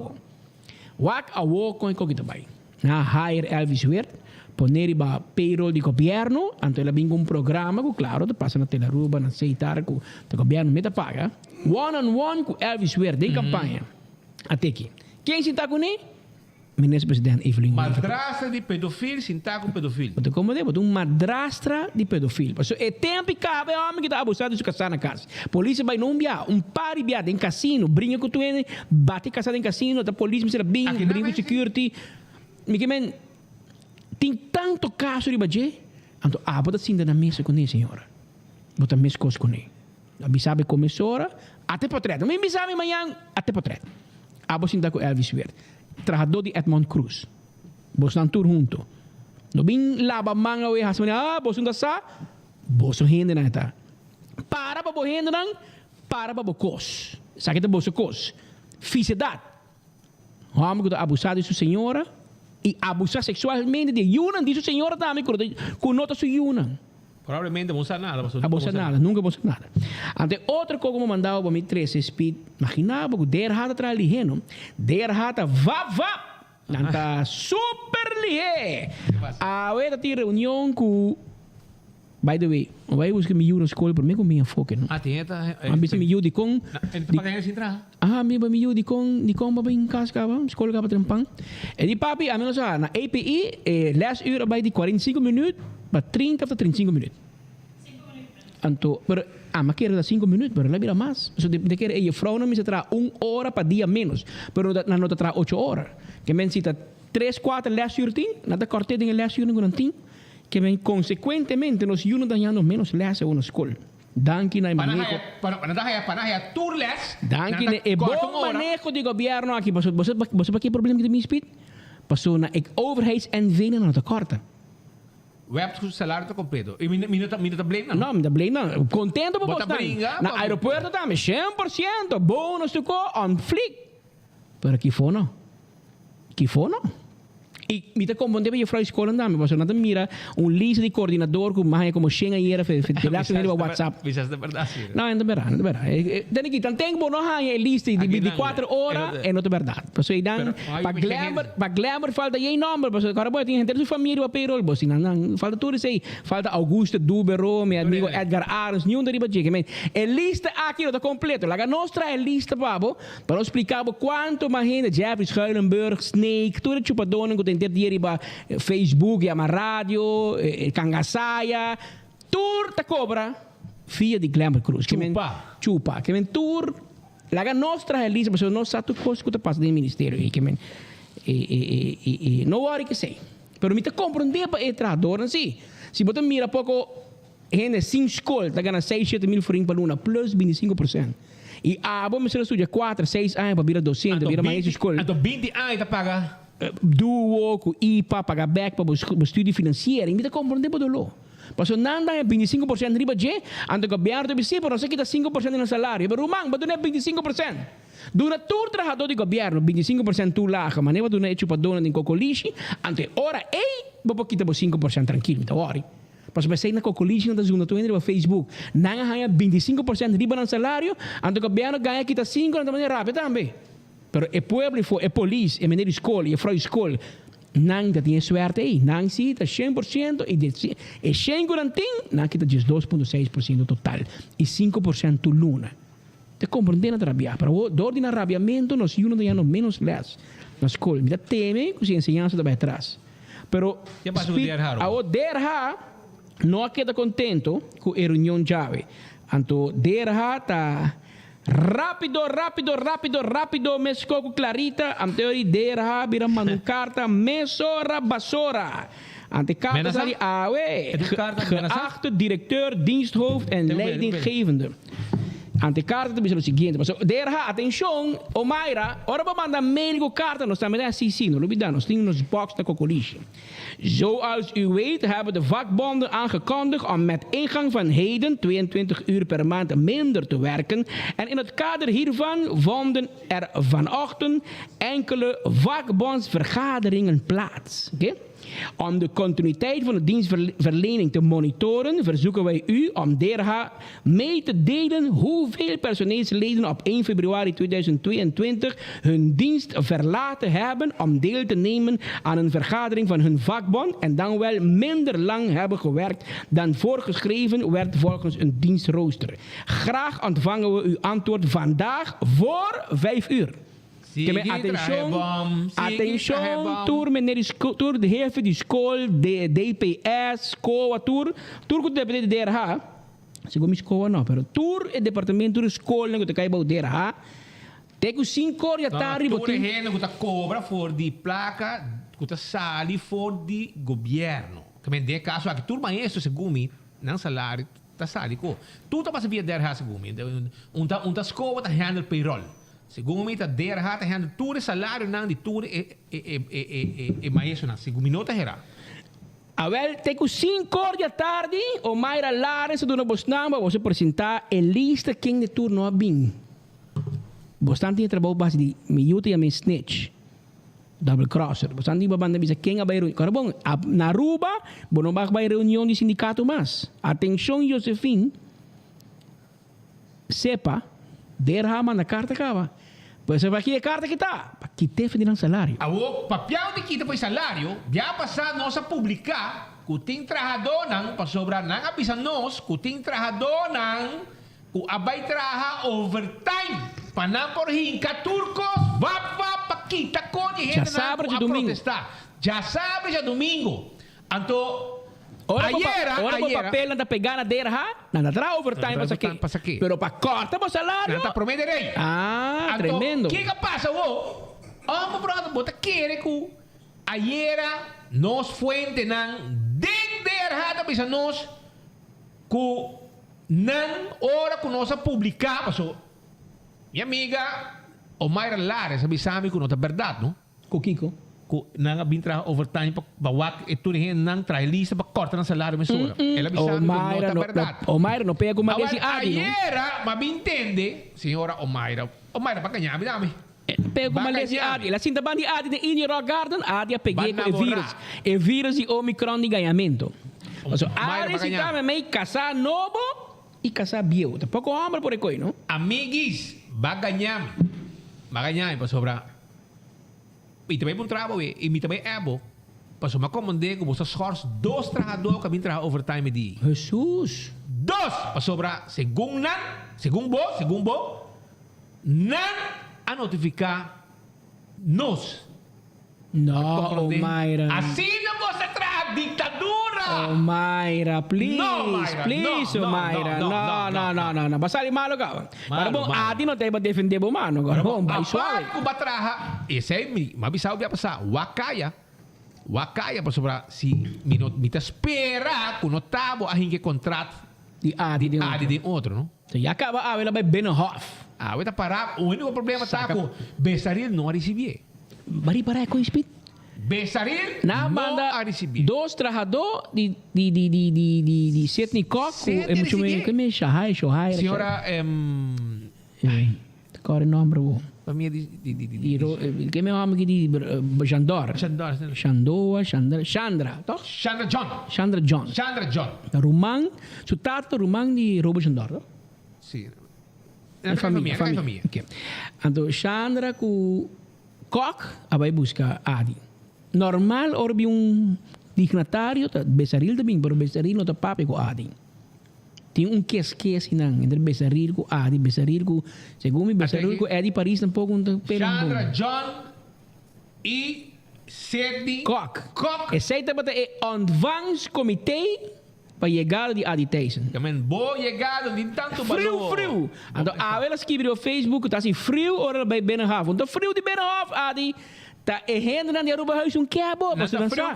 Speaker 14: a wo com coque também. Na hire Elvis Weert, poner ba payroll di governo, anto ela vem com programa, que claro, te passa na Telaruba, na aceitar que o governo meta paga. One-on-one com Elvis Weert, de campanha. Até aqui. Quem se está com ele? Ministro Presidente Evelyn.
Speaker 15: Madrastra de pedofil, se está com pedofil.
Speaker 14: Porque como eu digo, madrastra de pedofil. É tempo que cabe homem que está abusado de casar na casa. Polícia vai não enviar par enviado em casino, brinca com tu, bate casado em casino, a polícia me brinca com security. Miquemen, tem tanto caso de budget, então bota assim na mesa com ele, senhora. Bota mesa com ele. Abisabe comissora, até portrait. Mas abisabe amanhã, até portrait. Abo sinta com Elvis Weert. Trajador de Edmond Cruz. Vos não tur junto. No bin lava manga we hasmane, vos não sa, vos hende na ta. Para bo hende nang, para bo cos. Sakita vos cos. Ficidade. Homem que abusado de sua senhora, e abusar sexualmente de Yunan, diz o senhor também, com nota sua Yunan.
Speaker 15: Provavelmente não sabe nada.
Speaker 14: Abusar nada, nunca abusar nada. Ante outra coisa que me mandava para mim, 13 speed, imaginava que der rata atrás ligeno, der rata vá, nanta super lié. A ver, tem reunião com By the way, wij buscar miljoen na escola para mim com minha foca, não? Mas miljoen die kon. Miljoen die kon maar in kas kaba, escola kaba trempang. En die papi, a menos na API, lesuur bij die 45 minutos, para 30 a 35 minutos. Anto, pero mas quer dar 5 minutos, pero lá vira mais. So de quer a vrouw não me se tra 1 hora para dia menos, pero na nota tra 8 horas. Que men cita 3, 4 lesuur ting, na da corte ding lesuur não ting. Que men consequentemente nos juno danhando menos lessen na escola. Danke na manejo.
Speaker 15: Panahaya tourles.
Speaker 14: Danke na bom manejo de governo aqui. Você para que problema que me speed? Passou na overheids en venen na corta.
Speaker 15: We hebben het salario completo. E minuta blame
Speaker 14: não? Não, blame não. Contento para você. Na aeroporto também 100% bônus to go on flick. Pero aqui foi não. E me te confundei para a escola andar, mas eu não mira lista de coordenador com mais como chega aí era telefone no WhatsApp.
Speaker 15: Isso é verdade.
Speaker 14: Não, é verdade. Dan aqui tempo não há lista de 24 horas é não é verdade. Porque aí dan para glamour falta aí número, porque agora pode ter gente família o payroll, porque não falta tudo isso aí. Falta Augusto Dubero, meu amigo Edgar Arons, nenhum deriva chega, mas a lista aqui não está completa. Lá nossa lista para explicar quanto mais gente Jeffrey Schuilenburg, Snake, tudo chupadona que ter ba Facebook, a rádio, Kangasaya, tour ta cobra, via de Glamour Cruz. Chupa. Que men tour, laga nostra relisa, mas não sabe coisa que passa do ministério e que men não worry que sei. Pero me te compreender para entrar dor assim. Se você mira pouco gente sem escola, tá ganhando 6-7 mil francs para luna plus 25%. E bom me estuda 4-6 anos para virar docente, virar mais escola.
Speaker 15: Então 20 anos tá paga
Speaker 14: duo com IPA, pagar back para o estudo financeiro, e me dá compreender para o lo. Porque não dá 25% riba de, ante o governo de si, pero não se quita 5% no salário. Pero rumang, mas não é 25%. Dura todo trabalhador do governo, 25% tu laga, mas não é para dona de cocolixe, ante ora, vou quitar 5% tranquilo, então ora. Porque você na cocolixe, na zona, tu entra no Facebook, não ganha 25% riba no salário, ante o governo ganha quita 5% de maneira rápida também. Pero o pueblo foi a polícia, a menina escola, a frau escola, não tinha suerte aí, não se está 100% e 100 garantim, não que está 2,6% total e 5% luna. Te compreendendo a rabiar, para o dor de arrabiamento nós não ganhamos menos less na escola, me dá teme que se ensinança da atrás. Pero a derra não queda contento com a reunião chave, anto derra tá Rápido, mesco clarita, am teorie dera bira manu carta, mesora basora. Ante carta sali geachte directeur, diensthoofd en leidinggevende. Ante carta te o seguinte, mas dera atenção, o Mayra, ora ba manda mail com carta, nós também CC, no lubida, nós temos nos box da cocoliche. Zoals u weet hebben de vakbonden aangekondigd om met ingang van heden 22 uur per maand minder te werken. En in het kader hiervan vonden er vanochtend enkele vakbondsvergaderingen plaats. Okay? Om de continuïteit van de dienstverlening te monitoren, verzoeken wij u om DRH mee te delen hoeveel personeelsleden op 1 februari 2022 hun dienst verlaten hebben om deel te nemen aan een vergadering van hun vakbond en dan wel minder lang hebben gewerkt dan voorgeschreven werd volgens een dienstrooster. Graag ontvangen we uw antwoord vandaag voor 5 uur. Atenção, tour de jefe de escola, de DPS, SCOA, tour que depende de DRH. Segundo SCOA não, pero tour é departamento de escola que te cai para o DRH. Tem que 5 horas da tarde.
Speaker 15: Tour é gente que cobra for de placa, que sali for de governo. Que me dê caso aqui, tour maestro segundo não salário, tá sali co. Tu tá passa via DRH segundo, tá SCOA tá handle payroll. Segundo me, a DRH tem todo o salário de tudo e mais isso, segundo me, não está
Speaker 14: A ver, tem que 5 horas da tarde, o Mayra Lares do Bosnamba, você apresentar a lista quem de turno a bem. Bosnamba tem trabalho base de miúdo e a snitch. Double crosser. Bosnamba tem babanda bisa quem a vai reunião. Cara bom, na Aruba, não vai reunião de sindicato mais. Atenção, Josefine. Sepa, DRH manda carta acaba. Pois é, aqui a carta que está. Que te defender um salário.
Speaker 15: O papel de quita para o salário, já passar nós a publicar kuting trahado nang pasobra nang abisan nos, kuting trahado nang ku abay traha overtime. Panaporhin ka turcos, vapa pakita ko ni
Speaker 14: Já
Speaker 15: gente
Speaker 14: sabe
Speaker 15: na
Speaker 14: de domingo.
Speaker 15: protestar. Já sabe de domingo. Anto
Speaker 14: Ora
Speaker 15: ayer
Speaker 14: o papel nanda pegar na dera ha, nanda tra overtime passa aqui. Pero pa corta o salário.
Speaker 15: Nanda prometerei.
Speaker 14: Ah, tremendo.
Speaker 15: O que passa, wo? Amo pronto, bota querer que ayer nos fuente nang dender hata bisa nos ku nan ora ku nos publicar, paso. Minha amiga Omaira Lares sabi sa amin kung nota verdade, no?
Speaker 14: Kiko.
Speaker 15: Ku nang bintra overtime pa bawak ito rin nang trailista pa korta ng salário mesura. Ela bisa amin kung nota verdade.
Speaker 14: Omaira no pega uma desse adi, no?
Speaker 15: Ayer mabintende, senhora Omaira pa kanya dami.
Speaker 14: Pego uma desse adi. Ela sinta bandi adi de Indy Rock Garden, adi a peguei com o vírus. E vírus de Omicron de ganhamento. So, adi si tame may casar novo e casar bio. Tampouco homem por ekoi, no?
Speaker 15: Amigis, baganyam pa sobra. E também por trabalho, e me também é bom. Para só me comandar que você schors 2 trabajadores que vêm trabalhar overtime de.
Speaker 14: Jesus.
Speaker 15: 2 para sobra segundo bo, nan a notificar nos.
Speaker 14: No, Omaira.
Speaker 15: Assim não você traz ditadura.
Speaker 14: Omaira, please, please, Omaira. Não. Basta ali malo ka. Para bom, adi não tem para defender bom mano. Agora bom, vai suave.
Speaker 15: Ku batraha, esse é mabisao biya pa sa wakaya pa sobra si mita espera ku notabo ahin que contrato
Speaker 14: de adi
Speaker 15: de outro, no?
Speaker 14: So ya acaba a ver Benhoff.
Speaker 15: Tá parar, o único problema tá com Besaril não a receber.
Speaker 14: Bari para com speed.
Speaker 15: Besaril
Speaker 14: não
Speaker 15: a receber.
Speaker 14: 2 trabajadores de Sidney Cock é muito bem que me Shahai.
Speaker 15: Senhora
Speaker 14: qual é o nome bro?
Speaker 15: Para mim
Speaker 14: que me nome de Jandor. Chandra John. Rumang, su tato Rumang di Robert Jandor.
Speaker 15: Sì.
Speaker 14: È famiglia. Okay. Anto Chandra cu Cock abai busca Adi. Normal orbi dignatario ta Besaril também, pero Besaril não ta papi com Adi. Tem kes inang entre Besaril com Adi, Besaril com segundo Besaril com Eddie Paris tampouco
Speaker 15: Chandra John e Sidney
Speaker 14: Cock. Esse bata é advance comitê para chegar de Adi Tyson.
Speaker 15: Também boa chegada de tanto valor.
Speaker 14: Frio. Então, a ela escreve no Facebook, tá assim frio ora bei Benhoff. Então frio de Benhoff, Adi, tá errando na Aruba House que é boa, você dançar.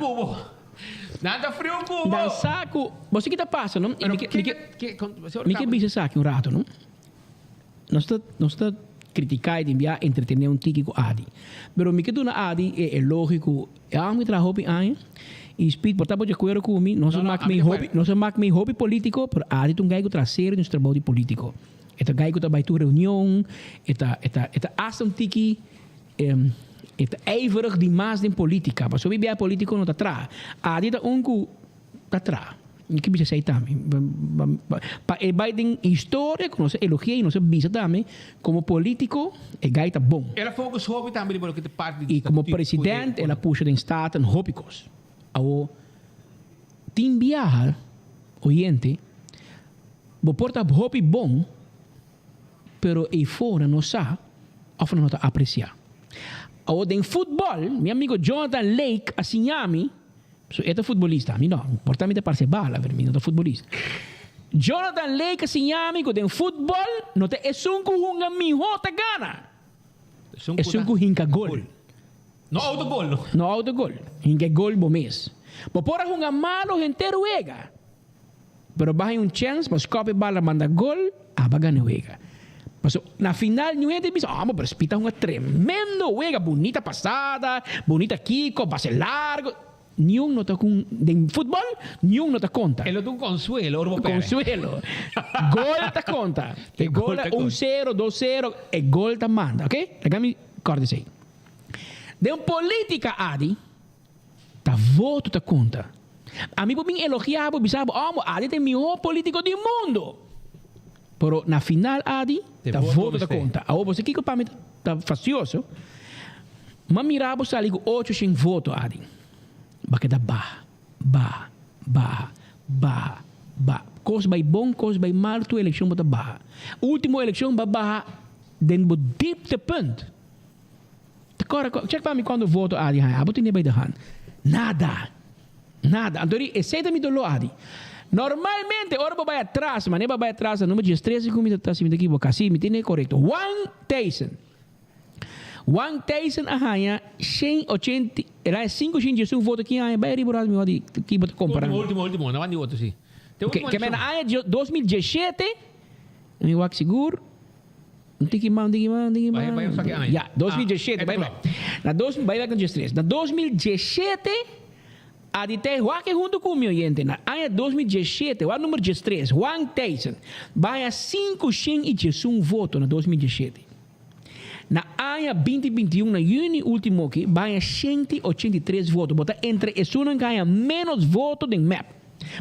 Speaker 15: Nada frio cubo.
Speaker 14: Dançar com, você que tá passando, não? Me que bisa saque um rato, não? Nós tá criticar e enviar entretener tiki com Adi. Pero me que tu na Adi é lógico, é algo que trabalho aí. E speed portava de acordo com mim, não se marca meu hobby político, pero Adi tu gaigo traseiro no trabalho político. Eta gaigo tá vai tu reunião, eta hasta tiki eta ijverig die maas in politica. Maar zo wie bij politico não tá atrás. Adi tá tá atrás. E que bisa sei também. Pa e vai din história, que nós elogia e nós bisa também, como político, e gaita bom.
Speaker 15: Ela focus hobby também para que te parte.
Speaker 14: E como presidente, ela puxa den staten hobbycos. Ao team viajar, oyente, bo porta hobby bom, pero e fora não sabe, of não tá apreciar. Ao den futebol, meu amigo Jonathan Lake, assim ami, so é futebolista, mi não, porta-me de parce bala, ver mim não é futebolista. Jonathan Lake, assim ami, que den futebol, não te é sunku hunga mi hota gana. É sunku hinka gol.
Speaker 15: No autogol, no?
Speaker 14: No autogol. Hinga gol bo mês. Bo pora hunga malo inteiro ega. Pero baja chance, mas copy bala manda gol, abaga no ega. Mas na final não é de bis, mas pita uma tremendo ega, bonita passada, bonita kiko, passe largo. Nenhum não tá com de futebol, nenhum não tá conta.
Speaker 15: Ele é um consuelo,
Speaker 14: consuelo. Gol tá conta. E gol 1-0, 2-0, e gol tá manda, ok? Legami corda sei. De política, Adi, tá voto tá conta. A mim, por mim, elogiava, bisabo, Adi tem o melhor político do mundo. Pero na final, Adi, tá voto tá conta. Agora, você que para mim tá facioso, mas mirava, saligo 8 sem voto, Adi. Bakeda ba. baja. Coisa vai bom, coisa vai mal, tua eleição bota baja. Última eleição vai baja den bo dieptepunt. Check para mim quando voto Adi, abot nem vai dar. Nada. Antori, aceita me dolo Adi. Normalmente, ora vai atrás, mas nem vai atrás, número 13 como está se me daqui, kasi me tem correto. 1,000 ahanya 180, era 500 voto aqui, vai riborar me Adi, que bota comparar.
Speaker 15: Último, não vai de outro sim.
Speaker 14: Que me na aya 2017, me wak seguro. Não tem que ir.
Speaker 15: Vai só que ano.
Speaker 14: Já, 2017, vai. Na 2017, na 2017, a de ter que junto com o meu gente, na ano 2017, o número 13, 1,000, vai a 501 votos na 2017. Na ano 2021, na junho último aqui, vai a 183 votos. Bota entre isso não ganha menos votos do MAP.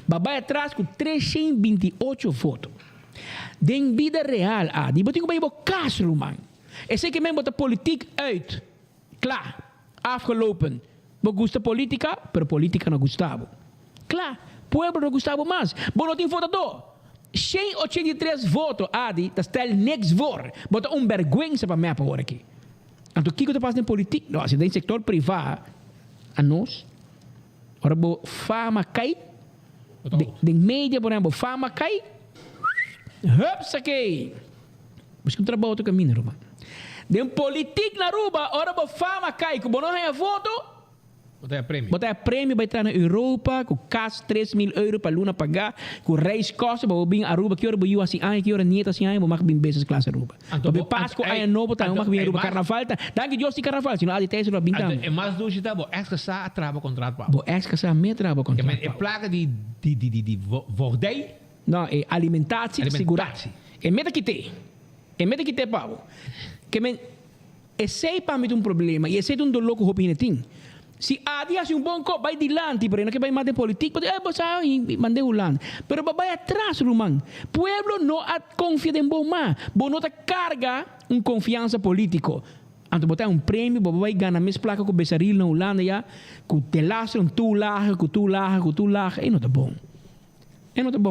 Speaker 14: Vai atrás com 328 votos. Den vida real, die moet ik bij je kaasroem, man. En zeker men moet de politiek uit. Klaar, afgelopen. We gusta politica, pero politica no gustavo. Klaar, pueblo no gustavo más. Bono tin votador. 183 votos, Adi, dat stel niks voor. Bota vergüenza para mij por aqui. En toen kijk je pas in politiek, no, als je in sector privaat, a nós, ora bo fama cai, de media, por exemplo, fama cai, Hupsakee. Busca trabalho do caminho, Ruba. De politiek na Ruba, ora bo fama cai, que bono é voto. Botar prêmio vai entrar na Europa, com caso 3.000 euros para Luna pagar, com reiskosten, para vir a Ruba, que hora boiu assim, que hora nieta assim, vou marcar bem vezes classe Ruba. Então, Páscoa, aí novo, tá, marcar bem Ruba, carnaval, tá. Danke Deus de carnaval, senão há de ter isso lá bem tam.
Speaker 15: É mais do que tá, bo, essa sa trava contrato, pa.
Speaker 14: Bo, essa sa me trava contrato.
Speaker 15: É plaga de vordei.
Speaker 14: Não, é alimentação e segurança. É meta que tem, Pablo. Que men, esse é para mim um problema, e esse é um dolor que o Robin tem. Se há dias bom copo, vai dilante, pero não que vai mandar político, você mandar o land. Pero vai atrás, Román. Pueblo não confia em bom mar. Bom não carga confiança político. Anto botar prêmio, vai ganhar mais placa com Bessaril na Holanda, já, com telastro, tu larga. E não tá bom.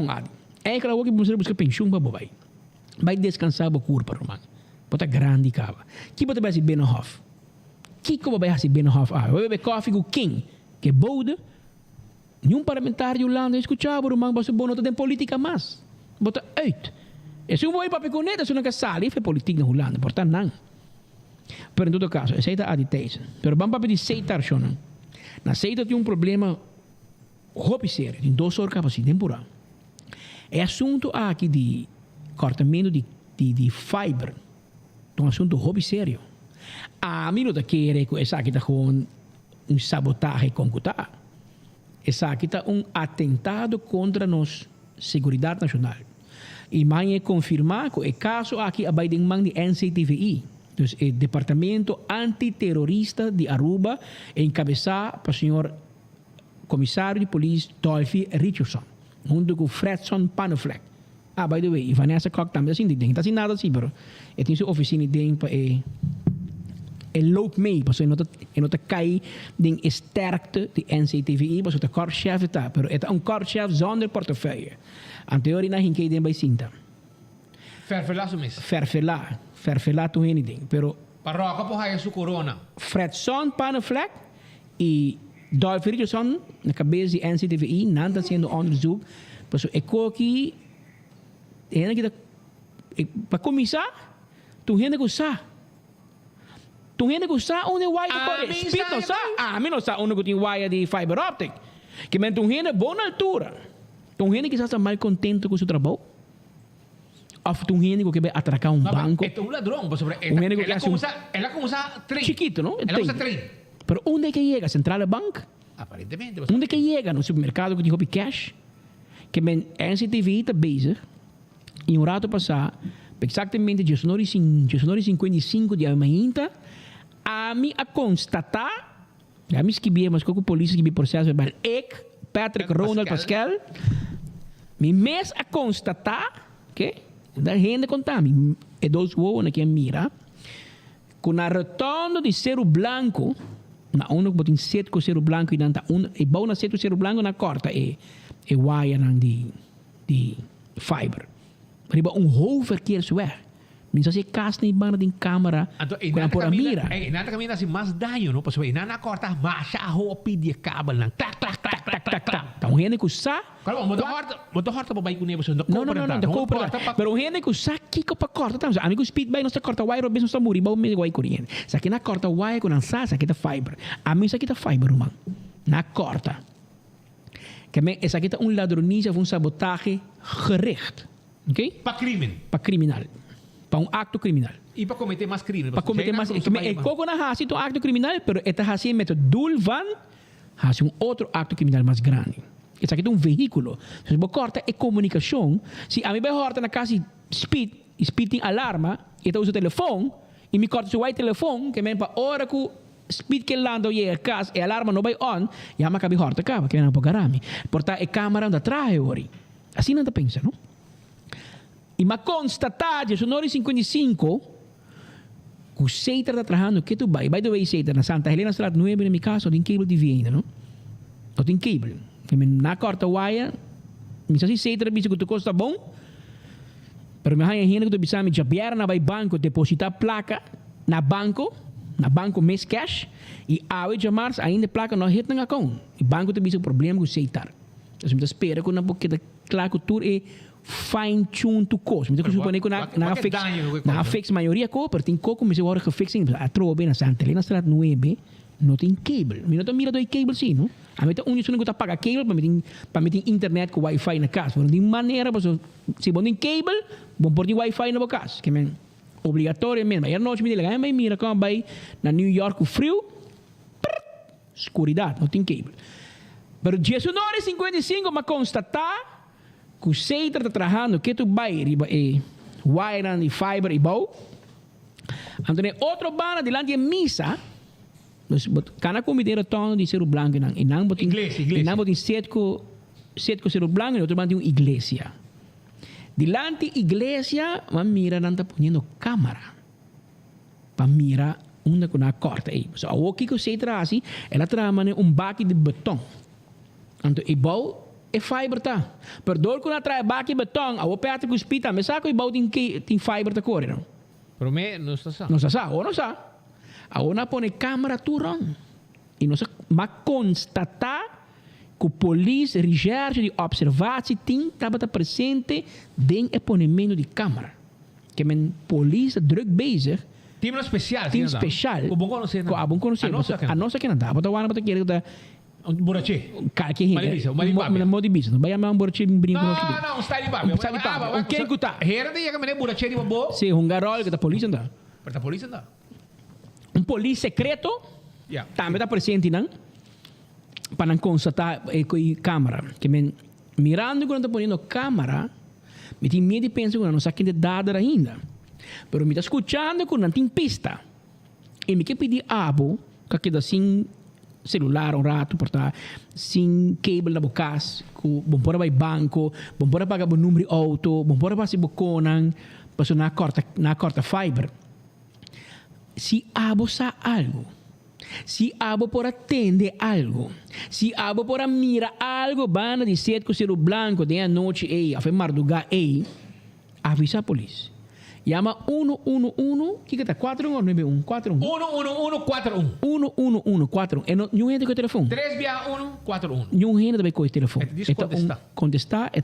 Speaker 14: Adi. É aquela que você busca pensão, vai descansar o corpo, Román. Bota grande cava. Que bota vai ser Benhoff? Que vai ser Benhoff? Vai beber café com quem? Que bode? Nenhum parlamentar de Holanda escutava, Román, mas o bom não tem política mais. Bota out. E se eu vou ir para Peconeta, se não quer sair, foi política na Holanda, portanto não. Pero em todo caso, aceita a aditência. Pero vamos para pedir aceitar, não. Na aceita tem problema roupa sério, tem 2 horas capacidade temporal. É assunto aqui de cortamento de fibra. É um assunto roupa sério. A mim não está querendo essa aqui está com sabotagem concutar. Essa aqui está atentado contra nossa segurança nacional. E mais é confirmar que o caso aqui é de NCTVI. Então, o Departamento Antiterrorista de Aruba encabeçado pelo senhor comissário de polícia Dolphy Richardson, junto com Fredson Panofleck. By the way, Vanessa Koch também assim, não está assim nada assim, mas ele tem sua oficina dentro para loop mee, parce je not kai ding is sterkte die NCTVI, parce de korpschef está, pero het een korpschef zonder portefeuille. Aan theorie na hinke den bij Sinta. Vervela tu heen ding, pero
Speaker 15: Parroca po haya su corona.
Speaker 14: Fredson Panofleck e Dolphy Richardson na cabeça de NCTVI, não está sendo onderzoek, parce ecoki ene que para começar, tu heen que sa tu hene gusta onde wire de speed não sa mim não sa onde que tem wire de fiber optic que men tu hene boa altura tu hene que está mal contente com seu trabalho ou tu hene que vai atracar banco
Speaker 15: é um ladrão sobre ela começa trem
Speaker 14: chiquito não
Speaker 15: ela usa trem
Speaker 14: pero onde que chega central bank
Speaker 15: aparentemente
Speaker 14: onde que chega no supermercado que tem hobby cash que men NCTV está bezig em um rato passar exatamente 19:55 de amanhã a mim a constatar, a mim que mas com a polícia que me processo verbal, Patrick Ronald Pascal, me mês a constatar, que da gente contar, é 2 voos aqui em mira, com a retorno de Cerro Blanco, Na uno botin set ko zero blanco e nanta e bau na set ko zero blanco na corta e wire nang di fiber. Riba hoofdverkeersweg. Minsan si kas na ibang nating camera kung por mira.
Speaker 15: Nata kami na si mas daño, no? Paso inana corta masyado pidi kabel nang tak.
Speaker 14: Então hene ko sa.
Speaker 15: Kalau mo to horta pa bay ko niya no.
Speaker 14: No, pero hene ko sa kiko pa corta tamo. Amigo speed bay no sa corta wire bis no sa muri ba me wire corriente. Sa kina corta wire ko nang sa kita fiber. Ami sa kita fiber man. Na corta. Kami esa kita un ladroniza un sabotaje gericht. Okay?
Speaker 15: Pa crimen.
Speaker 14: Pa criminal. Para acto criminal.
Speaker 15: E para cometer mais crime.
Speaker 14: Para cometer mais crime. Coco na hasi to acto criminal, pero esta hasi met doel van hasi outro acto criminal mais grande. Esse aqui é veículo. Se você corta é comunicação. Se a mim vai corta na casa speed alarma, e usa o telefone, e me corta o telefone, que me para hora que speed que landa e a casa, e alarma não vai on, e a maca vai corta acaba, que não pode garami. Porta é câmera da trás ori. Assim não tá pensa, não? E ma constatare, sono ore 55, que o Seiter está trabalhando, que tu vai? By the way, Seiter, na Santa Helena Strat 9, na minha casa, tem cable de venda, não? Não tem cable. Na corta wire, me se Seiter disse que tu custa bom, pero me hai ainda que tu bisa me jabiar na vai banco, depositar placa na banco mês cash, e ao de março ainda placa não hit na account. E banco tu bisa problema com o Seiter. Então, me espera que na boca da claro que tu é fine tune to cost. Então, supone que na fix maioria copper tem coco, mas eu agora que fixing a trova na Santa Helena Strat 9 não tem cable. Mas não tô mira do cable sim, não? A meta único que tá paga cable para meter internet com Wi-Fi na casa. Mas de maneira, se bom tem cable, bom por de Wi-Fi na casa, que men obrigatório mesmo. Aí a noite me liga, mas mira como vai na New York o frio, escuridade, não tem cable. Mas 19:55 mas constatar que o Seiter está trabalhando, que tu vai wire e fiber e bau. Então, outro bana de lá de missa, cada comida tono de ser branco, e não botem setco ser branco, e outro bana de uma igreja. De lá de igreja, mas mira, não está ponendo câmera para mirar onde que na corta aí. So, o que o Seiter assim, ela trabalha baque de beton. Então, e bau é fiber tá. Per dor com atrai baki beton, a opeta com spita, me saco e bau tem fiber tá corre, não?
Speaker 15: Pero me não está sa.
Speaker 14: Não está sa, ou não sa. A ona pone câmera turon. E não sa, ma constatar que o polícia recherche de observação tem tava presente den exponimento de câmera. Que men polícia druk bezig.
Speaker 15: Team especial.
Speaker 14: Team especial.
Speaker 15: O bom conhecer.
Speaker 14: A bom conhecer. A nossa que não dá. Bota o ano para querer que
Speaker 15: Burache.
Speaker 14: Kaki hinga. Mo di bisa. Baya ma burache brinco.
Speaker 15: Não, está ali babi.
Speaker 14: Está ali babi. O que que tá?
Speaker 15: Hera de que burache di babo.
Speaker 14: Sim, garol que da polícia anda.
Speaker 15: Para da polícia anda.
Speaker 14: Polícia secreto. Também está presente não? Para constatar com câmera. Que men mirando quando está ponendo câmera, me tem medo de pensar que não sabe de dados ainda. Pero me está escutando quando não tem pista. E me quer pedir abo, que da assim celular um rato, portar sem cable na bocas, com bom para vai banco, bom para pagar o número de auto, bom para passar boconan, passou na corta fiber. Se abo sa algo, se abo por atender algo, se abo por mira algo, bana de set com cero blanco de a noite, a fe marduga, avisa a polícia. Llama 111, que está 4191 41
Speaker 15: 11141
Speaker 14: 11141. E não gente com o telefone.
Speaker 15: 36141.
Speaker 14: Não gente também com o telefone. É contestar, é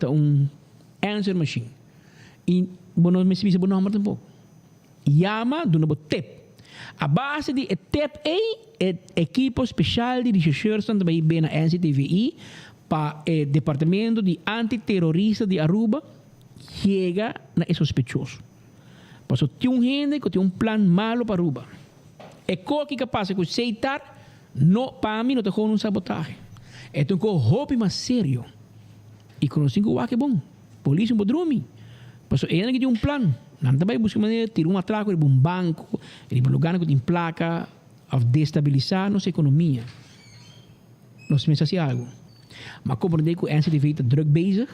Speaker 14: answer machine. E não me se o número tampouco. Llama do número TEP. A base de TEP é equipo especial de recherche também bem na NCTVI para o departamento de antiterrorista de Aruba chega na sospechoso. Passou tem gente que tem plan malo para Aruba. É coisa que passa com o Seiter, para mim não está com sabotaje. É um coisa mais sério. E conheci que o que é bom. Polícia não pode dormir. Passou ele que tem plan. Não também busca maneira de tirar atraco de banco, de lugar que tem placa, de destabilizar nossa economia. Nós pensamos assim algo. Mas compreender que o NCTV está drug bezig.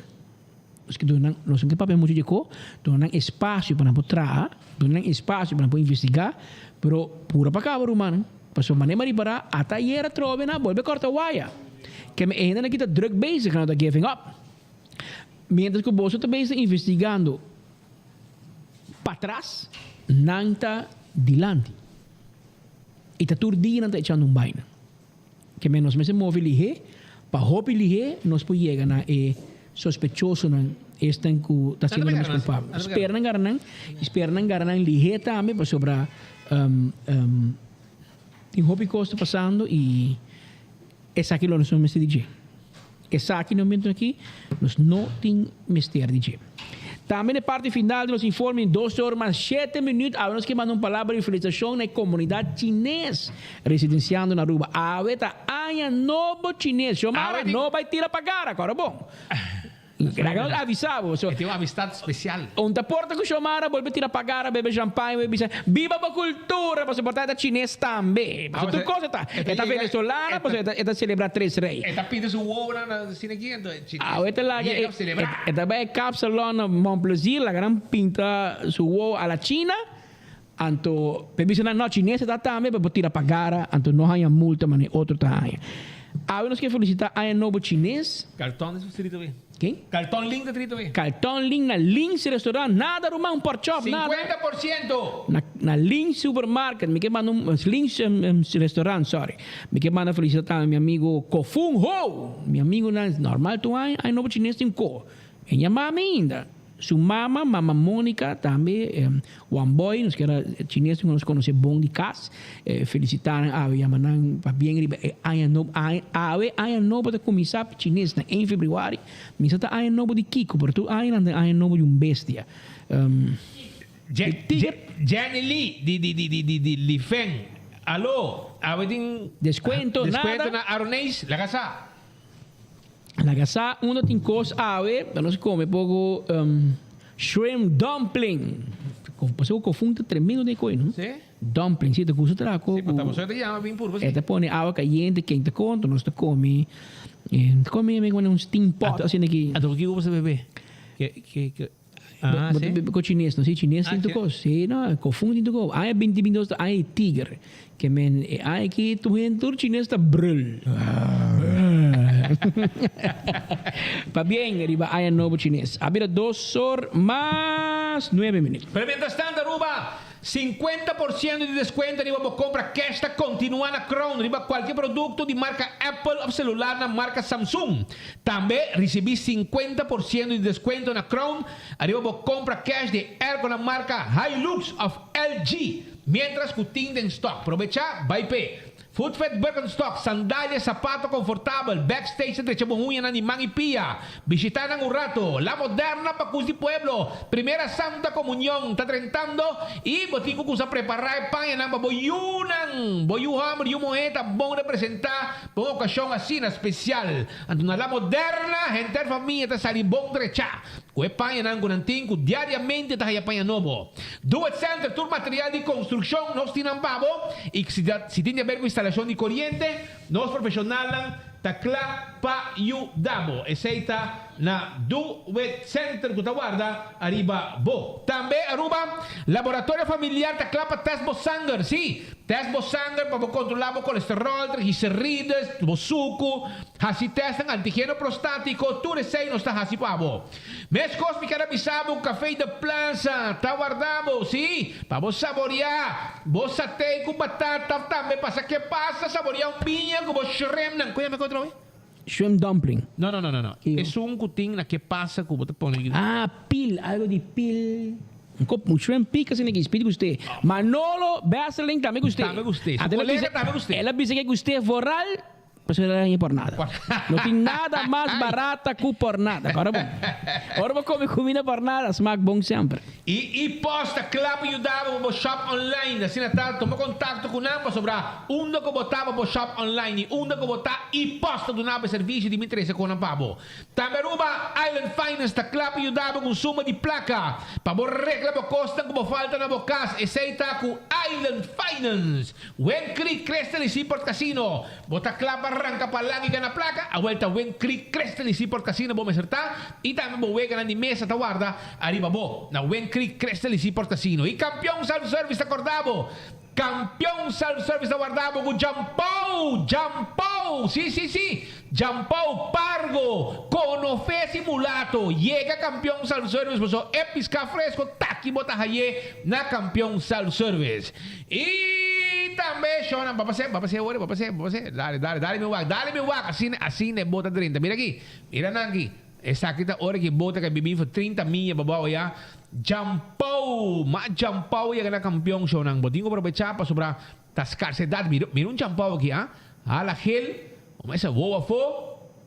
Speaker 14: Que nós temos papel muito de cor, dão espaço para poder trabalhar, dão espaço para poder investigar, pero pura para cá, humano. Paso manema ribara, ata yera trove na, volve corta waya. Que me ainda kita druk bezig, não tá giving up. Mientras que o bolso está bezig investigando para trás, não está dilante. E está tudo dia não está echando baina. Que menos me se move lihe, para hopi lihe, nós podemos chegar na sospechoso na estão que está sendo mais culpável. Espera na garanan lihe também para sobrar tem hopi costo passando e essa aqui nós não me dizer. Essa aqui no momento aqui nós não tem mistério dizer. Também na parte final nos informe em 2 horas mais 7 minutos a nós que mandam palavra de felicitação na comunidade chinesa residenciando na Aruba. Ahorita há novo chinês, chamara não vai tirar pagar agora bom. Avisava.
Speaker 15: Tem uma amistade especial.
Speaker 14: Onde porta que chamara, volve tirar pagar, bebe champanhe, bebe viva a cultura, para se portar da chinês também. Mas tudo coisa tá. Eta venezolana, para eta celebrar 3 reis.
Speaker 15: Eta pide su ovo na cineguiendo.
Speaker 14: Eta lá, eta vai cápsula na Montplaisir, la gran pinta su ovo a la China. Anto, bebe na chinês tá também, para tirar pagar, anto não há multa, mas outro tá aí. Nós que felicitar a novo chinês.
Speaker 15: Cartão desse distrito bem.
Speaker 14: Quem?
Speaker 15: Cartão Link da distrito bem.
Speaker 14: Cartão Link na Links restaurante, nada rumah pork chop,
Speaker 15: 50%.
Speaker 14: Nada. Na Links supermarket, me que manda Links restaurante, sorry. Me que manda felicitar meu amigo Kofung Ho, meu amigo normal tu ai novo chinês tem ko. E minha mama ainda. Su mama Mônica, também, One Boy, nos que era chinês, que nos conhece bom de casa, felicitar a Yamanang, para bem, a novo de começar chinês em fevereiro, mas está a novo de Kiko, porque tu a novo de bestia.
Speaker 15: Jenny Lee, de Li Feng, alô,
Speaker 14: descuento
Speaker 15: nada na Aronés, la casa.
Speaker 14: La casa uno tem cos ave, não se come pouco shrimp dumpling. Passou com fundo tremendo de coisa, não?
Speaker 15: Sim.
Speaker 14: Dumpling, se tu custa traco.
Speaker 15: Sim, mas você te chama bem puro, sim.
Speaker 14: Esta põe água caliente, quem te conta, nós te come. Te come mesmo um steam pot assim aqui.
Speaker 15: A do que você bebe? Que
Speaker 14: com chinês, não sei chinês tem tu cos, sim, não, com fundo tem tu cos. Aí 20 minutos, aí tigre. Que men, aí que tu entra chinês tá brul. Pa bien, arriba hay un nuevo chinés. Había 2 horas más 9 minutos.
Speaker 15: Pero mientras tanto, Aruba, 50% de descuento arriba por compra cash está continua na Crown. Arriba qualquer produto de marca Apple ou celular na marca Samsung. Também recebi 50% de descuento na Crown. Arriba por compra cash de air na marca Hilux of LG. Mientras que tem em stock. Aprovecha, vai pay. Footfed Birkenstock, sandálias, sapato confortável, backstage entre Chabuhuyan na Nimang y Pia. Visitar ng Urato, La Moderna, Pacus di Pueblo, Primera Santa Comunión, Tatrentando, y botico que usa preparar pan ng baboyunang, boyuham, moeta, bom representar, por ocasión así na especial. Ando na La Moderna, gente familia, ta salibong derecha. Kue pan ng gunanting, ku diariamente ta hayapan novo. Do it center, tour material de construcción, nos tinambabo, y si tiene ver con instalación de corriente, nos profesional takla pa yudabo. Eseita na Do It Center que guarda arriba bo. Também Aruba, laboratório familiar takla pa test bo sangue, sim. Test bo sangue para controlar o colesterol, triglicérides, bo suco, hasi test ang antígeno prostático, tudo sei nos está hasi pabo. Mes cósmica na bisabo, café de plança, tá guardado, sim. Para bo saborear, bo satay com batata, também passa que passa, saborear pinha com bo shrimp, nang kuya me controle.
Speaker 14: Shrimp dumpling.
Speaker 15: No. Es un cutín la que pasa como te pone.
Speaker 14: Pil, algo de pil. Un shrimp pica sin que espíritu usted. Manolo, Baseline también usted.
Speaker 15: También usted. Su colega también usted.
Speaker 14: Ela dice que usted es forral, pues era por nada. No tiene nada más barata que por nada. Ahora vou comer comida por nada, smack bom sempre.
Speaker 15: E posta clap ajudava o shop online. Assim Natal tomou contato com nós sobre onde que botava o shop online, onde que botar e posta do nabo serviço de interesse com o pabo. Também Aruba Island Finance da clap ajudava com suma de placa. Para reclamar costa como falta na bocas. Aceita com Island Finance. When Creek Crystal e Seaport Casino. Bota clap arranca para lá e na placa. A vuelta When Creek Crystal e Seaport Casino vou me acertar. E também vou ver na mesa da guarda arriba bo na When Creek Crystal e Seaport Casino. E campeão self-service acordado. Campeão self-service da Guardabo com Jampau! Sim. Jampau Pargo com ofe simulato. Llega campeão self-service, mas é piscar fresco, taki bota haye na campeão self-service. E também, Shona, vai passer. Dale meu wak. Assim é bota 30. Mira aqui. Essa aqui tá hora que bota que bibim for 30 milha babaw ya. Jampau ya na campeão show nang botingo aprovechar para sobrar tas scarcedade. Mira um Jampau aqui, ah? Ala gel, começa boa fo,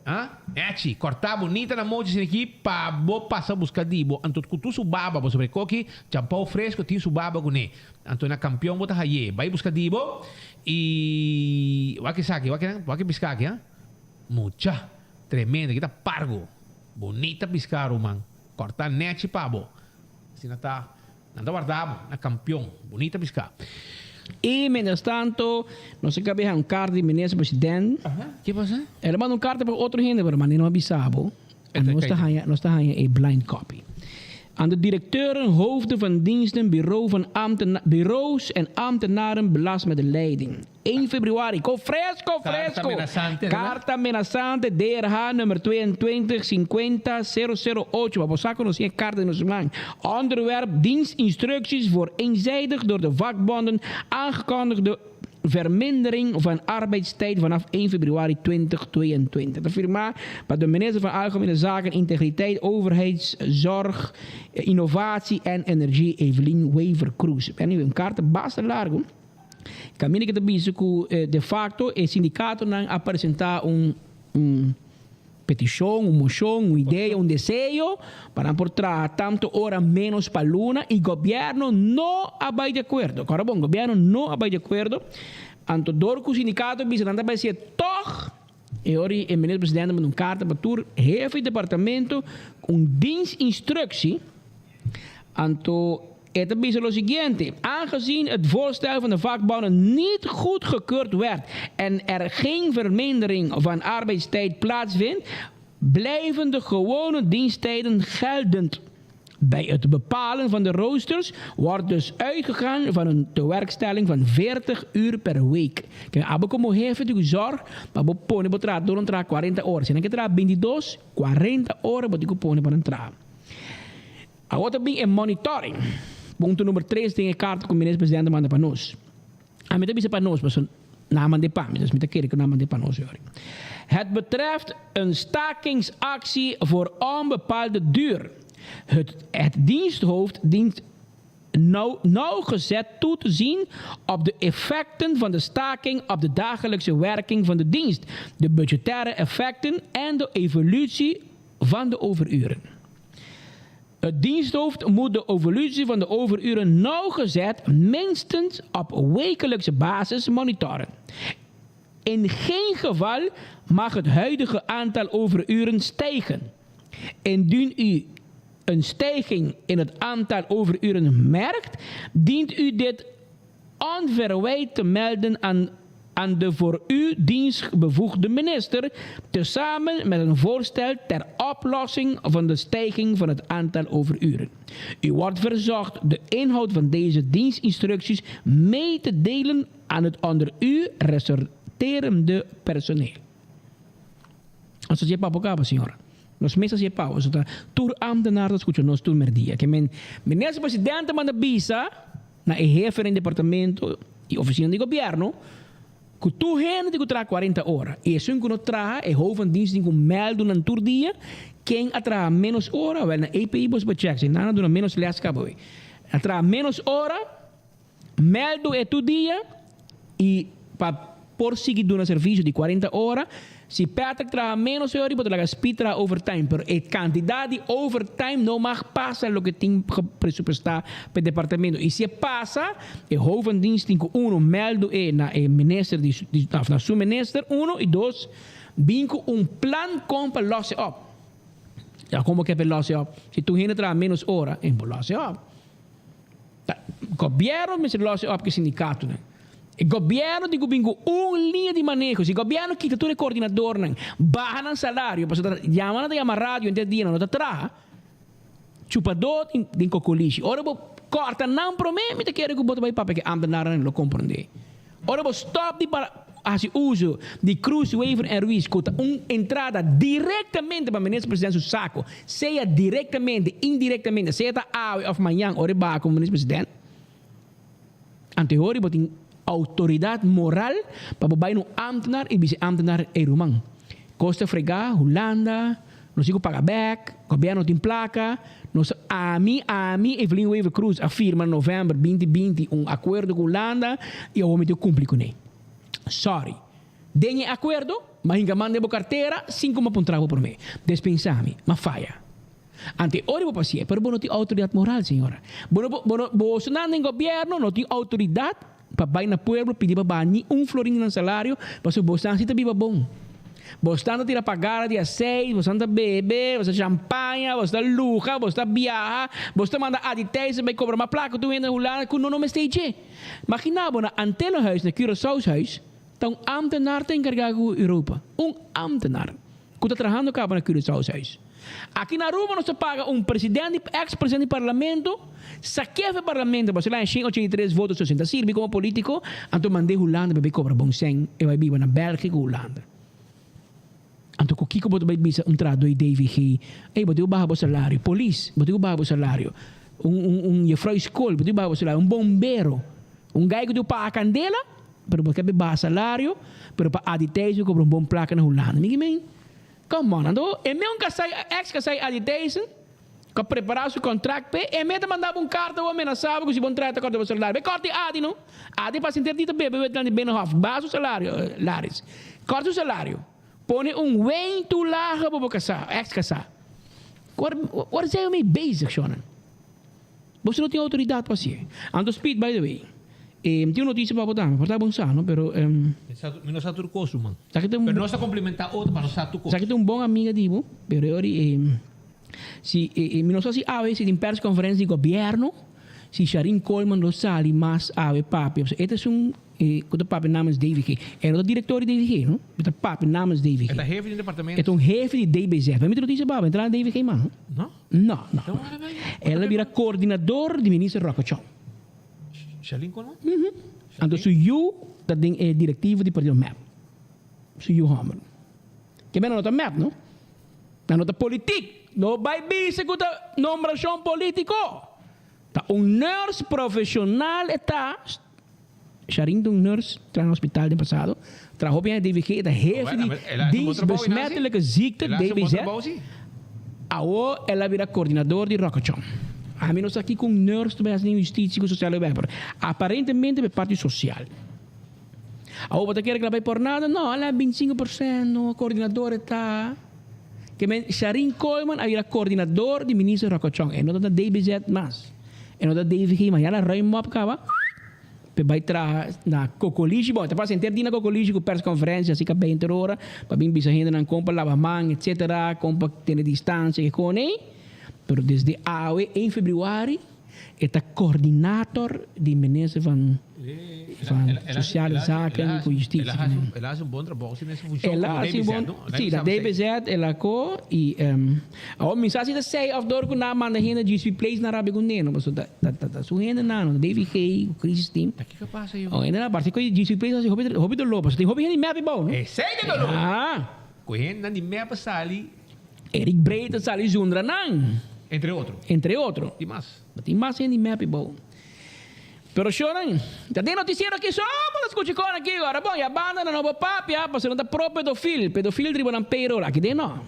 Speaker 15: ah? Echi, cortar bonita na mão de aqui para bo passar buscar dibo. Anto tu subaba para sobre coque, Jampau fresco ti subaba com ne. Anto na campeão bota haye, vai buscar dibo e waki piscar aqui, ah? Mucha, tremenda, kita pargo. Bonita piscar, man. Cortar net pabo. Assim nada guardado, na campeão. Bonita piscar.
Speaker 14: E, mientras tanto, nós acabamos um carta de ministro presidente.
Speaker 15: Que passa?
Speaker 14: Ele manda carta para outro gente, mas não avisava. Nós estamos een blind copy. Aan de directeuren, hoofden van diensten, bureaus en ambtenaren belast met de leiding. 1 februari. Fresco. Carta amenazante DRH nummer 2250-008. Wat we nog geen kaart in ons lang. Onderwerp dienstinstructies voor eenzijdig door de vakbonden aangekondigde vermindering van arbeidstijd vanaf 1 februari 2022. Dat firma bij de minister van Algemene Zaken, Integriteit, Overheidszorg, Innovatie en Energie, Evelien Wever-Cruz. En nu een kaart basta largo. Caminho que de facto o sindicato não apresentar petição, moção, ideia, desejo para aportar tanto hora menos para Luna e o governo não vai de acordo. Agora, bom, o governo não vai de acordo. Anto door o sindicato bisa nanda vai ser toch. E ori o ministro presidente mandou carta para o chefe de departamento dienstinstructie. Anto het is het seguinte. Aangezien het voorstel van de vakbonden niet goedgekeurd werd en er geen vermindering van arbeidstijd plaatsvindt, blijven de gewone diensttijden geldend. Bij het bepalen van de roosters wordt dus uitgegaan van een tewerkstelling van 40 uur per week. Kijk, abo como jefe de zorg, maar bo pone bo tra door een tra 40 horas. En ik tra 22, 40 horas bo dico pone para entrar. Agora também é monitoring. Ponto número 3 tem a carta que o ministro-presidente manda para nós. A mim também para nós, mas não manda para mim. Dus met de kerk não manda para nós. Het betreft een stakingsactie voor onbepaalde duur. Het diensthoofd dient nauwgezet toe te zien op de effecten van de staking op de dagelijkse werking van de dienst, de budgettaire effecten en de evolutie van de overuren. Het diensthoofd moet de evolutie van de overuren nauwgezet minstens op wekelijkse basis monitoren. In geen geval mag het huidige aantal overuren stijgen. Indien u een stijging in het aantal overuren merkt, dient u dit onverwijld te melden aan de voor uw dienst bevoegde minister, tezamen met een voorstel ter oplossing van de stijging van het aantal overuren. U wordt verzocht de inhoud van deze dienstinstructies mee te delen aan het onder u resorterende personeel. Als je papo acaba, senhora. Nos meses de pau, so tur ambtenaar dat escucho nos tur merdia. Que ministro presidente manda visa na jefe en departamento e oficina de governo. Que tu gente que tra 40 horas. E isso que não tra é hoofd van dienst que meldo na tur dia. Quem atra menos hora, wel na EPI bos becheck. Se nada dona menos les cabo. Atra menos hora, meldo é tu dia e para por seguir dona serviço de 40 horas. Se Patrick trabalha menos horas, pode lagar spitra overtime. Pero a quantidade de overtime não mag passar lo que tem presupuestado para o departamento. E se passa, o hoofd van dienst tem que meldo na minister na sua minister, e dois, vinco plan com para losse op. Ja, como que para losse op? Se tu ainda trabalha menos horas, para losse op. O governo me se losse op que sindicato, né? O governo tem linha de manejo. Se o governo quita todo o coordenador, baja o salário, para chamar a rádio em dia não está atrás. Chupador tem cocolixi. Ora, corta não para mim, me te quero que botar para papel que ambtenaren lo compreender. Ora vou stop de para esse uso de Cruz, Waiver e Ruiz, com uma entrada diretamente para o ministro-presidente do saco, seja diretamente, indiretamente, seja hoje ou amanhã, ora vai com o ministro-presidente. Anterior, botin autoridade moral para babai no ambtenaar e vice-ambtenaar Erumang. Costa fregar, Holanda, não sigo pagar back, governo tem placa, a mim, Evelyn Weaver Cruz afirma em novembro 2020 acordo com Holanda e eu vou meter cumprir com ele. Sorry. Denha acordo, mas ainda manda a carteira, 5 uma pontrago por mim. Despensame, mas falha. Ante ora vou passear, pero não tem autoridade moral, senhora. Você não tem governo, não tem autoridade para baixo no povo, pedir para banir florinho no salário, para você não se viva bom. Você não tira pagar dia 6, você não bebe, você champanhe, você luxa, você viaja, você manda aditês, vai cobrar uma placa, tu entra lá, que não me esteja. Imaginava na antena huis, na Curaçao huis, então ambtenaar te encarregado Europa. Ambtenaar. Que está trabalhando cá na Curaçao huis. Aqui na Aruba nós paga presidente, ex-presidente do parlamento, saqueia o parlamento, você lá em 83 votos, 60 sirve como político, então mandei Holanda para cobrar bom sem, e vai viver na Bélgica, Holanda. Então, o que eu vou bisa trado e David Hey, botou baixo o salário, polícia, botou baixo o salário, jefrou escola, botou baixo o salário, bombeiro, gajo que paga a candela, pero porque baixo salário, pero para aditês, eu cobro bom placa na Holanda. Ninguém come on, então, é mesmo que sai, ex-que aditês, que preparar seu contrato, e mesmo mandava carta ou ameaçava que se bom trato corta o salário. Corte adi, não? Adi para sentir dita bebe, vai ter bem no half, baixo o salário, Lares. Corta o salário. Põe vento lá para o casar, ex-casar. What is that mean basic, Shonan? Você não tem autoridade para ser. Ando speed, by the way. Tem uma notícia para botar, para bom sano, pero
Speaker 15: não está tudo coisa, mano.
Speaker 14: Pero
Speaker 15: não está complementar outro para não estar tudo coisa.
Speaker 14: Sabe que tem bom amigo digo, pero eu se não sei se a vez se tem press conferência de governo, se Sharon Coleman lo sali mais ave papi. Este é o papi namens David G. Era o diretor de David G, não? O papi namens David G.
Speaker 15: É o chefe do departamento.
Speaker 14: É um chefe de DBZ. Vai me notícia para entrar David G, mano?
Speaker 15: Não.
Speaker 14: Não. Ela vira coordenador de ministro Rocochon.
Speaker 15: Sharon Coleman?
Speaker 14: Então, se eu é diretivo de partido MAP. Se eu Homer. Que bem na nota MAP, não? Na nota política. Não vai vir com a nomeação político. Nurse profissional está Sharon, nurse, trabalha no hospital do passado, trabalhou bem a DVG, da chefe de besmettelijke ziekte, DBZ. Agora ela vira coordenador de Rocochon. A mim nós aqui com nurse, também assim, justiça e social, aparentemente é parte social. Agora você quer que ela vai por nada? Não, ela é 25%, o coordenador está... Que Sharon Coleman vira coordenador de ministro Rocochon, e não da DBZ mais. E não da DVG, mas ela vai mob cá, vai entrar na cocoligi, bom, tá passando ter na cocoligi com press conferência, assim que bem interora, para bem bisa gente não compra lava mão, etc, compra ter distância que com ele, pero desde awe em fevereiro está coordenador de ministro van social zaken com justiça.
Speaker 15: Ela faz bom trabalho nessa função.
Speaker 14: Ela faz bom, sim, da DBZ ela co e a mensagem da sei of dor com na manda renda de place na Arábia Guneno, mas da suhenda na David K, o Chris team.
Speaker 15: Aqui que passa aí.
Speaker 14: Ainda na parte que de place assim, hobby do lobo, tem hobby de map bom.
Speaker 15: É sei que do lobo. Correndo de map sali.
Speaker 14: Eric Breita sali Zundra não.
Speaker 15: Entre outros.
Speaker 14: Tem mais em map bom. Pero choram, já tem noticiero aqui só, mas escute com aqui agora. Bom, e a banda na nova papia, para ser não pro pedofil tribunal payroll aqui tem não.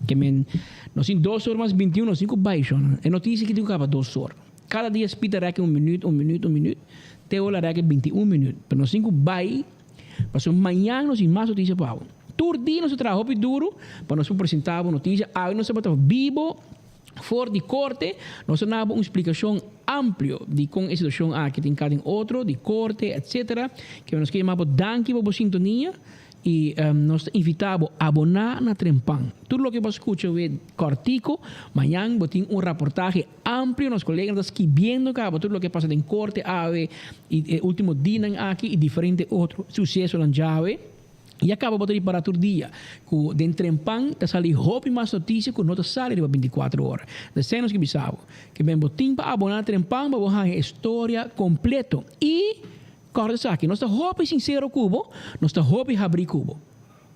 Speaker 14: Que men, nós em 2 horas mais 21, nós 5 baixo. É notícia que tem que 2 horas. Cada dia espita reque 1 minuto. Te olha reque 21 minutos. Pero nós 5 baixo, para amanhã nós em mais notícia para o. Todo dia nós trabalhamos duro, para nós apresentar notícia. Aí nós estamos vivo. Fora de corte, nós temos uma explicação ampla de como a situação aqui tem cada outro, de corte, etc. Que nós queremos danke por sintonia e nós invitamos a abonar na Trempan. Tudo o que você escuta é cortico, amanhã tem reportagem amplo, nós colegas estão escrevendo tudo o que passa em corte, e último dia aqui e diferente outro sucesso na Jave. E acaba botando para todo dia. Com dentro em pan, tá sali hopi mais notícia com nota sali de 24 horas. Das cenas que bisavo. Que bem botim para abonar em pan, para botar a história completo. E, corda aqui, nós tá hopi sincero cubo, nós tá hopi abrir cubo.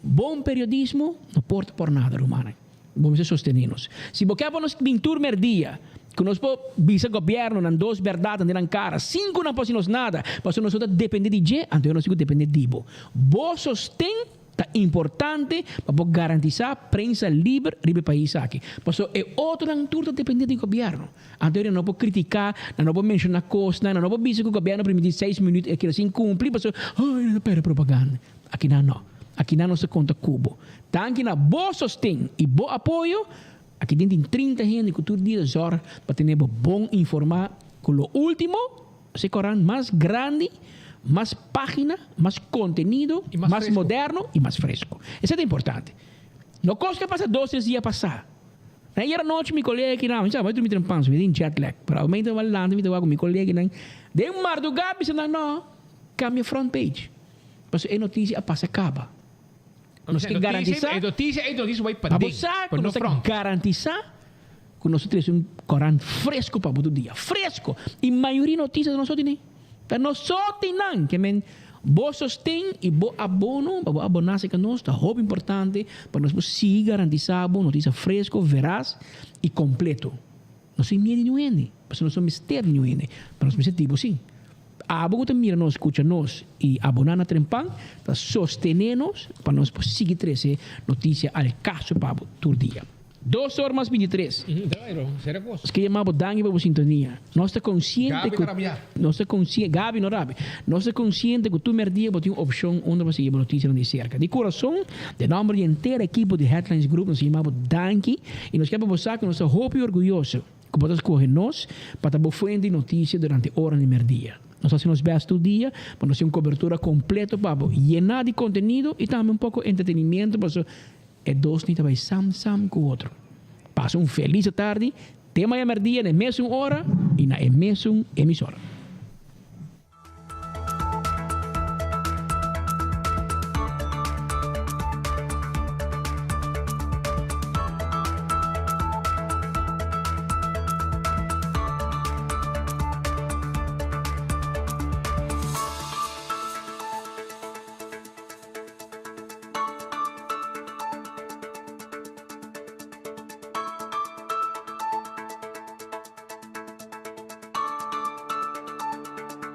Speaker 14: Bom periodismo não porta por nada, romana. Vamos ser sostenidos. Se você nos pintur merdia, que nós vice governo nan 2 verdades nan cara, 5 não podemos nada, mas nós depende de je, então nós depende de bo. Bo sostém tá importante para garantizar prensa livre no país aqui. Mas é outro nan tudo depende do governo. Então não pode criticar, não pode mencionar coisas, não pode dizer que o governo permite 6 minutos e que assim cumpre, mas não perde propaganda. Aqui não. Aqui não se conta cubo. Tanto na bo sostém e bo apoio. Aqui dentro tem 30 gente que todo dia zorra para ter bom informar com o último, se corran mais grande, mais página, mais conteúdo, mais moderno e mais fresco. Isso é importante. Não costa que passa 12 dias a passar. Na era noite, meu colega aqui, não, vai dormir tranquilo, me tem jet lag. Para aumentar o valente, me deu com meu colega aqui, de um mar do gabi, não, cambia front page. Mas a notícia passa acaba. Nós que garantizar.
Speaker 15: Notícia vai para
Speaker 14: dentro. Nós que garantizar que nós temos um Corão fresco para todo dia. Fresco. E a maioria notícias nós só tem. Nós só tem não. Que men, bo sostém e bo abono, bo abonar-se que nós, é muito importante para nós conseguir garantizar boa notícia fresco, veraz e completo. Nós somos medo de ninguém. Mas nós somos mistério de ninguém. Mas nós somos tipo sim. A boca mira nós, escuta nós e abonar na trempan para sostener-nos para nós seguir trazer notícia ao caso para todo dia. 2 horas mais 23. Nós queremos dar para a sintonia. Nós estamos conscientes Gabi não rabi. Nós estamos conscientes que tu merdia botar uma opção onde você seguir notícia de cerca. De coração, de nome de inteira equipe de Headlines Group, nós chamamos Danki e nós queremos mostrar que nós estamos orgulhosos que podemos escolher nós para dar fonte de notícia durante horas de merdia. Nós fazemos bem todo dia, para nós ter uma cobertura completa para llenar de conteúdo e também um pouco de entretenimento, para é 2 nem também sam com o outro. Passa feliz tarde, tema de merdia na mesma hora e na mesma emissora.